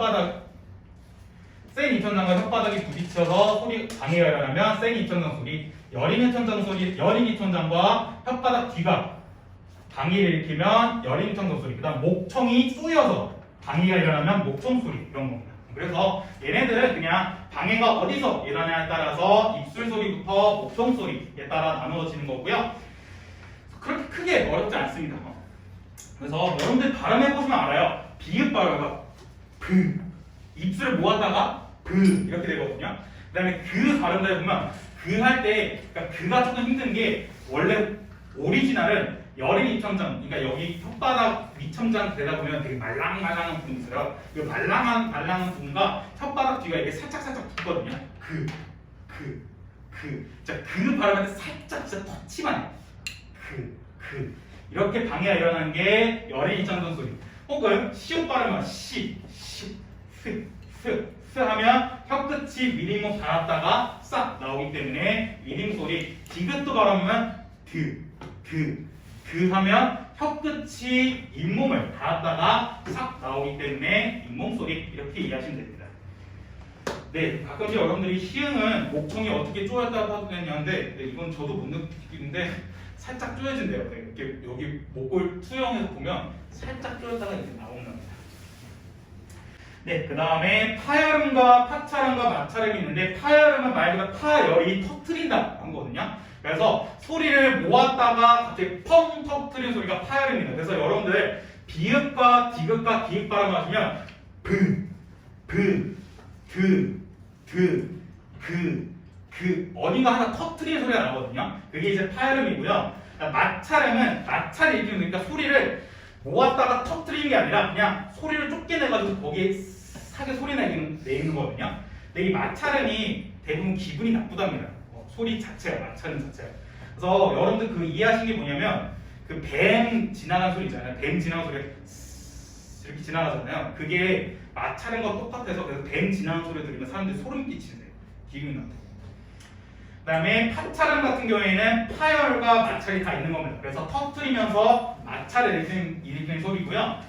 [SPEAKER 1] 혓바닥이 부딪혀서 소리 방해가 일어나면 센 입천장 소리. 여린 입천장과 혓바닥 뒤가 방해를 일으키면 여린 입천장 소리. 그다음 목청이 쏘여서 방해가 일어나면 목청 소리 이런 겁니다. 그래서 얘네들은 그냥 방해가 어디서 일어나냐에 따라서 입술 소리부터 목청 소리에 따라 나누어지는 거고요. 그렇게 크게 어렵지 않습니다. 그래서 여러분들 발음해 보시면 알아요. 비읍 발음 그 입술을 모았다가 그 이렇게 되거든요. 그다음에 그 발음을 보면 그 할 때 그러니까 그가 조금 힘든 게 원래 오리지널은 여린 입천장 그러니까 여기 혓바닥 밑천장 되다 보면 되게 말랑말랑한 부분이 있어요. 그 말랑한 부분과 혓바닥 뒤가 이렇게 살짝 붙거든요. 진짜 그 발음할 때 살짝 진짜 터치만 해요. 이렇게 방해가 일어나는 게 여린 입천장 소리. 혹은 시옷 발음은 시 하면 혀끝이 미림목 닿았다가 싹 나오기 때문에 미림 소리. 디귿도 발음은 그 하면 혀끝이 잇몸을 닿았다가 싹 나오기 때문에 잇몸 소리. 이렇게 이해하시면 됩니다. 네, 가끔씩 여러분들이 시흥은 목청이 어떻게 쪼였다고 하는데 이건 저도 못 느끼는데 살짝 쪼여진대요. 네, 이렇게 여기 목골 투영해서 보면 살짝 쪼였다가 이렇게 나오는 겁니다. 네, 그 다음에 파열음과 파차름과 마차름이 있는데 파열음은 말 그대로 파열이 터트린다 한 거거든요. 그래서 소리를 모았다가 갑자기 펑 터트리는 소리가 파열음입니다. 그래서 여러분들 비읍과 디귿과 기읍 발음하시면 어딘가 하나 터트리는 소리가 나거든요. 그게 이제 파열음이고요. 마차름은 마차를 일으키니까 소리를 모았다가 터트리는 게 아니라 그냥 소리를 좁게 내가지고 거기에 사게 소리 내는 거거든요. 근데 이 마차름이 대부분 기분이 나쁘답니다. 소리 자체가 마차름 자체가. 그래서 여러분들 그 이해하신 게 뭐냐면 그 뱀 지나가는 소리 있잖아요. 뱀 지나가는 소리 이렇게 지나가잖아요. 그게 마차름과 똑같아서 그래서 뱀 지나가는 소리 들으면 사람들이 소름 끼치는데요. 기분이 나쁘고. 그다음에 파차름 같은 경우에는 파열과 마찰이 다 있는 겁니다. 그래서 터트리면서 마찰을 일으키는 소리고요.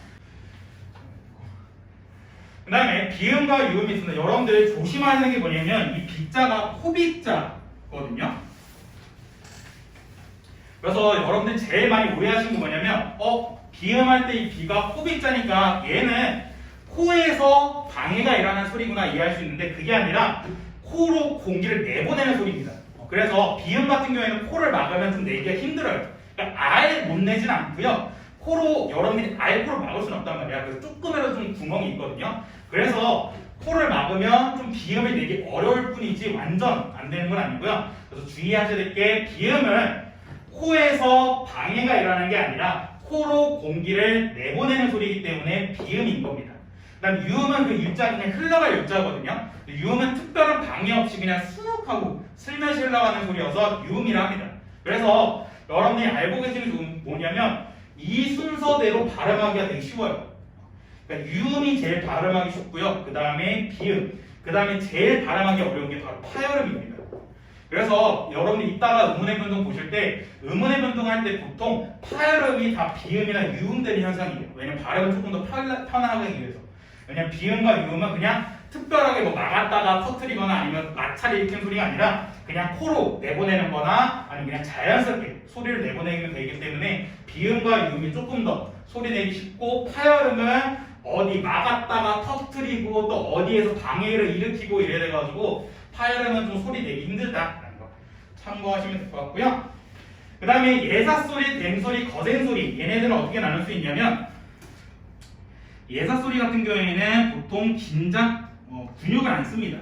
[SPEAKER 1] 그 다음에 비음과 유음이 있습니다. 여러분들 조심하는 게 뭐냐면 이 비자가 호비자거든요. 그래서 여러분들 제일 많이 오해하시는 게 뭐냐면 비음할 때 이 비가 호비자니까 얘는 코에서 방해가 일어나는 소리구나 이해할 수 있는데 그게 아니라 코로 공기를 내보내는 소리입니다. 그래서 비음 같은 경우에는 코를 막으면 좀 내기가 힘들어요. 그러니까 아예 못 내진 않고요. 코로 여러분들이 아예 코를 막을 수는 없단 말이야. 그래서 조금이라도 좀 구멍이 있거든요. 그래서 코를 막으면 좀 비음을 내기 어려울 뿐이지 완전 안 되는 건 아니고요. 그래서 주의하셔야 될 게 비음은 코에서 방해가 일어나는 게 아니라 코로 공기를 내보내는 소리이기 때문에 비음인 겁니다. 그다음 유음은 그 유자 그냥 흘러갈 유자거든요. 유음은 특별한 방해 없이 그냥 스낵하고 슬며시 흘러가는 소리여서 유음이라 합니다. 그래서 여러분이 알고 계시는 게 뭐냐면 이 순서대로 발음하기가 되게 쉬워요. 그러니까 유음이 제일 발음하기 쉽고요. 그 다음에 비음, 그 다음에 제일 발음하기 어려운 게 바로 파열음입니다. 그래서 여러분이 이따가 음운의 변동 보실 때 음운의 변동할 때 보통 파열음이 다 비음이나 유음되는 현상이에요. 왜냐면 발음을 조금 더 편하게 하기 위해서. 왜냐면 비음과 유음은 그냥 특별하게 뭐 막았다가 터뜨리거나 아니면 마찰을 일으키는 소리가 아니라 그냥 코로 내보내는 거나 아니면 그냥 자연스럽게 소리를 내보내면 되기 때문에 비음과 유음이 조금 더 소리 내기 쉽고 파열음은 어디 막았다가 터뜨리고 또 어디에서 방해를 일으키고 이래야 돼가지고 파열음은 좀 소리 내기 힘들다라는 거 참고하시면 될 것 같고요. 그 다음에 예사소리, 댐소리, 거센소리 얘네들은 어떻게 나눌 수 있냐면 예사소리 같은 경우에는 보통 긴장, 근육을 안 씁니다.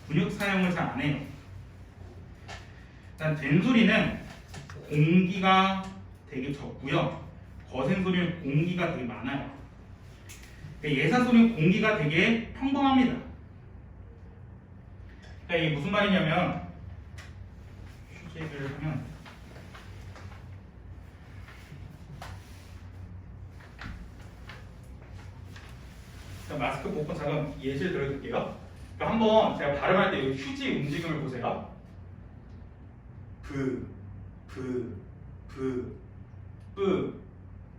[SPEAKER 1] 근육 사용을 잘 안 해요. 일단 댐소리는 공기가 되게 적고요. 거센소리는 공기가 되게 많아요. 예사소리는 공기가 되게 평범합니다. 그러니까 이게 무슨 말이냐면 휴지를 하면 마스크 벗고 잠깐 예시를 들어드릴게요. 그러니까 한번 제가 발음할 때 이 휴지 움직임을 보세요. 브, 브, 브, 뿌,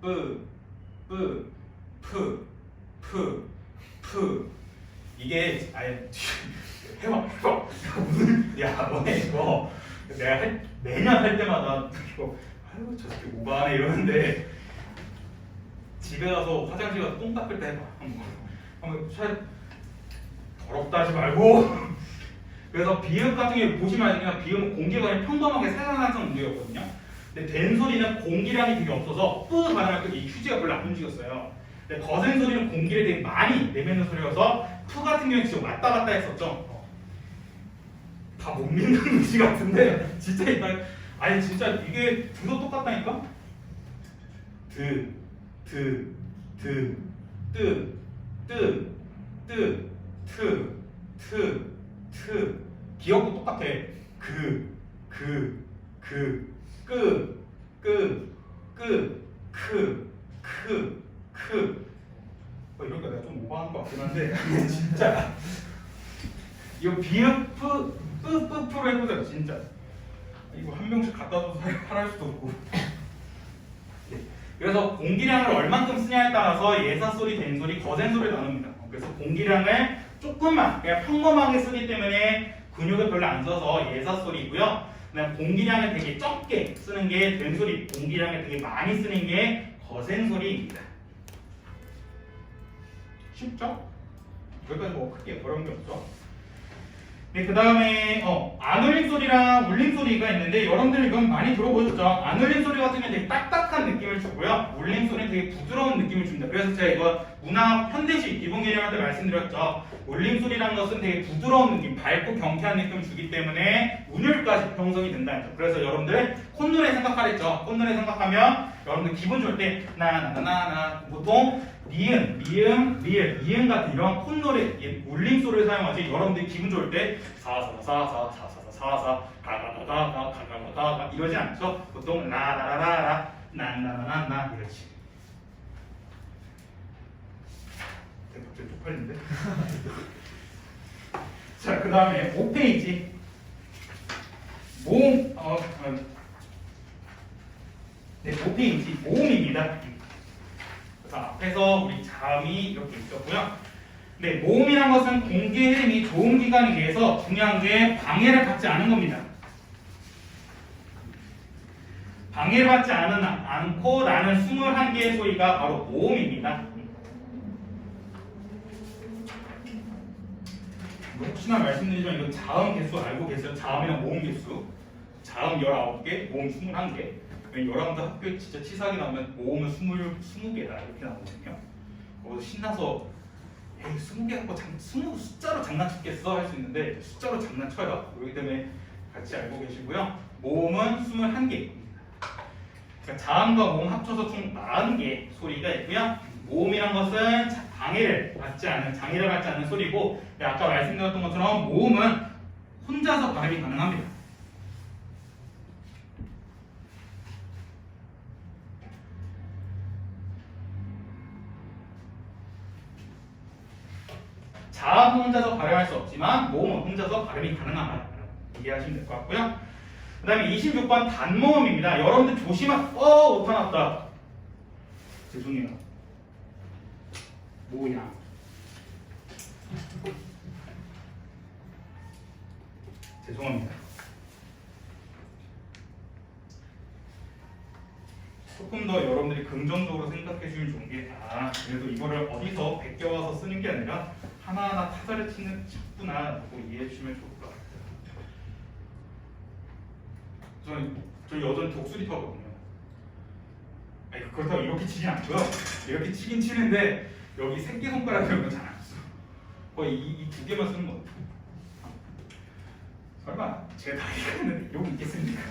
[SPEAKER 1] 뿌, 뿌, 푸, 푸, 푸. 이게 아예 해봐. 무슨 야 너네 이거 내가 매년 할 때마다 이거 아이고 저 새끼 오바하네 이러는데 집에 가서 화장실 가서 똥 닦을 때 해봐. 한번 더럽다 하지 말고. 그래서 비읍 같은 게 보시면 그냥 비읍은 공기가 그냥 평범하게 살아나는 움직였거든요. 근데 된 소리는 공기량이 되게 없어서 뿌 발음할 때 이 휴지가 별로 안 움직였어요. 근데 거센 소리는 공기를 되게 많이 내뱉는 소리여서 푸 같은 경우에 진짜 왔다 갔다 했었죠. 다 못 믿는 의지 같은데 진짜 이날 아니 진짜 이게 두도 똑같다니까. 기억도 똑같아. 이러니까 내가 좀 오버한 것 같긴 한데 진짜 이거 비읍프 뿌뿌프로 해보세요. 진짜 이거 한 명씩 갖다 줘서 팔할 수도 없고. 그래서 공기량을 얼만큼 쓰냐에 따라서 예사소리, 된소리, 거센소리 나눕니다. 그래서 공기량을 조금만 그냥 평범하게 쓰기 때문에 근육을 별로 안 써서 예사소리고요. 그다음 공기량을 되게 적게 쓰는 게 된소리, 공기량을 되게 많이 쓰는 게 거센소리입니다. 쉽죠? 여기까지 뭐 크게 어려운 게 없죠. 네, 그 다음에 안 울림 소리랑 울림 소리가 있는데 여러분들 이건 많이 들어보셨죠? 안 울림 소리 같은 경우는 되게 딱딱한 느낌을 주고요. 울림 소리는 되게 부드러운 느낌을 줍니다. 그래서 제가 이거 문학 현대식 기본 개념할 때 말씀드렸죠. 울림 소리라는 것은 되게 부드러운 느낌, 밝고 경쾌한 느낌을 주기 때문에 운율까지 형성이 된다는 점. 그래서 여러분들 콧노래 생각하랬죠? 콧노래 생각하면 여러분들 기분 좋을 때 나나나나나 보통 니은, 미음, 리을, 이응 같은 이런 콧노래, 울림 소리를 사용하지. 여러분들이 기분 좋을 때 사사사사사사사사사 가가가가가가가가 이러지 않죠. 보통 라라라라라 나나나나나 이러지. 갑자기 쪽팔린데. 자, 그 다음에 5페이지 모음 네, 5페이지 모음입니다. 그래서 앞에서 우리 자음이 이렇게 있었고요. 네, 모음이란 것은 공기의 흐름이 좋은 기관에 의해서 중요한 게 방해를 받지 않은 겁니다. 방해를 받지 않고 나는 21개의 소리가 바로 모음입니다. 혹시나 말씀드리지만 이거 자음 개수 알고 계세요? 자음이랑 모음 개수. 자음 19개, 모음 21개. 여러분들 학교에 진짜 치사하게 나오면 모음은 20개다 이렇게 나오거든요. 거기서 신나서 20개 갖고 20 숫자로 장난쳤겠어 할 수 있는데 숫자로 장난쳐요. 그렇기 때문에 같이 알고 계시고요. 모음은 21개입니다. 그러니까 자음과 모음 합쳐서 총 40개 소리가 있고요. 모음이란 것은 장애를 받지 않는 소리고, 아까 말씀드렸던 것처럼 모음은 혼자서 발음이 가능합니다. 자음은 혼자서 발음할 수 없지만 모음은 혼자서 발음이 가능하다. 이해하시면 될 것 같고요. 그 다음에 26번 단모음입니다. 여러분들 오타 났다. 죄송해요. 뭐야? 죄송합니다. 조금 더 여러분들이 긍정적으로 생각해 주면 좋은 게, 그래도 이거를 어디서 베껴와서 쓰는 게 아니라 하나하나 타자를 쳤구나 라고 이해해 주시면 좋을 것 같아요. 저 여전히 독수리터거든요. 그렇다고 이렇게 치진 않고요. 이렇게 치긴 치는데 여기 새끼손가락 이런 거 잘 안 써. 거의 이 두 개만 쓰는 것 같아요. 설마 제가 다 이해했는데 욕 있겠습니까?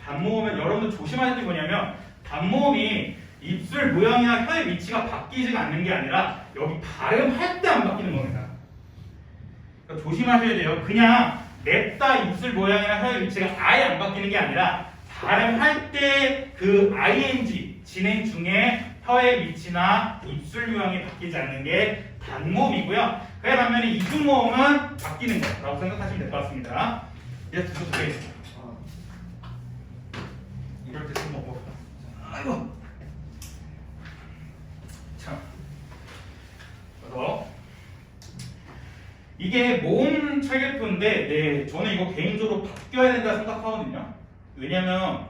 [SPEAKER 1] 단모음은 여러분들 조심하실 게 뭐냐면, 단모음이 입술 모양이나 혀의 위치가 바뀌지가 않는 게 아니라 여기 발음할 때 안 바뀌는 겁니다. 그러니까 조심하셔야 돼요. 그냥 냅다 입술 모양이나 혀의 위치가 아예 안 바뀌는 게 아니라 발음할 때 그 ing 진행 중에 혀의 위치나 입술 모양이 바뀌지 않는 게 단모음이고요. 그에 반면에 이중모음은 바뀌는 거라고 생각하시면 될 것 같습니다. 이제 드셔도 되겠습니다. 이럴 때 좀 먹어. 아이고. 자, 그래서 이게 모음 철개표인데, 네, 저는 이거 개인적으로 바뀌어야 된다 생각하거든요. 왜냐면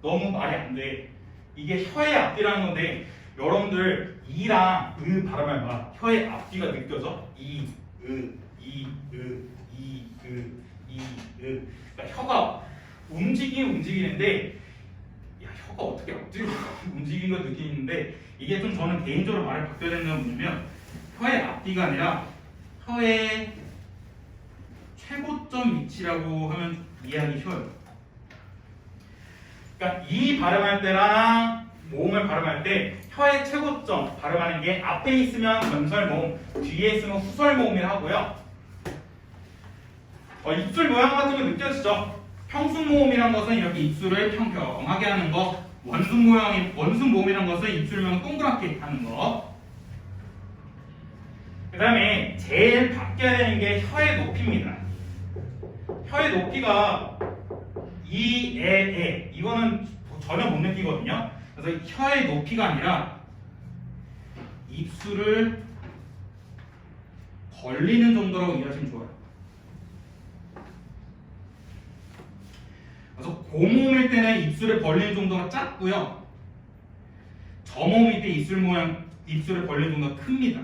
[SPEAKER 1] 너무 말이 안 돼. 이게 혀의 앞뒤라는 건데, 여러분들 이랑 으 발음해봐. 혀의 앞뒤가 느껴져? 이, 으, 이, 으, 이, 으, 이, 으. 그러니까 혀가 움직이는데, 혀가 어떻게 앞뒤로 움직인 걸 느끼는데 이게 좀 저는 개인적으로 말을 바뀌어야 된다고 보냐면 혀의 앞뒤가 아니라 혀의 최고점 위치라고 하면 이해하기 쉬워요. 그러니까 이 발음할 때랑 모음을 발음할 때 혀의 최고점 발음하는 게 앞에 있으면 전설모음, 뒤에 있으면 후설모음이라 하고요. 입술 모양 같은 거 느껴지죠? 평순모음이란 것은 이렇게 입술을 평평하게 하는 거, 원순모음이란 것은 입술 모양 동그랗게 하는 거. 그 다음에 제일 바뀌어야 되는 게 혀의 높이입니다. 혀의 높이가 이, 에, 이거는 전혀 못 느끼거든요. 그래서 혀의 높이가 아니라 입술을 벌리는 정도라고 이해하시면 좋아요. 그래서 고모음일 때는 입술을 벌리는 정도가 작고요. 저모음일 때 입술을 벌리는 정도가 큽니다.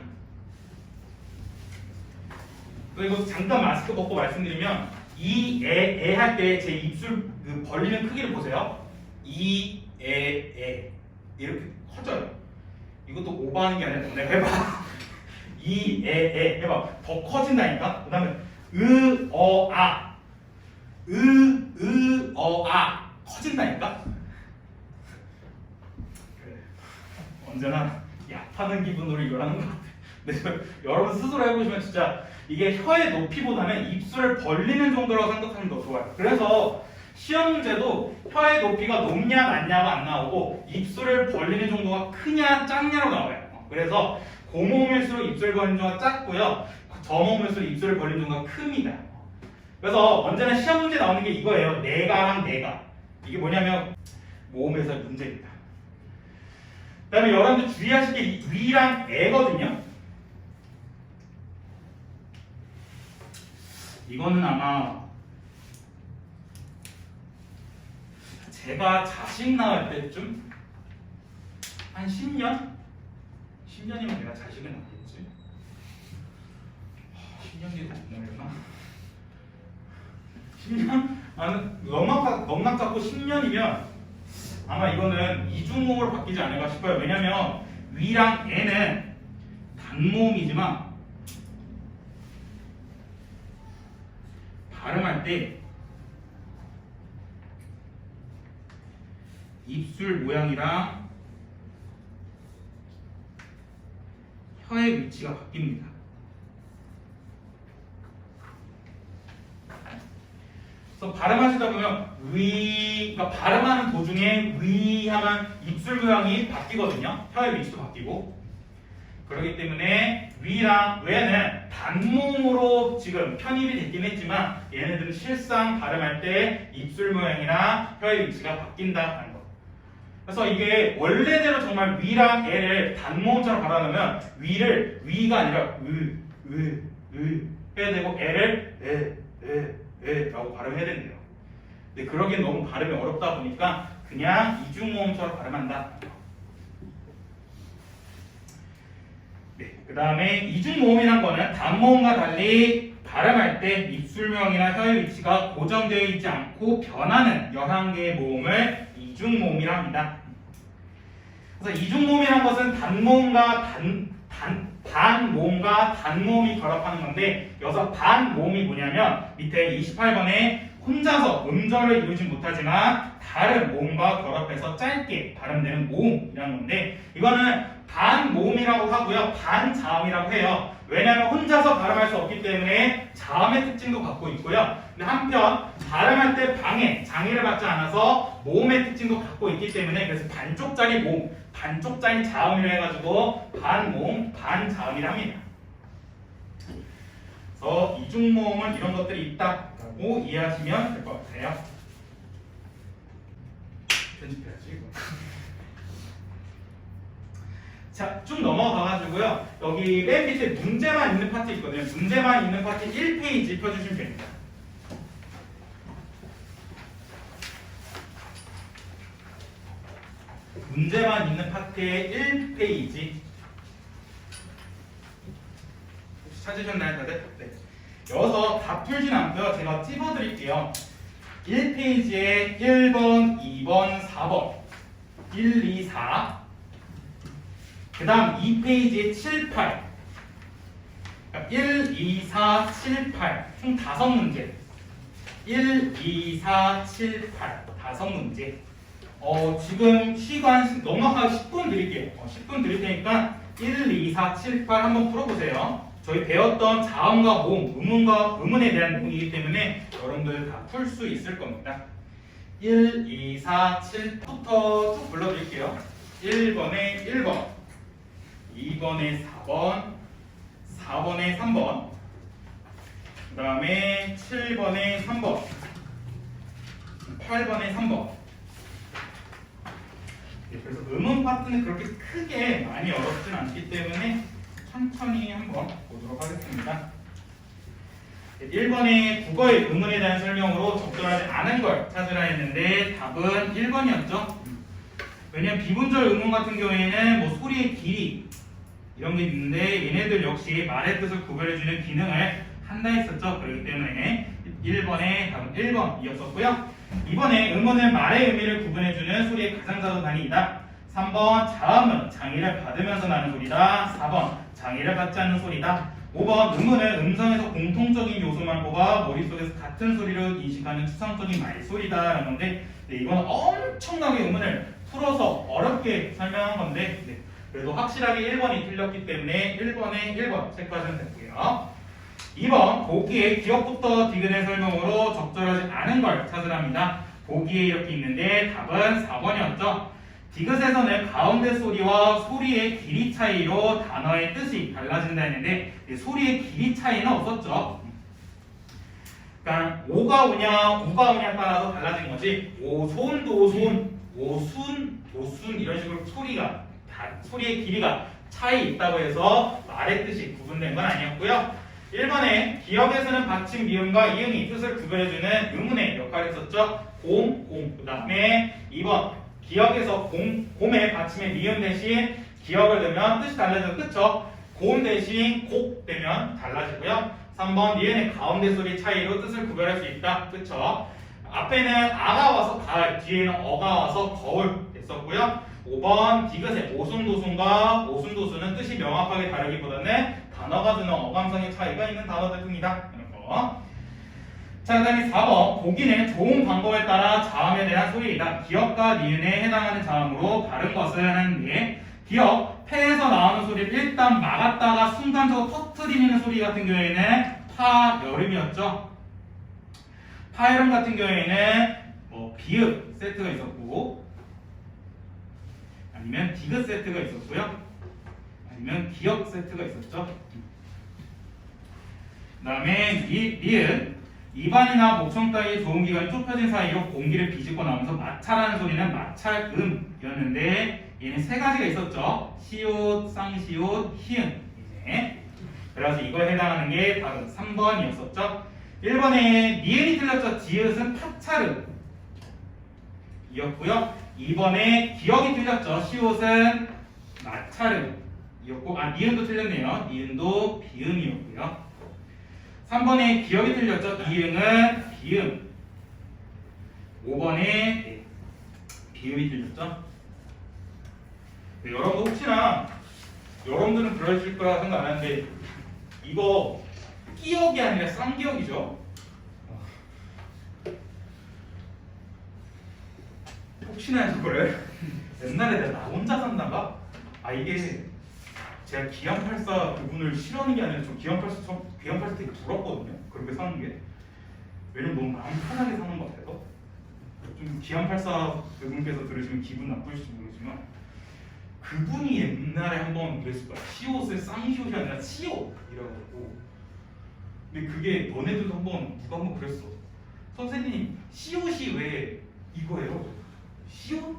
[SPEAKER 1] 그리고 잠깐 마스크 벗고 말씀드리면 이, 에 할 때 제 입술 그 벌리는 크기를 보세요. 이, 에 이렇게 커져요. 이것도 오버하는 게 아니라 내가 해봐. 이, 에 해봐. 더 커진다니까. 그 다음에 아 커진다니까. 그래. 언제나 약하는 기분으로 이걸 하는 것 같아. 근데 여러분 스스로 해보시면 진짜 이게 혀의 높이보다는 입술을 벌리는 정도라고 생각하면 더 좋아요. 그래서 시험 문제도 혀의 높이가 높냐 낮냐가 안 나오고 입술을 벌리는 정도가 크냐 작냐로 나와요. 그래서 고모음일수록 입술 벌리는 정도가 작고요. 저모음일수록 입술을 벌리는 정도가 큽니다. 그래서 언제나 시험 문제 나오는 게 이거예요. 내가랑 내가. 이게 뭐냐면 모음에서의 문제입니다. 그 다음에 여러분들 주의하실 게 위랑 애거든요. 이거는 아마 제가 자식 낳을 때쯤 한 10년? 10년이면 내가 자식을 낳겠지. 10년 뒤에 못나려나? 10년? 나는 넉넉 잡고 10년이면 아마 이거는 이중모음으로 바뀌지 않을까 싶어요. 왜냐면 위랑 애는 단모음이지만 발음할 때 입술 모양이랑 혀의 위치가 바뀝니다. 그래서 발음하시다 보면 그러니까 발음하는 도중에 하면 입술 모양이 바뀌거든요. 혀의 위치도 바뀌고. 그렇기 때문에 위랑 외는 단모음으로 지금 편입이 됐긴 했지만 얘네들은 실상 발음할 때 입술 모양이나 혀의 위치가 바뀐다는 거. 그래서 이게 원래대로 정말 위랑 애를 단모음처럼 발음하면 위가 아니라 해야 되고 애를 라고 발음해야 된대요. 근데 그러기엔 너무 발음이 어렵다 보니까 그냥 이중모음처럼 발음한다. 네, 그 다음에 이중모음이란 거는 단모음과 달리 발음할 때 입술 모양이나 혀의 위치가 고정되어 있지 않고 변하는 11개의 모음을 이중모음이라 합니다. 그래서 이중모음이란 것은 단모음과 단모음과 단모음이 결합하는 건데 여기서 단모음이 뭐냐면 밑에 28번에 혼자서 음절을 이루지 못하지만 다른 모음과 결합해서 짧게 발음되는 모음이라는 건데 이거는 반모음이라고 하고요. 반자음이라고 해요. 왜냐하면 혼자서 발음할 수 없기 때문에 자음의 특징도 갖고 있고요. 근데 한편 발음할 때 장애를 받지 않아서 모음의 특징도 갖고 있기 때문에 그래서 반쪽짜리 모음, 반쪽짜리 자음이라 해가지고 반모음, 반자음이라 합니다. 그래서 이중모음은 이런 것들이 있다라고 이해하시면 될 것 같아요. 편집해야지 이거. 자, 쭉 넘어가가지고요. 여기 맨 밑에 문제만 있는 파트 있거든요. 문제만 있는 파트 1페이지 펴주시면 됩니다. 문제만 있는 파트의 1페이지. 혹시 찾으셨나요, 다들? 네. 여기서 다 풀진 않고요. 제가 찝어드릴게요. 1페이지에 1번, 2번, 4번 1, 2, 4. 그 다음 2페이지에 7, 8. 1, 2, 4, 7, 8. 총 5문제. 1, 2, 4, 7, 8. 5문제. 지금 시간 넉넉하게 10분 드릴게요. 10분 드릴 테니까 1, 2, 4, 7, 8 한번 풀어보세요. 저희 배웠던 자음과 모음, 의문에 대한 내용이기 때문에 여러분들 다 풀 수 있을 겁니다. 1, 2, 4, 7부터 쭉 불러드릴게요. 1번에 1번, 2번에 4번, 4번에 3번, 그 다음에 7번에 3번, 8번에 3번. 그래서 음운 파트는 그렇게 크게 많이 어렵진 않기 때문에 천천히 한번 보도록 하겠습니다. 1번의 국어의 의문에 대한 설명으로 적절하지 않은 걸 찾으라 했는데 답은 1번이었죠. 왜냐면 비분절 의문 같은 경우에는 뭐 소리의 길이 이런 게 있는데 얘네들 역시 말의 뜻을 구별해주는 기능을 한다 했었죠. 그렇기 때문에 1번의 답은 1번이었었고요. 2번에 의문은 말의 의미를 구분해주는 소리의 가장 작은 단위이다. 3번 자음은 장애를 받으면서 나는 소리다. 4번 장애를 받지 않는 소리다. 5번 의문은 음성에서 공통적인 요소만 뽑아 머릿속에서 같은 소리로 인식하는 추상적인 말소리다 라는 건데 이건 엄청나게 의문을 풀어서 어렵게 설명한 건데 그래도 확실하게 1번이 틀렸기 때문에 1번에 1번 체크하시면 되고요. 2번 보기의 기억부터 디귿의 설명으로 적절하지 않은 걸 찾으랍니다. 보기에 이렇게 있는데 답은 4번이었죠. 디귿에서는 가운데 소리와 소리의 길이 차이로 단어의 뜻이 달라진다 했는데 소리의 길이 차이는 없었죠. 그러니까 오가 오냐 우가 오냐에 따라서 달라진 거지 오손 도손 오순 도순 이런 식으로 소리의 길이가 차이 있다고 해서 말의 뜻이 구분된 건 아니었고요. 1번에 기억에서는 받침 미음과 이응이 뜻을 구별해주는 의문의 역할을 했었죠. 곰, 그 다음에 2번 기억에서 곰의 받침의 미음 대신 기억을 넣으면 뜻이 달라져서 그쵸? 곰 대신 곡 되면 달라지고요. 3번 니은의 가운데 소리 차이로 뜻을 구별할 수 있다. 그쵸? 앞에는 아가 와서 가을, 뒤에는 어가 와서 거울 됐었고요. 5번 디귿의 오순도순과 오순도순은 뜻이 명확하게 다르기보다는 단어가 주는 어감성의 차이가 있는 단어들입니다. 이런 거. 자, 그 다음에 4번 보기는 좋은 방법에 따라 자음에 대한 소리이다. 기역과 니은에 해당하는 자음으로 다른 것은 하는데 기역, 폐에서 나오는 소리를 일단 막았다가 순간적으로 터트리는 소리 같은 경우에는 파여름이었죠. 파여름 같은 경우에는 뭐 비읍 세트가 있었고 아니면 디귿 세트가 있었고요. 아니면 기역 세트가 있었죠. 그 다음에 니은 입안이나 목청 따위의 좋은 기관이 좁혀진 사이로 공기를 비집고 나오면서 마찰하는 소리는 마찰음이었는데 얘는 세 가지가 있었죠. 시옷, 쌍시옷, 희은. 이제 그래서 이거에 해당하는 게 답은 3번이었었죠. 1번에 니은이 틀렸죠. 지읒은 파찰음 이었고요. 2번에 기역이 틀렸죠. 시옷은 마찰음이었고 니은도 틀렸네요. 니은도 비음이었고요. 3번에 기역이 틀렸죠. 이응은 비음. 5번에 비음이 틀렸죠. 네, 여러분 혹시나 여러분들은 그러실 거라 생각 안 하는데 이거 끼역이 아니라 쌍기역이죠. 혹시나 해서 그래? 옛날에 내가 나 혼자 산다가 이게 제가 기안84 그분을 싫어하는 게 아니라 저 기안84 되게 부럽거든요. 그렇게 사는 게. 왜냐면 너무 마음 편하게 사는 것 같아서. 좀 기안84 그분께서 들으시면 기분 나쁘실지 모르지만 그분이 옛날에 한번 그랬을 거야. 시옷을 쌍시옷이 아니라 시옷이라고. 근데 그게 너네들도 누가 한번 그랬어. 선생님 시옷이 왜 이거예요? 시옷?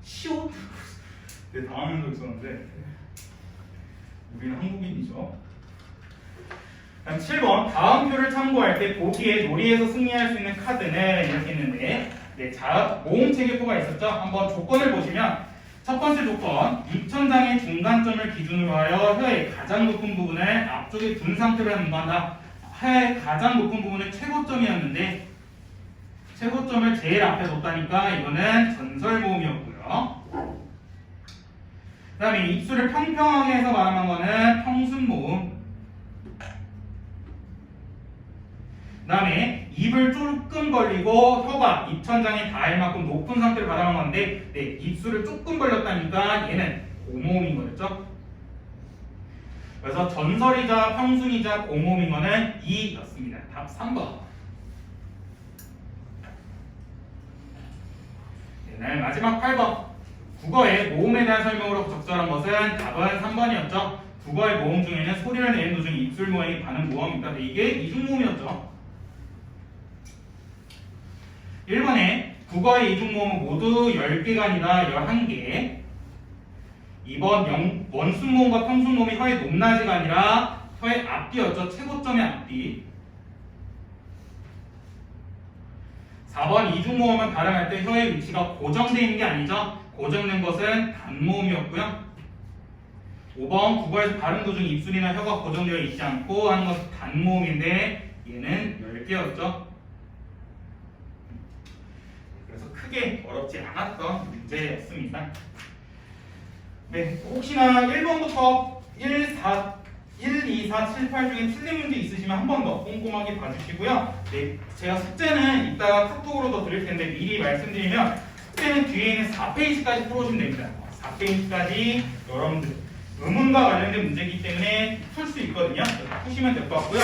[SPEAKER 1] 시옷? 네, 당하는 적 있었는데 우리는 한국인이죠. 다음 7번 다음표를 참고할 때 보기에 놀이에서 승리할 수 있는 카드는 이렇게 있는데 모음 체계표가 있었죠. 한번 조건을 보시면 첫 번째 조건 입천장의 중간점을 기준으로 하여 혀의 가장 높은 부분을 앞쪽에 둔 상태로 한다. 혀의 가장 높은 부분은 최고점이었는데 최고점을 제일 앞에 뒀다니까 이거는 전설 모음이었고요. 다음에 입술을 평평하게 해서 말하는 거는 평순모음. 다음에 입을 조금 벌리고 혀가 입천장에 닿을 만큼 높은 상태를 말하는 건데, 네, 입술을 조금 벌렸다니까 얘는 고모음인 거였죠. 그래서 전설이자 평순이자 고모음인 거는 2였습니다. 답 3번. 네, 마지막 8번. 국어의 모음에 대한 설명으로 적절한 것은 답은 3번이었죠. 국어의 모음 중에는 소리를 내는 도중 입술 모양이 가는 모음이다. 이게 이중모음이었죠. 1번에 국어의 이중모음은 모두 10개가 아니라 11개. 2번 원순모음과 평순모음이 혀의 높낮이가 아니라 혀의 앞뒤였죠. 최고점의 앞뒤. 4번 이중모음은 발음할 때 혀의 위치가 고정되어 있는 게 아니죠. 고정된 것은 단모음이었고요. 5번 국어에서 발음 도중 입술이나 혀가 고정되어 있지 않고 하는 것은 단모음인데 얘는 10개였죠. 그래서 크게 어렵지 않았던 문제였습니다. 네, 혹시나 1번부터 1, 2, 4, 7, 8 중에 틀린 문제 있으시면 한 번 더 꼼꼼하게 봐주시고요. 네, 제가 숙제는 이따가 카톡으로 더 드릴 텐데 미리 말씀드리면 숙제는 뒤에 있는 4페이지까지 풀어주시면 됩니다. 4페이지까지 여러분들 의문과 관련된 문제이기 때문에 풀 수 있거든요. 푸시면 될 것 같고요.